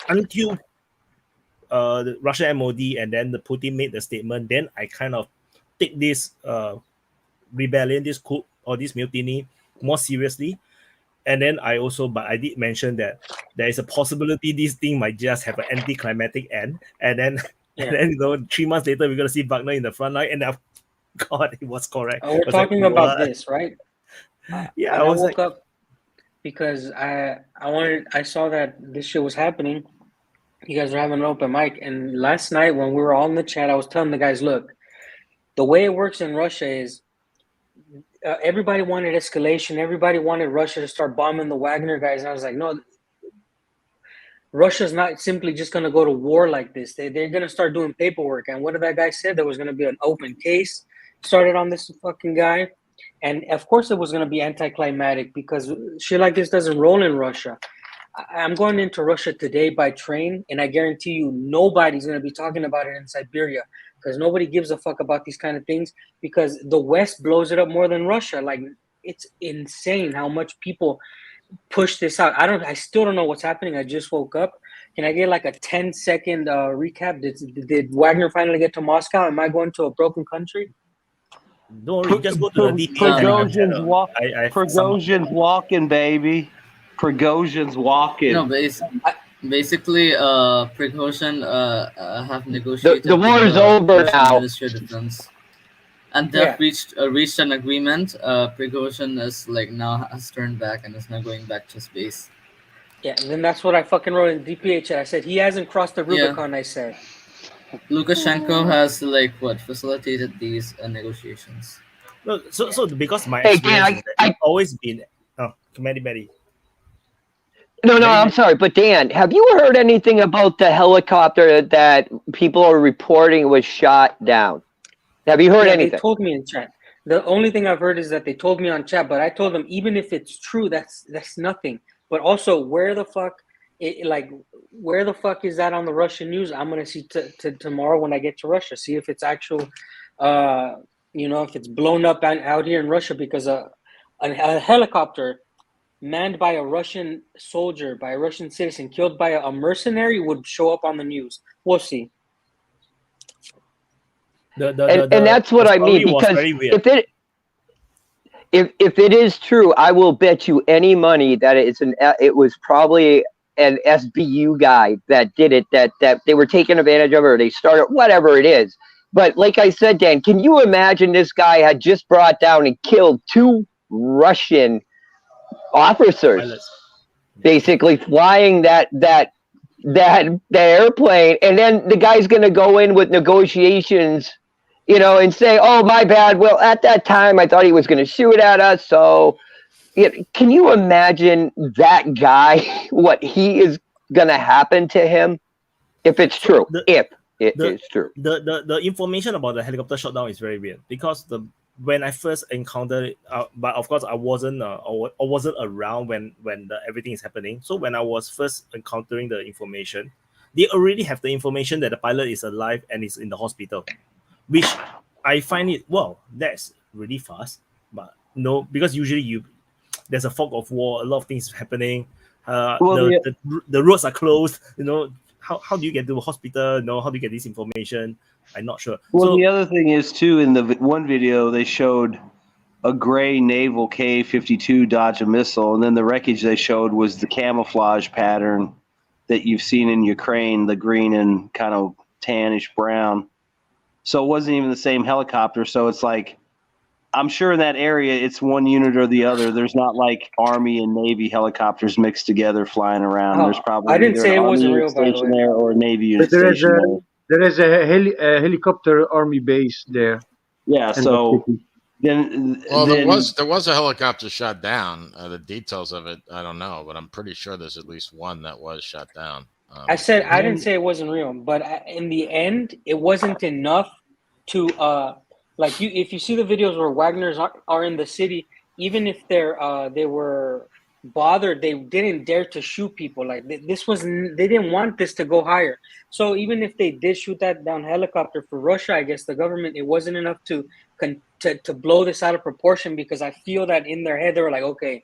Until the Russian MOD and then the Putin made the statement, then I kind of take this rebellion, this coup or this mutiny more seriously. And then I did mention that there is a possibility this thing might just have an anticlimactic end, and then and then 3 months later we're gonna see Wagner in the front line, and God, it was correct. We're talking about this, right? Yeah, I woke up because I saw that this shit was happening. You guys were having an open mic, and last night when we were all in the chat, I was telling the guys, look, the way it works in Russia is everybody wanted escalation. Everybody wanted Russia to start bombing the Wagner guys. And I was like, no, Russia's not simply just going to go to war like this. They're going to start doing paperwork. And what did that guy say? There was going to be an open case started on this fucking guy. And of course it was going to be anticlimactic because shit like this doesn't roll in Russia. I'm going into Russia today by train, and I guarantee you nobody's going to be talking about it in Siberia because nobody gives a fuck about these kind of things because the West blows it up more than Russia. Like, it's insane how much people push this out. I still don't know what's happening. I just woke up. Can I get like a 10-second recap? Did Wagner finally get to Moscow? Am I going to a broken country? Don't worry, just go to the DPA. Prigozhin's walking, baby. Prigozhin's walking. No, basically, Prigozhin have negotiated. The war is over now. Ministry of Defense, and they've reached an agreement. Prigozhin is now has turned back and is now going back to space. Yeah, and then that's what I fucking wrote in DPA chat. I said he hasn't crossed the Rubicon. I said Lukashenko has facilitated these negotiations. No, so because my experience I've always been Maddie. No, I'm sorry, but Dan, have you heard anything about the helicopter that people are reporting was shot down? Have you heard anything? They told me in chat. The only thing I've heard is that they told me on chat, but I told them even if it's true, that's nothing. But also, where the fuck is that on the Russian news? I'm gonna see tomorrow when I get to Russia, see if it's actual, if it's blown up out here in Russia because a helicopter manned by a Russian soldier, by a Russian citizen, killed by a mercenary would show up on the news. We'll see. And that's what I mean, because if it is true, I will bet you any money that it was probably an SBU guy that did it, that they were taking advantage of, or they started, whatever it is. But like I said, Dan, can you imagine this guy had just brought down and killed 2 Russian officers, basically flying that airplane, and then the guy's going to go in with negotiations, and say, "Oh, my bad. Well, at that time, I thought he was going to shoot at us." So, can you imagine that guy? What he is going to happen to him if it's true? If it is true, the information about the helicopter shutdown is very weird because when I first encountered it, but of course I wasn't around when everything is happening. So when I was first encountering the information, they already have the information that the pilot is alive and is in the hospital, which I find that's really fast. But no, because usually there's a fog of war, a lot of things happening. The roads are closed. How do you get to a hospital? How do you get this information? I'm not sure. Well, the other thing is, too, in the one video, they showed a gray naval K-52 dodge a missile, and then the wreckage they showed was the camouflage pattern that you've seen in Ukraine, the green and kind of tannish brown. So it wasn't even the same helicopter. So it's like, I'm sure in that area, it's one unit or the other. There's not like Army and Navy helicopters mixed together flying around. There's probably I didn't say it wasn't real, by the station there or a Navy unit But there is station there is a helicopter army base there. Yeah, so then there was a helicopter shot down. The details of it, I don't know, but I'm pretty sure there's at least one that was shot down. I didn't say it wasn't real, but in the end, it wasn't enough to if you see the videos where Wagners are in the city, even if they were bothered. They didn't dare to shoot people. Like this was, they didn't want this to go higher. So even if they did shoot that down helicopter for Russia, I guess the government, it wasn't enough to blow this out of proportion, because I feel that in their head they were like, okay,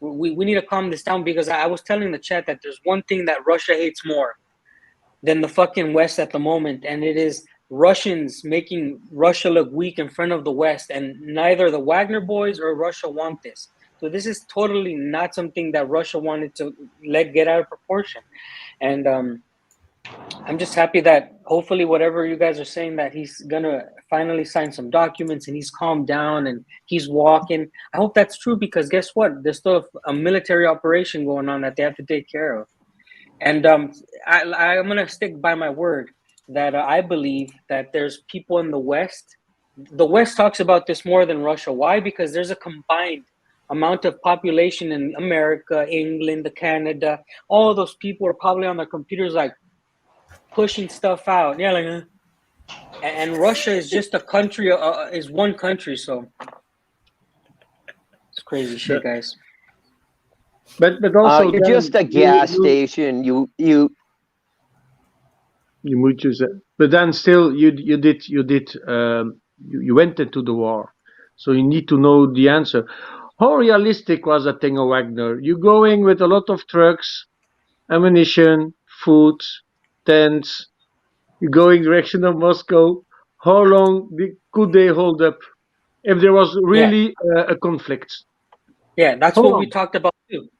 we need to calm this down, because I was telling the chat that there's one thing that Russia hates more than the fucking West at the moment, and it is Russians making Russia look weak in front of the West, and neither the Wagner boys or Russia want this. So this is totally not something that Russia wanted to let get out of proportion. And I'm just happy that hopefully whatever you guys are saying, that he's gonna finally sign some documents and he's calmed down and he's walking. I hope that's true, because guess what? There's still a military operation going on that they have to take care of. And I'm gonna stick by my word that I believe that there's people in the West. The West talks about this more than Russia. Why? Because there's a combined amount of population in America, England, Canada. All of those people are probably on their computers, like pushing stuff out. Yeah, like, and Russia is just a country, is one country. So it's crazy shit, guys. But also you're just a gas station. You would use it, but then still you went into the war, so you need to know the answer. How realistic was that thing of Wagner? You going with a lot of trucks, ammunition, food, tents. You going direction of Moscow. How long could they hold up if there was really a conflict? Yeah, that's what we talked about too.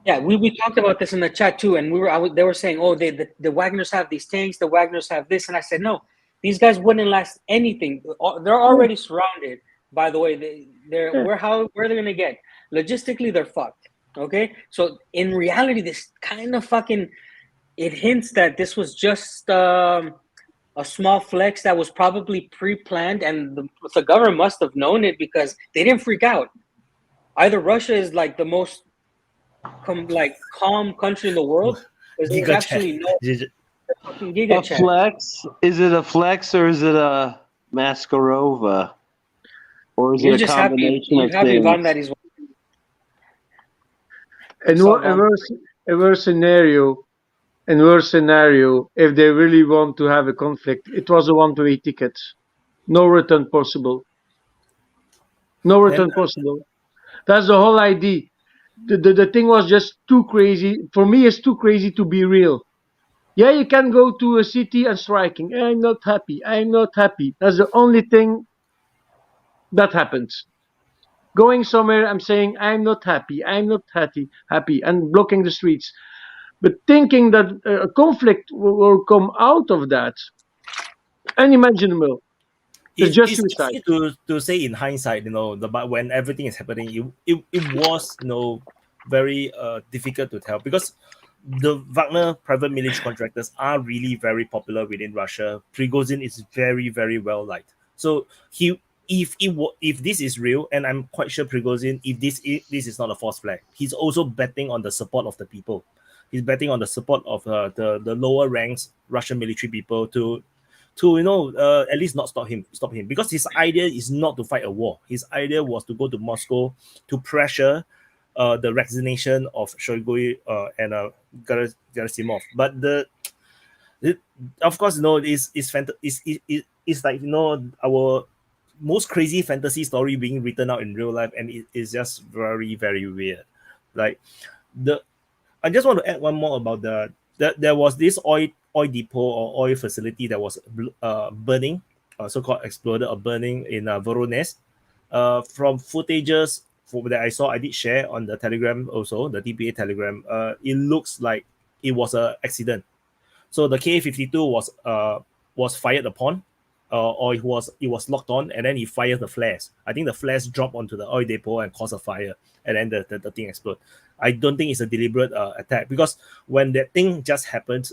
Yeah, we talked about this in the chat too, and they were saying, oh, the Wagners have these tanks, the Wagners have this, and I said, no, these guys wouldn't last anything. They're already surrounded. By the way, where are they gonna get? Logistically, they're fucked. Okay, so in reality, this kind of fucking, it hints that this was just a small flex that was probably pre-planned, and the government must have known it, because they didn't freak out. Either Russia is like the most calm country in the world, because there's actually no fucking giga A chat. flex? Is it a flex or is it a Maskirovka? Or is it a combination of things? That he's In worst scenario, if they really want to have a conflict, it was a one-way ticket. No return possible. No return possible. That's the whole idea. The thing was just too crazy. For me, it's too crazy to be real. Yeah, you can go to a city and striking. I'm not happy. I'm not happy. That's the only thing that happens. Going somewhere, I'm saying I'm not happy. I'm not happy, and blocking the streets. But thinking that a conflict will come out of that, unimaginable. It's just suicide. Easy to say in hindsight, but when everything is happening, it was very difficult to tell, because the Wagner private military contractors are really very popular within Russia. Prigozhin is very, very well liked. So if this is real, and I'm quite sure Prigozhin, if this is not a false flag, he's also betting on the support of the people. He's betting on the support of the lower ranks Russian military people to at least not stop him, because his idea is not to fight a war. His idea was to go to Moscow to pressure the resignation of Shoigu and Gerasimov. But of course, it's like our most crazy fantasy story being written out in real life, and it is just very, very weird. Like I just want to add one more about there was this oil depot or oil facility that was burning, so-called exploded or burning in Voronezh. From footages that I saw, I did share on the Telegram also, the DPA Telegram. It looks like it was an accident. So the Ka-52 was fired upon, or it was locked on, and then he fired the flares. I think the flares dropped onto the oil depot and caused a fire, and then the thing exploded. I don't think it's a deliberate attack, because when that thing just happened,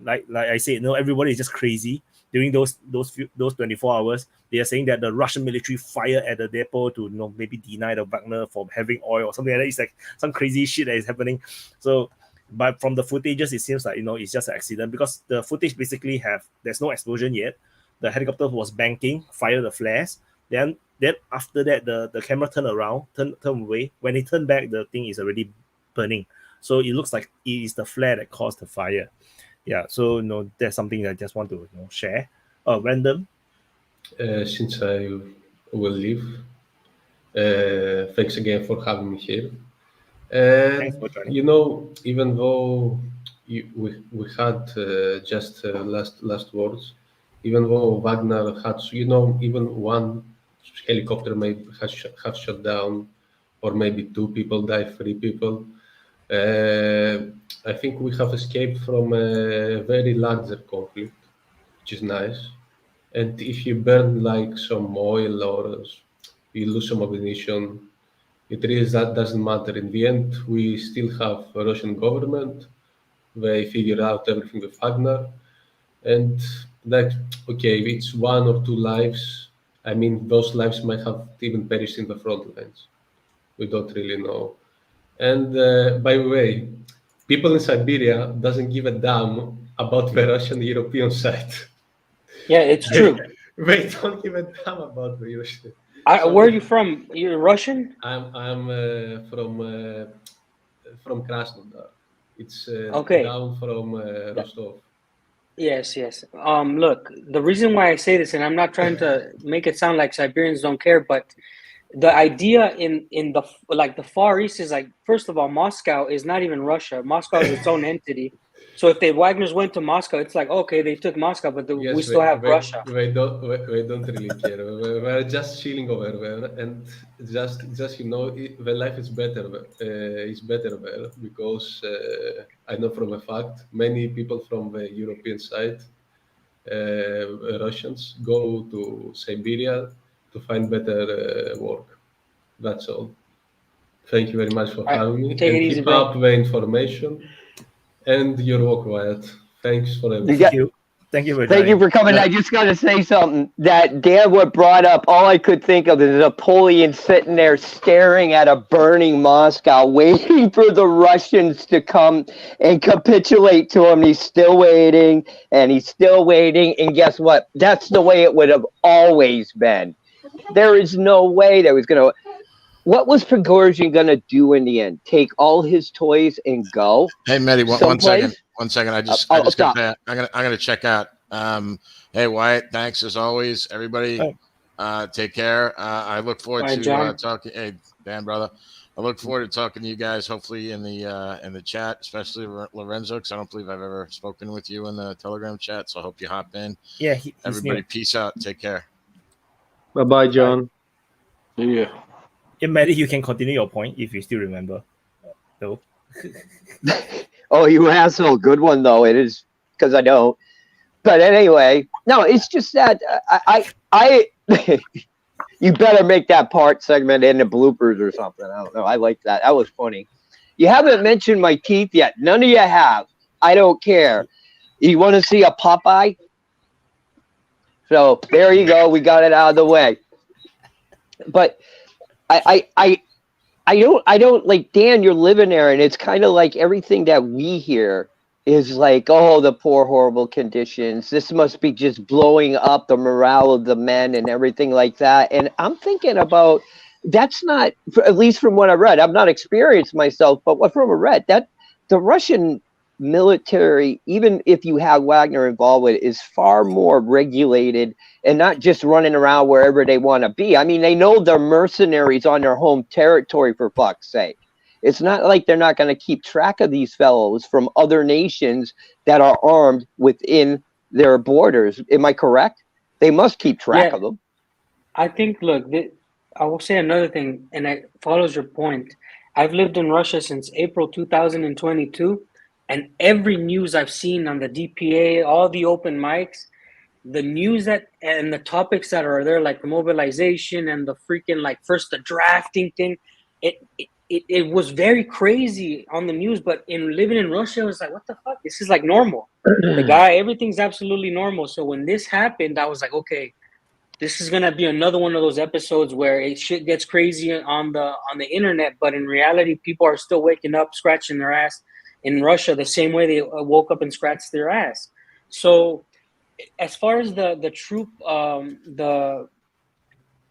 like I said, everybody is just crazy during those 24 hours. They are saying that the Russian military fired at the depot to maybe deny the Wagner from having oil or something like that. It's like some crazy shit that is happening. So, but from the footages, it seems like it's just an accident, because the footage basically there's no explosion yet. The helicopter was banking, fired the flares. Then after that, the camera turn around, turn away. When they turn back, the thing is already burning. So it looks like it is the flare that caused the fire. Yeah, so that's something I just want to share. Random. Since I will leave, thanks again for having me here. Thanks for joining. Even though we had just last words, even though Wagner had, even one helicopter maybe have shut down, or maybe 2 people die, 3 people. I think we have escaped from a very larger conflict, which is nice. And if you burn like some oil or you lose some ammunition, it really doesn't matter. In the end, we still have a Russian government. They figure out everything with Wagner. And okay, it's 1 or 2 lives. I mean, those lives might have even perished in the front lines. We don't really know. And by the way, people in Siberia doesn't give a damn about the Russian European side. Yeah, it's true. They don't give a damn about the Russian. Where are you from? You're Russian? I'm from Krasnodar. It's Okay. down from Rostov. Yes. Look, the reason why I say this, and I'm not trying to make it sound like Siberians don't care, but the idea in the Far East is like, first of all, Moscow is not even Russia. Moscow is its own entity. So if the Wagners went to Moscow, it's like, okay, they took Moscow, but we still have Russia. We don't really care. We're just chilling over there, and just the life is better. There because I know from a fact many people from the European side, Russians, go to Siberia to find better work. That's all. Thank you very much for having me. Take it easy, keep bro. up the information. And you're welcome, Wyatt. Thanks for everything. Thank you for Thank you for coming. I just got to say something that Dan what brought up. All I could think of is Napoleon sitting there staring at a burning Moscow, waiting for the Russians to come and capitulate to him. He's still waiting, and he's still waiting. And guess what? That's the way it would have always been. There is no way that was going to. What was Prigozhin going to do in the end? Take all his toys and go? Hey, Mehdi, one second. 1 second. I just stop. I'm gonna check out. Hey, Wyatt, thanks as always. Everybody, take care. I look forward to talking. Hey, Dan, brother. I look forward to talking to you guys. Hopefully in the chat, especially Lorenzo, because I don't believe I've ever spoken with you in the Telegram chat. So I hope you hop in. Yeah, everybody, peace out. Take care. Bye, John. Yeah. Yeah, Maddie, you can continue your point if you still remember. No. Oh, you asshole. Good one, though. It is, because I don't. But anyway, no, it's just that I you better make that part segment in the bloopers or something. I don't know. I like that. That was funny. You haven't mentioned my teeth yet. None of you have. I don't care. You want to see a Popeye? So there you go. We got it out of the way. But I don't like, Dan, you're living there, and it's kind of like everything that we hear is like, oh, the poor, horrible conditions. This must be just blowing up the morale of the men and everything like that. And I'm thinking about, that's not, at least from what I read, I've not experienced myself, but what from I read, that the Russian military, even if you have Wagner involved with it, is far more regulated and not just running around wherever they want to be. I mean, they know they're mercenaries on their home territory, for fuck's sake. It's not like they're not going to keep track of these fellows from other nations that are armed within their borders. Am I correct? They must keep track of them. I think, look, I will say another thing, and it follows your point. I've lived in Russia since April 2022, and every news I've seen on the DPA, all the open mics, the news that and the topics that are there, like the mobilization and the freaking, like, first the drafting thing, it was very crazy on the news. But in living in Russia, I was like, what the fuck? This is like normal. The guy, everything's absolutely normal. So when this happened, I was like, okay, this is gonna be another one of those episodes where shit gets crazy on the internet, but in reality, people are still waking up, scratching their ass in Russia the same way they woke up and scratched their ass. So as far as the troop,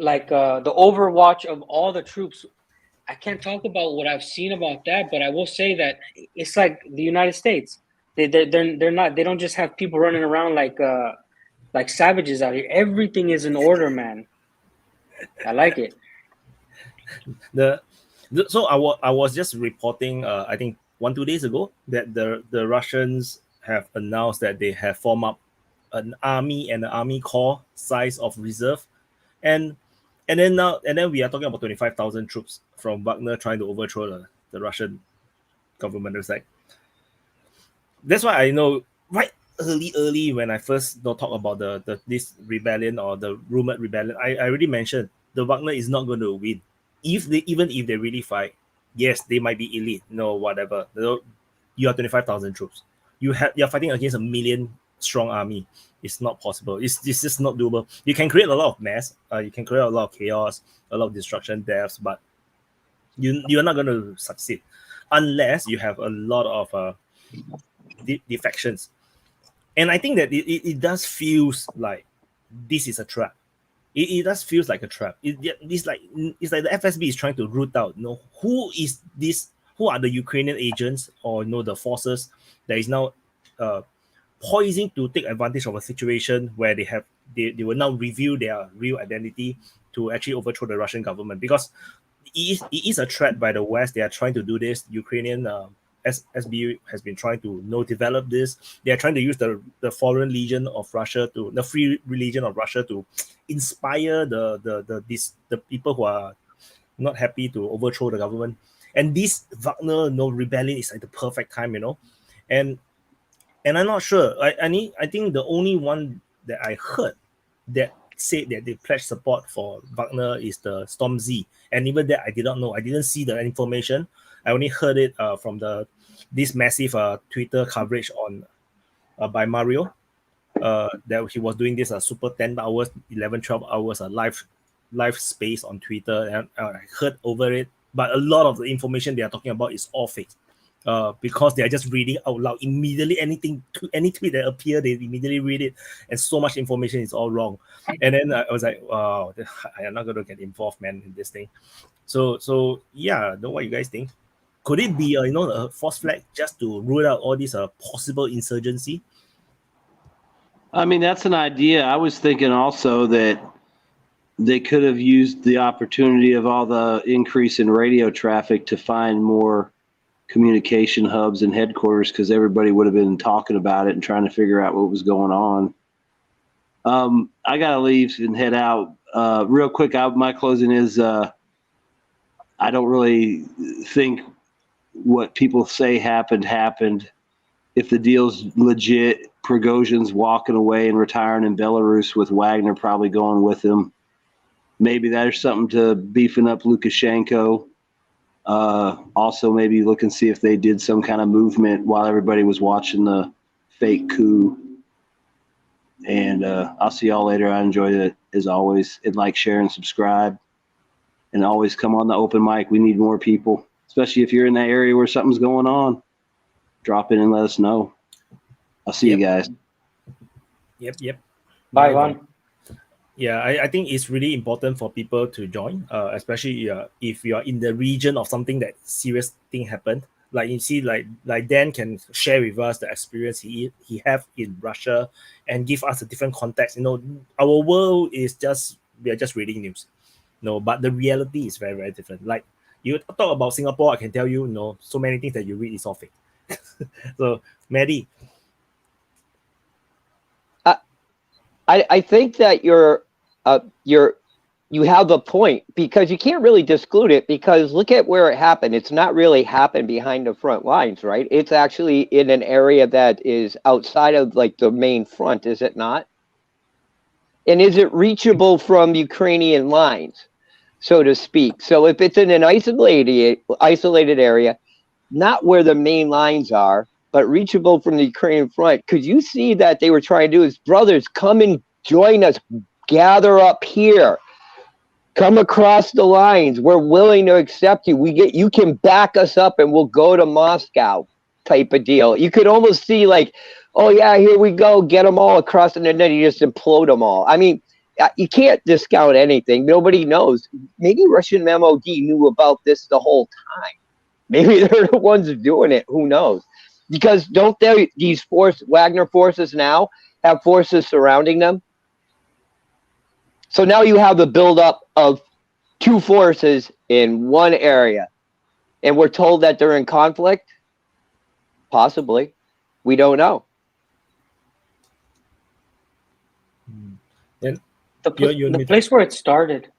like the overwatch of all the troops. I can't talk about what I've seen about that, but I will say that it's like the United States. They're not. They don't just have people running around like savages out here. Everything is in order, man. I like it. So I was just reporting. I think 1-2 days ago that the Russians have announced that they have formed up an army and an army corps size of reserve, and then we are talking about 25,000 troops from Wagner trying to overthrow the Russian government. It's like, that's why I know right early when I first talk about this rebellion or the rumored rebellion, I already mentioned the Wagner is not going to win. Even if they really fight, yes, they might be elite, whatever. You are 25,000 troops. You're fighting against 1 million strong army. It's not possible. It's just not doable. You can create a lot of mess. You can create a lot of chaos, a lot of destruction, deaths, but you're not going to succeed unless you have a lot of defections. And I think that it does feels like this is a trap. It does feels like a trap. It's like the FSB is trying to root out, who is this? Who are the Ukrainian agents or the forces that is now poising to take advantage of a situation where they will now reveal their real identity to actually overthrow the Russian government, because it is a threat by the West. They are trying to do this. Ukrainian SBU has been trying to develop this. They are trying to use the foreign legion of Russia the free religion of Russia to inspire the people who are not happy to overthrow the government. And this Wagner rebellion is like the perfect time, and I'm not sure. I think the only one that I heard that said that they pledged support for Wagner is the Storm Z, and even that I did not know. I didn't see the information. I only heard it from this massive Twitter coverage on by Mario, that he was doing this super 10 hours, 11, 12 hours live space on Twitter, and I heard over it. But a lot of the information they are talking about is all fake, because they are just reading out loud immediately. Any tweet that appears, they immediately read it, and so much information is all wrong. And then I was like, wow, I am not going to get involved, man, in this thing. So yeah, know what you guys think? Could it be a false flag just to rule out all this possible insurgency? I mean, that's an idea. I was thinking also that they could have used the opportunity of all the increase in radio traffic to find more communication hubs and headquarters, because everybody would have been talking about it and trying to figure out what was going on. I got to leave and head out. Real quick, my closing is I don't really think what people say happened. If the deal's legit, Prigozhin's walking away and retiring in Belarus with Wagner probably going with him. Maybe there's something to beefing up Lukashenko. Also, maybe look and see if they did some kind of movement while everybody was watching the fake coup. And I'll see y'all later. I enjoyed it as always. And like, share, and subscribe. And always come on the open mic. We need more people, especially if you're in that area where something's going on. Drop in and let us know. I'll see you guys. Yep. Bye, Juan. Yeah, I think it's really important for people to join, especially if you are in the region of something that serious thing happened. Like you see, like Dan can share with us the experience he have in Russia and give us a different context. Our world is we are just reading news. But the reality is very, very different. Like you talk about Singapore, I can tell you, so many things that you read is all fake. So, Maddie. I think that you have the point, because you can't really disclude it, because look at where it happened. It's not really happened behind the front lines, right? It's actually in an area that is outside of like the main front, is it not? And is it reachable from Ukrainian lines, so to speak? So if it's in an isolated area, not where the main lines are, but reachable from the Ukrainian front, could you see that they were trying to do is, brothers, come and join us, gather up here, come across the lines, we're willing to accept you, you can back us up and we'll go to Moscow type of deal. You could almost see like, oh yeah, here we go, get them all across, and then you just implode them all. I mean, you can't discount anything. Nobody knows. Maybe Russian MOD knew about this the whole time. Maybe they're the ones doing it. Who knows? Because don't these Wagner forces now have forces surrounding them? So now you have the buildup of two forces in one area. And we're told that they're in conflict? Possibly. We don't know. The place where it started,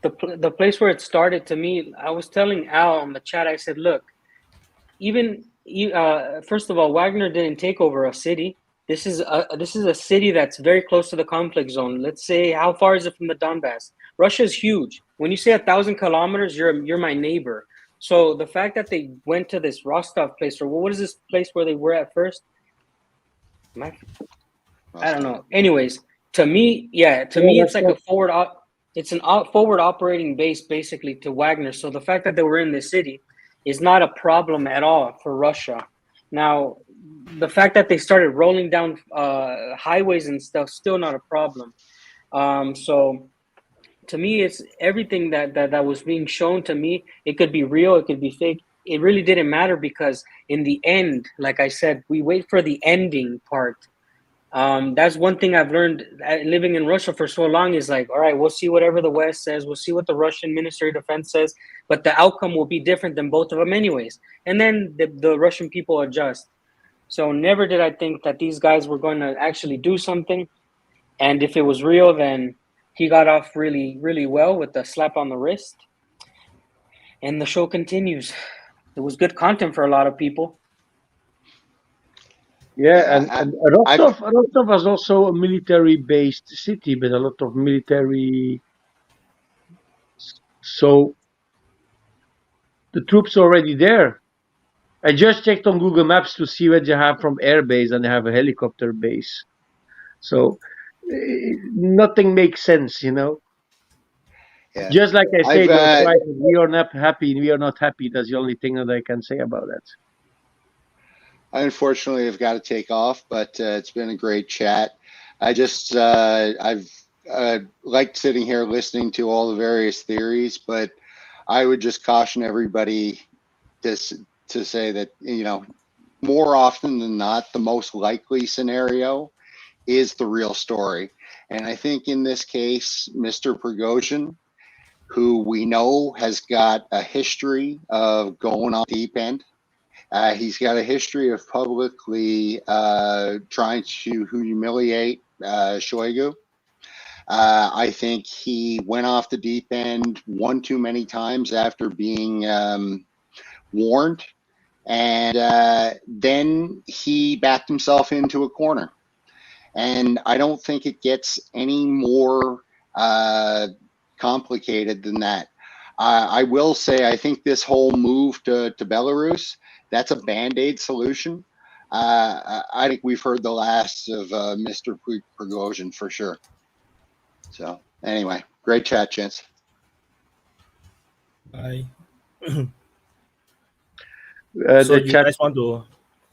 the place where it started, to me, I was telling Al on the chat, I said, look, even first of all, Wagner didn't take over a city. This is a city that's very close to the conflict zone. Let's say, how far is it from the Donbass? Russia is huge. When you say 1,000 kilometers, you're my neighbor. So the fact that they went to this Rostov place, or what is this place where they were at first? I don't know. Anyways, to me, it's like a forward operating base basically to Wagner. So the fact that they were in this city is not a problem at all for Russia. Now, the fact that they started rolling down highways and stuff, still not a problem. So to me, it's everything that was being shown to me. It could be real, it could be fake. It really didn't matter, because in the end, like I said, we wait for the ending part. That's one thing I've learned living in Russia for so long, is like, all right, we'll see whatever the West says, we'll see what the Russian Ministry of Defense says, but the outcome will be different than both of them anyways. And then the Russian people adjust. So never did I think that these guys were going to actually do something. And if it was real, then he got off really, really well with the slap on the wrist. And the show continues. It was good content for a lot of people. Yeah, and Rostov was also a military-based city with a lot of military. So the troops are already there. I just checked on Google Maps to see what they have from air base, and they have a helicopter base. So nothing makes sense, you know. Yeah. Just like I said, we are not happy. We are not happy. That's the only thing that I can say about that. I unfortunately have got to take off, but it's been a great chat. I've liked sitting here listening to all the various theories, but I would just caution everybody to say that, you know, more often than not, the most likely scenario is the real story. And I think in this case, Mr. Prigozhin, who we know has got a history of going on deep end, he's got a history of publicly trying to humiliate Shoigu. I think he went off the deep end one too many times after being warned, and then he backed himself into a corner. And I don't think it gets any more complicated than that. I will say, I think this whole move to Belarus, that's a Band-Aid solution. I think we've heard the last of Mr. Prigozhin for sure. So anyway, great chat, gents. Bye. So you guys want to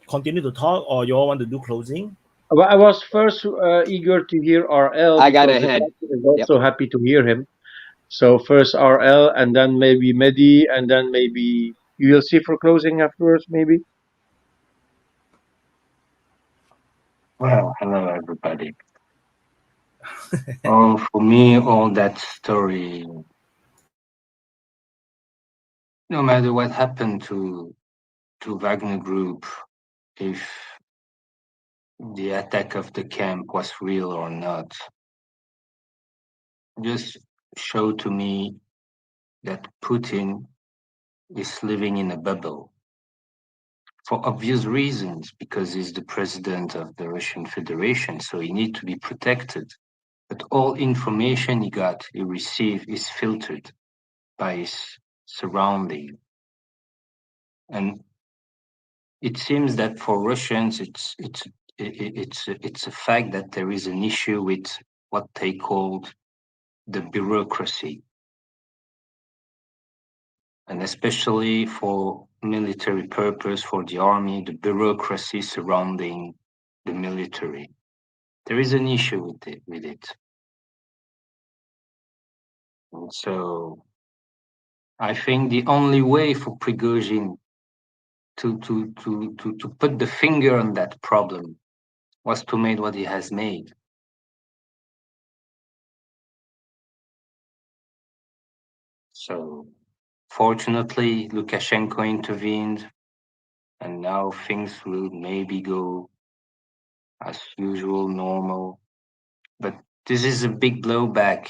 continue to talk, or you all want to do closing? Well, I was first eager to hear RL. I got ahead. I was also happy to hear him. So first RL, and then maybe Mehdi, and then maybe you'll see for closing afterwards, maybe. Well, hello everybody. For me, all that story, no matter what happened to Wagner Group, if the attack of the camp was real or not, just show to me that Putin is living in a bubble for obvious reasons, because he's the president of the Russian Federation, so he needs to be protected. But all information he received is filtered by his surrounding. And it seems that for Russians, it's a fact that there is an issue with what they called the bureaucracy, and especially for military purpose, for the army, the bureaucracy surrounding the military. There is an issue with it. And so I think the only way for Prigozhin to put the finger on that problem was to make what he has made. So fortunately, Lukashenko intervened, and now things will maybe go as usual, normal. But this is a big blowback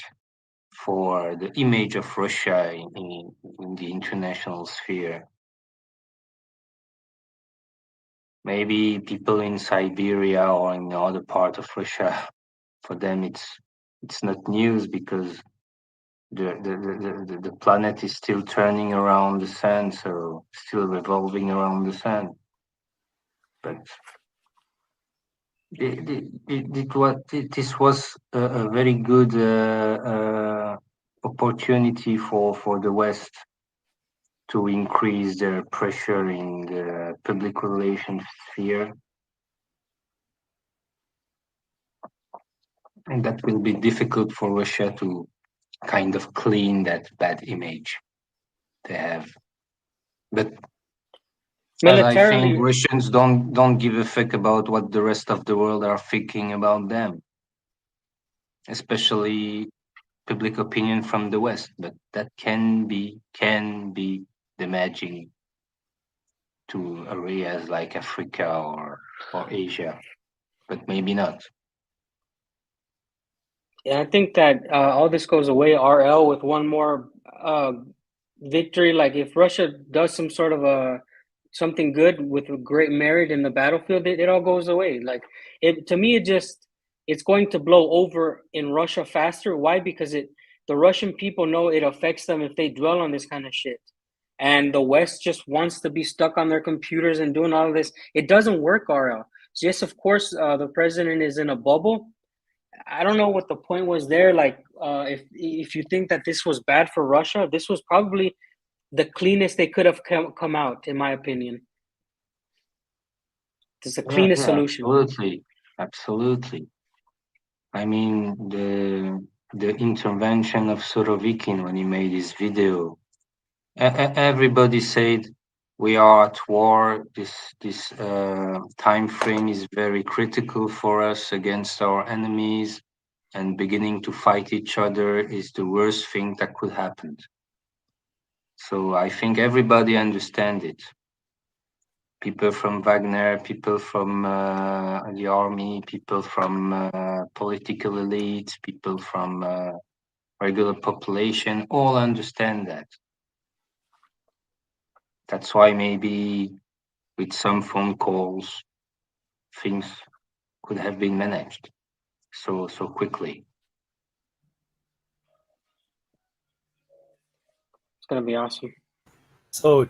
for the image of Russia in the international sphere. Maybe people in Siberia or in the other part of Russia, for them it's not news because the planet is still turning around the sun, so still revolving around the sun. But this was a very good opportunity for the West to increase their pressure in the public relations sphere. And that will be difficult for Russia to kind of clean that bad image they have. But as I think Russians don't give a fuck about what the rest of the world are thinking about them, especially public opinion from the West. But that can be damaging to areas like Africa or Asia, but maybe not. Yeah, I think that all this goes away, RL, with one more victory. Like if Russia does some sort of something good with a great merit in the battlefield, it all goes away. Like to me, it's going to blow over in Russia faster. Why? Because the Russian people know it affects them if they dwell on this kind of shit. And the West just wants to be stuck on their computers and doing all of this. It doesn't work, RL. So yes, of course, the president is in a bubble. I don't know what the point was there. Like, if you think that this was bad for Russia, this was probably the cleanest they could have come out, in my opinion. It's the cleanest solution. Absolutely. I mean, the intervention of Sorovikin when he made his video, everybody said we are at war. This time frame is very critical for us against our enemies, and beginning to fight each other is the worst thing that could happen. So I think everybody understands it. People from Wagner, people from the army, people from political elite, people from regular population, all understand that. That's why maybe with some phone calls, things could have been managed so quickly. It's gonna be awesome. So,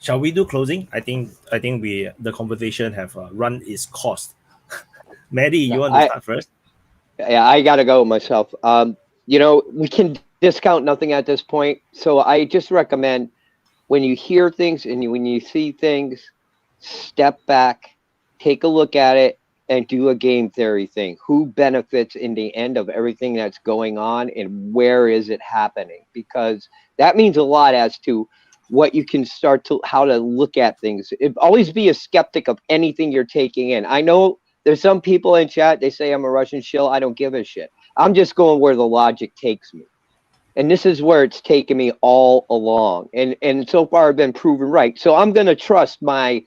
shall we do closing? I think the conversation have run its course. Maddie, you want to start first? Yeah, I gotta go myself. We can discount nothing at this point. So I just recommend when you hear things and when you see things, step back, take a look at it, and do a game theory thing. Who benefits in the end of everything that's going on, and where is it happening? Because that means a lot as to what you can how to look at things. Always be a skeptic of anything you're taking in. I know there's some people in chat, they say I'm a Russian shill. I don't give a shit. I'm just going where the logic takes me. And this is where it's taken me all along. And so far I've been proven right. So I'm going to trust my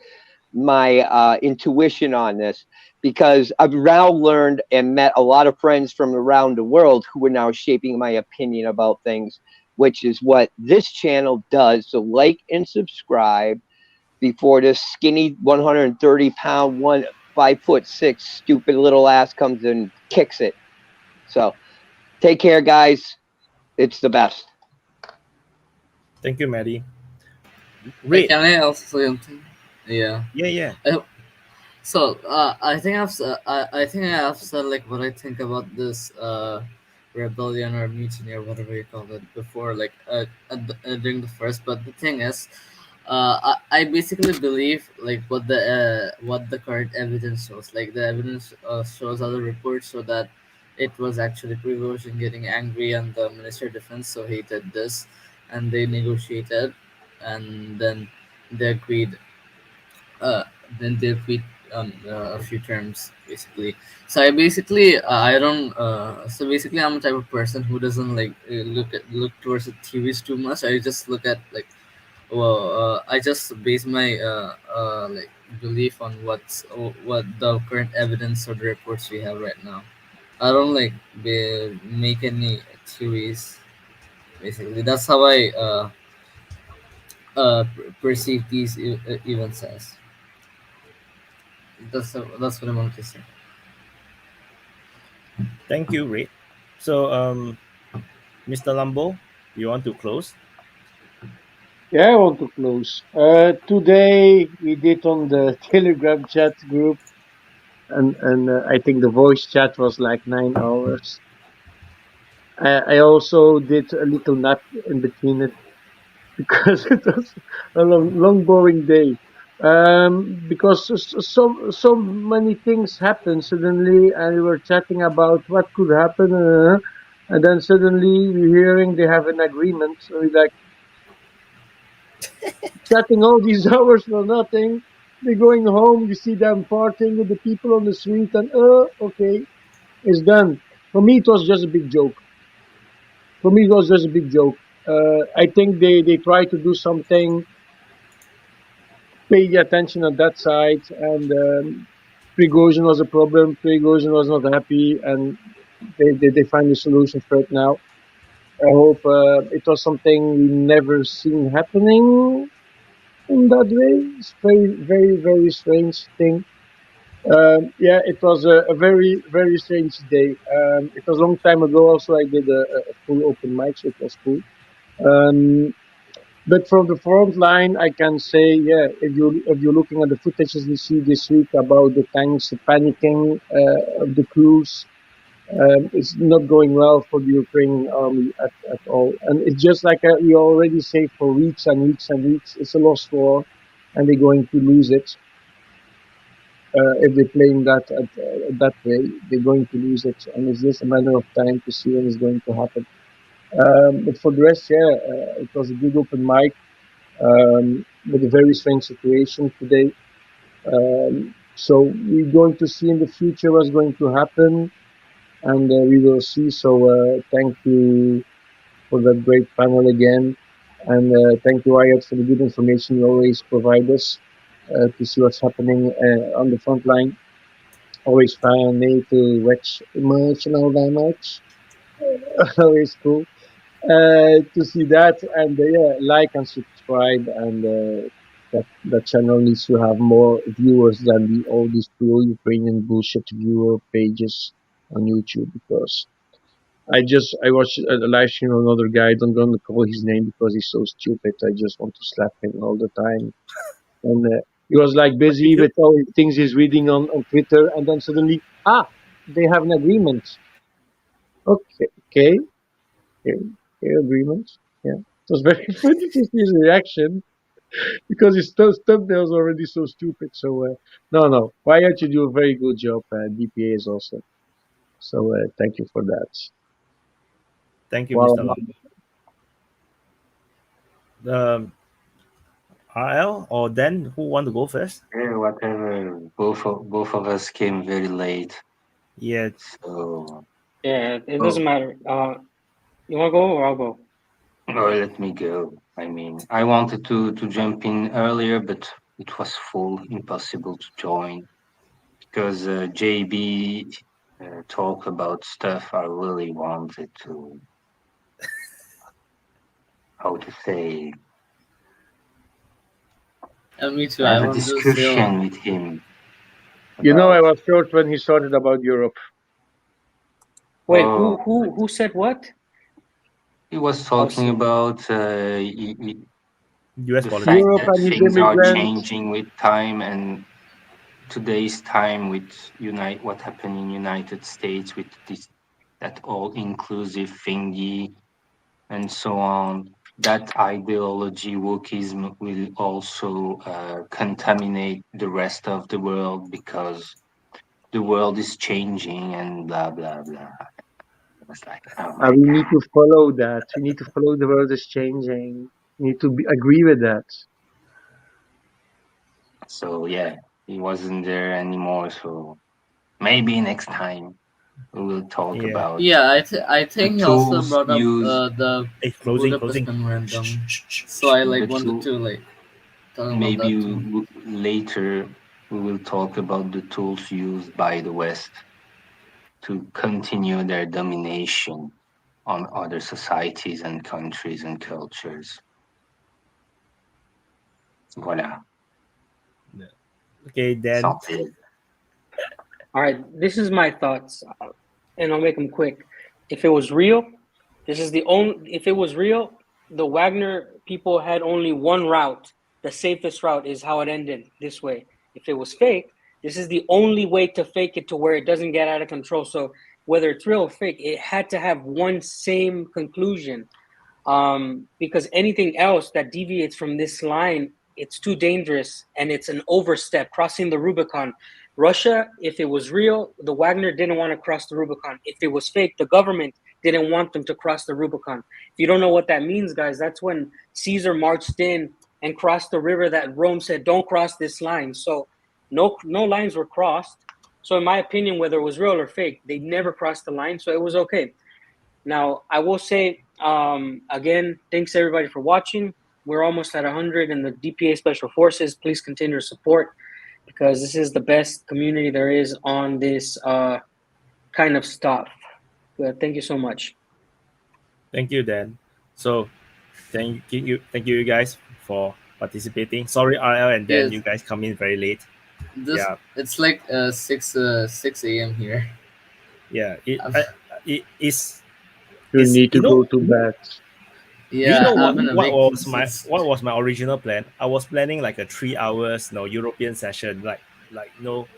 intuition on this, because I've now learned and met a lot of friends from around the world who are now shaping my opinion about things, which is what this channel does. So like and subscribe before this skinny 130-pound, 5'6" stupid little ass comes and kicks it. So take care, guys. It's the best. Thank you, Maddie. Wait, can I also say something? Yeah. Yeah. So I think I have said like what I think about this rebellion or mutiny or whatever you call it before, like during the first. But the thing is, I basically believe like what the current evidence shows. Like the evidence shows, other reports show that it was actually Prigozhin getting angry and the Minister of Defense, so he did this, and they negotiated, and they agreed. Uh, then they agreed on a few terms, basically. So I don't. So basically, I'm a type of person who doesn't like look towards the theories too much. I just look at like, I just base my like belief on what the current evidence or the reports we have right now. I don't like make any theories. Basically, that's how I perceive these events as. That's what I want to say. Thank you, Ray. So, Mr. Lambo, you want to close? Yeah, I want to close. Today we did on the Telegram chat group, and I think the voice chat was like 9 hours. I also did a little nap in between it because it was a long boring day. Because so many things happened suddenly, and we were chatting about what could happen, and then suddenly we're hearing they have an agreement. So we're like chatting all these hours for nothing. They're going home. You see them partying with the people on the street, and okay, it's done. For me, it was just a big joke. For me, it was just a big joke. I think they try to do something, pay the attention on that side, and Prigozhin was a problem. Prigozhin was not happy, and they find a solution for it now. I hope it was something we never seen happening in that way. It's very strange thing. Yeah, it was a very strange day. It was a long time ago. Also, I did a full open mic, so it was cool. But from the front line, I can say, yeah, if you're looking at the footages we see this week about the tanks panicking of the crews, it's not going well for the Ukrainian army at all. And it's just like we already say for weeks and weeks and weeks, it's a lost war, and they're going to lose it. If they're playing that way, they're going to lose it, and it's just a matter of time to see when it's going to happen. But for the rest, yeah, it was a good open mic. With a very strange situation today. So we're going to see in the future what's going to happen, and we will see. So thank you for that great panel again, and thank you, Wyatt, for the good information you always provide us to see what's happening on the front line. Always funny to watch emotional damage. Always cool to see that, and yeah, like and subscribe, and that channel needs to have more viewers than all these pro-Ukrainian bullshit viewer pages on YouTube, because I watched a live stream of another guy. I don't want to call his name because he's so stupid. I just want to slap him all the time. And he was like busy with all the things he's reading on Twitter, and then suddenly, they have an agreement. Okay, agreement. Yeah, it was very funny to see his reaction because his thumbnail's already so stupid. So no, Wyatt, you do a very good job. DPA is awesome. So thank you for that. Thank you, Well, Mr. Lam. RL or Dan, who want to go first? Yeah, whatever. Both of us came very late. Yeah. So. Yeah, it doesn't matter. You want to go or I'll go? Oh, let me go. I mean, I wanted to jump in earlier, but it was full, impossible to join because JB talked about stuff I really wanted to. How to say? Me too. Have a discussion with him. You know, I was short when he started about Europe. Wait, who said what? He was talking about US the politics. fact Europe that and his things are immigrants. changing with time, and today's time with what happened in United States with that all-inclusive thingy and so on. That ideology, wokeism, will also contaminate the rest of the world because the world is changing and blah blah blah. It was like, oh my We need to follow that. We need to follow the world is changing. We need to agree with that. So yeah, he wasn't there anymore. So maybe next time we will talk about Yeah, I think he the also tools brought up used. the closing. Budapest memorandum. So I like the wanted tool- to like talk about maybe that too. later we will talk about the tools used by the West to continue their domination on other societies and countries and cultures. Voilà. Okay, then. Santé. All right, this is my thoughts, and I'll make them quick. If it was real, this is the only. If it was real, the Wagner people had only one route. The safest route is how it ended this way. If it was fake, this is the only way to fake it to where it doesn't get out of control. So whether it's real or fake, it had to have one same conclusion. Because anything else that deviates from this line, it's too dangerous and it's an overstep, crossing the Rubicon. Russia, if it was real, the Wagner didn't want to cross the Rubicon. If it was fake, the government didn't want them to cross the Rubicon. If you don't know what that means, guys, that's when Caesar marched in and crossed the river that Rome said, don't cross this line. So no lines were crossed. So in my opinion, whether it was real or fake, they never crossed the line. So it was okay. Now, I will say, again, thanks everybody for watching. We're almost at 100 in the DPA Special Forces. Please continue to support, because this is the best community there is on this kind of stuff. Thank you so much. Thank you, Dan. So, thank you guys for participating. Sorry, RL and Dan, Yes. you guys come in very late. This it's like 6 a.m. here. Yeah, it is. You need to go to bed. Yeah, you know I've been awake since- what was my original plan? I was planning like a 3 hours European session,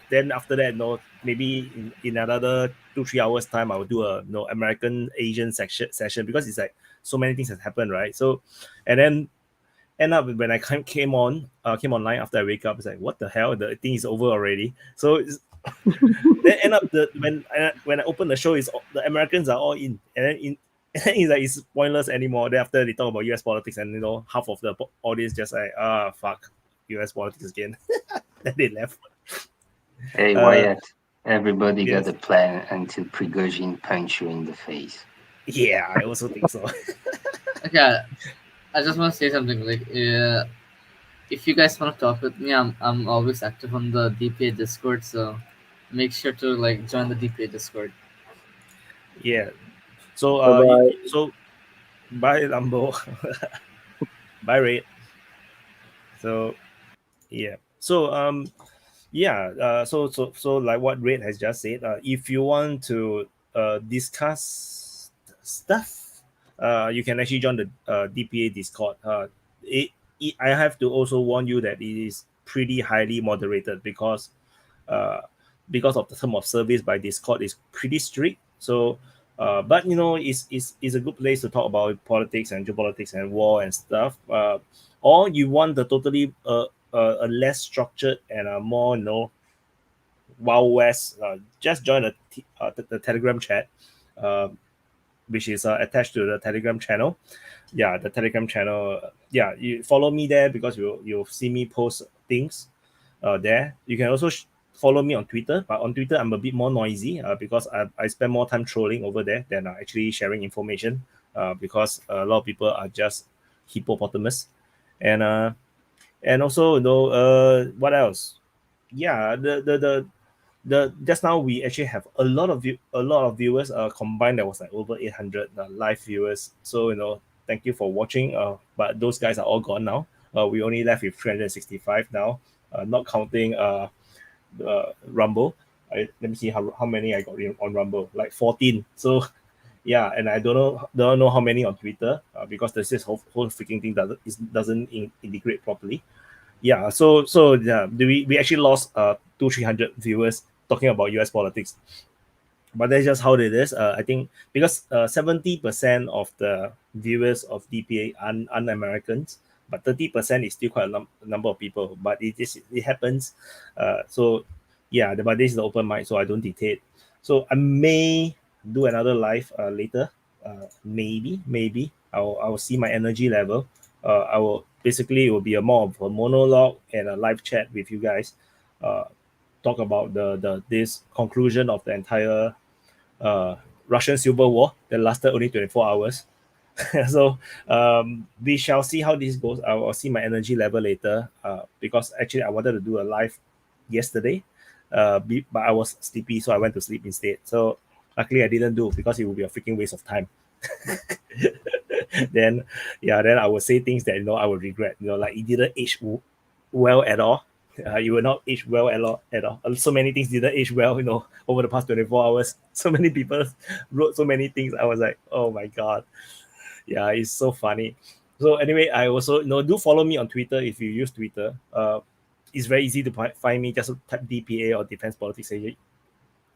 then after that maybe in another 2-3 hours time I will do a American Asian session, because it's like so many things have happened, right? So and then end up when I came online after I wake up, it's like, what the hell, the thing is over already. So then end up when I open the show, is the Americans are all in, and then it's pointless anymore. Then after they talk about US politics, and half of the audience just like, fuck US politics again. Then they left. Hey Wyatt, everybody yes. got a plan until Prigozhin punch you in the face. Yeah, I also think so. Okay, I just want to say something. Like, if you guys want to talk with me, I'm always active on the DPA Discord, so make sure to join the DPA Discord. Yeah. So bye Lambo. Bye Ray. So yeah. So so like what Red has just said, if you want to discuss stuff, you can actually join the DPA Discord. I have to also warn you that it is pretty highly moderated, because of the term of service by Discord is pretty strict. So but it's a good place to talk about politics and geopolitics and war and stuff. Or you want the totally a less structured and a more Wild West, just join the Telegram chat, which is attached to the Telegram channel. Yeah, the Telegram channel. Yeah, you follow me there, because you'll see me post things there. You can also follow me on Twitter, but on Twitter I'm a bit more noisy, because I spend more time trolling over there than actually sharing information, because a lot of people are just hippopotamus. And also what else? Yeah, the just now we actually have a lot of viewers combined. That was like over 800 live viewers. So thank you for watching. But those guys are all gone now. We only left with 365 now, not counting Rumble. Let me see how many I got on Rumble. Like 14. So yeah, and I don't know how many on Twitter, because this whole freaking thing doesn't integrate properly. Yeah, so yeah, we actually lost 200-300 viewers talking about US politics, but that's just how it is. I think because 70% of the viewers of DPA are un-Americans, but 30% is still quite a number of people. But it happens. So yeah, but this is the open mic, so I don't dictate. So I may do another live later. Maybe I'll see my energy level. I will basically, it will be a more of a monologue and a live chat with you guys. Talk about this conclusion of the entire Russian civil war that lasted only 24 hours. So we shall see how this goes. I'll see my energy level later, because actually I wanted to do a live yesterday, but I was sleepy, so I went to sleep instead. So luckily I didn't do, because it would be a freaking waste of time. then I would say things that I would regret. Like it didn't age well at all. You will not age well at all. So many things didn't age well, over the past 24 hours. So many people wrote so many things. I was like, oh my god. Yeah, it's so funny. So anyway, I also do follow me on Twitter if you use Twitter. It's very easy to find me. Just type DPA or Defense Politics.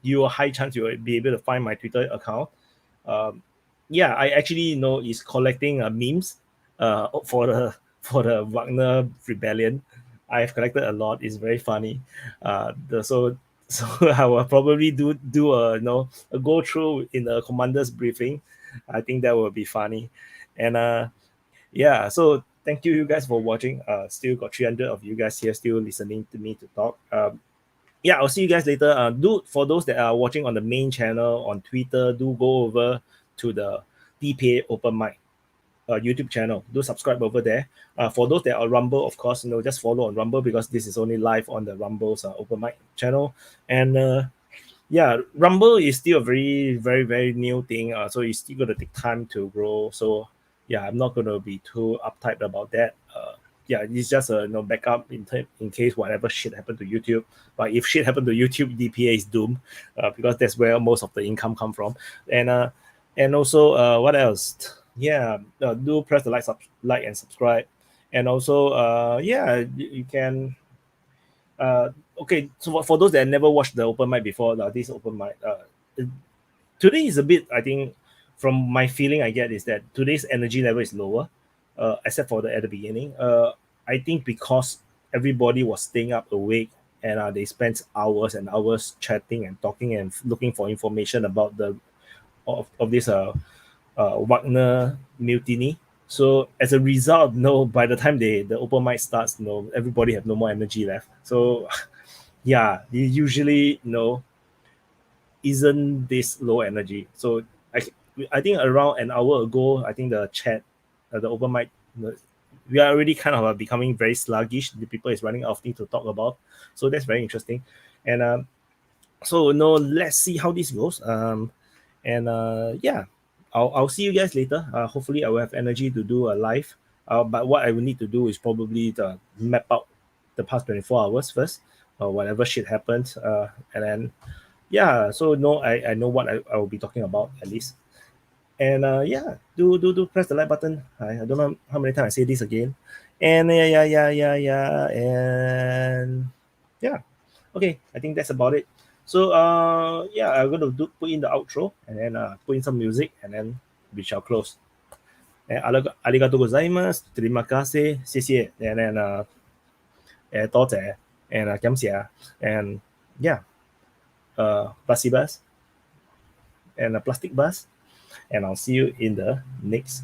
You a high chance you will be able to find my Twitter account. I actually is collecting memes for the Wagner rebellion. I've collected a lot. It's very funny. So I will probably do a go through in the commander's briefing. I think that will be funny. And so thank you guys for watching. Still got 300 of you guys here still listening to me to talk. I'll see you guys later. For those that are watching on the main channel on Twitter, do go over to the DPA Open Mic YouTube channel. Do subscribe over there. For those that are Rumble, of course, just follow on Rumble, because this is only live on the Rumble's Open Mic channel. And Rumble is still a very, very, very new thing. So it's still going to take time to grow. So I'm not going to be too uptight about that. It's just a backup in case whatever shit happened to YouTube. But if shit happened to YouTube, DPA is doomed, because that's where most of the income come from. And also what else? Do press the like and subscribe. And also you can okay, so for those that never watched the open mic before, this open mic today is a bit, I think, from my feeling I get, is that today's energy level is lower, except for at the beginning. I think because everybody was staying up awake, and they spent hours and hours chatting and talking and looking for information about this Wagner mutiny. So as a result, by the time the open mic starts, everybody have no more energy left. So usually isn't this low energy. So I think around an hour ago, I think the chat, the open mic, we are already kind of becoming very sluggish. The people is running out of things to talk about. So that's very interesting. And so let's see how this goes. I'll see you guys later. Hopefully I will have energy to do a live. But what I will need to do is probably to map out the past 24 hours first, whatever shit happens. And then so I know what I will be talking about at least. And do press the like button. I don't know how many times I say this again. And and okay, I think that's about it. So I'm going to put in the outro, and then put in some music, and then we shall close. Arigatou gozaimasu, terima kasih, 谢谢, and then 多謝, and 感謝, and plastic bus, and a plastic bus, and I'll see you in the next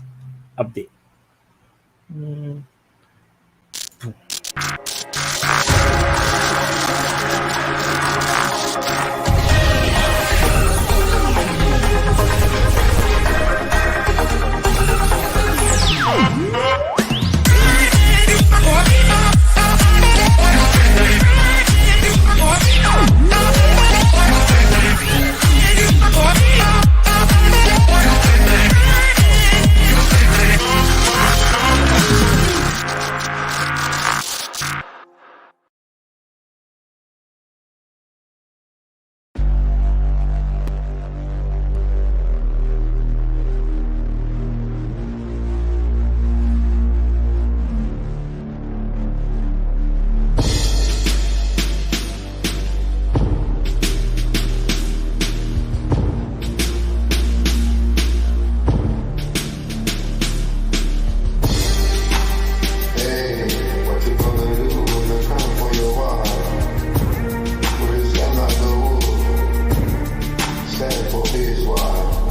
update. is why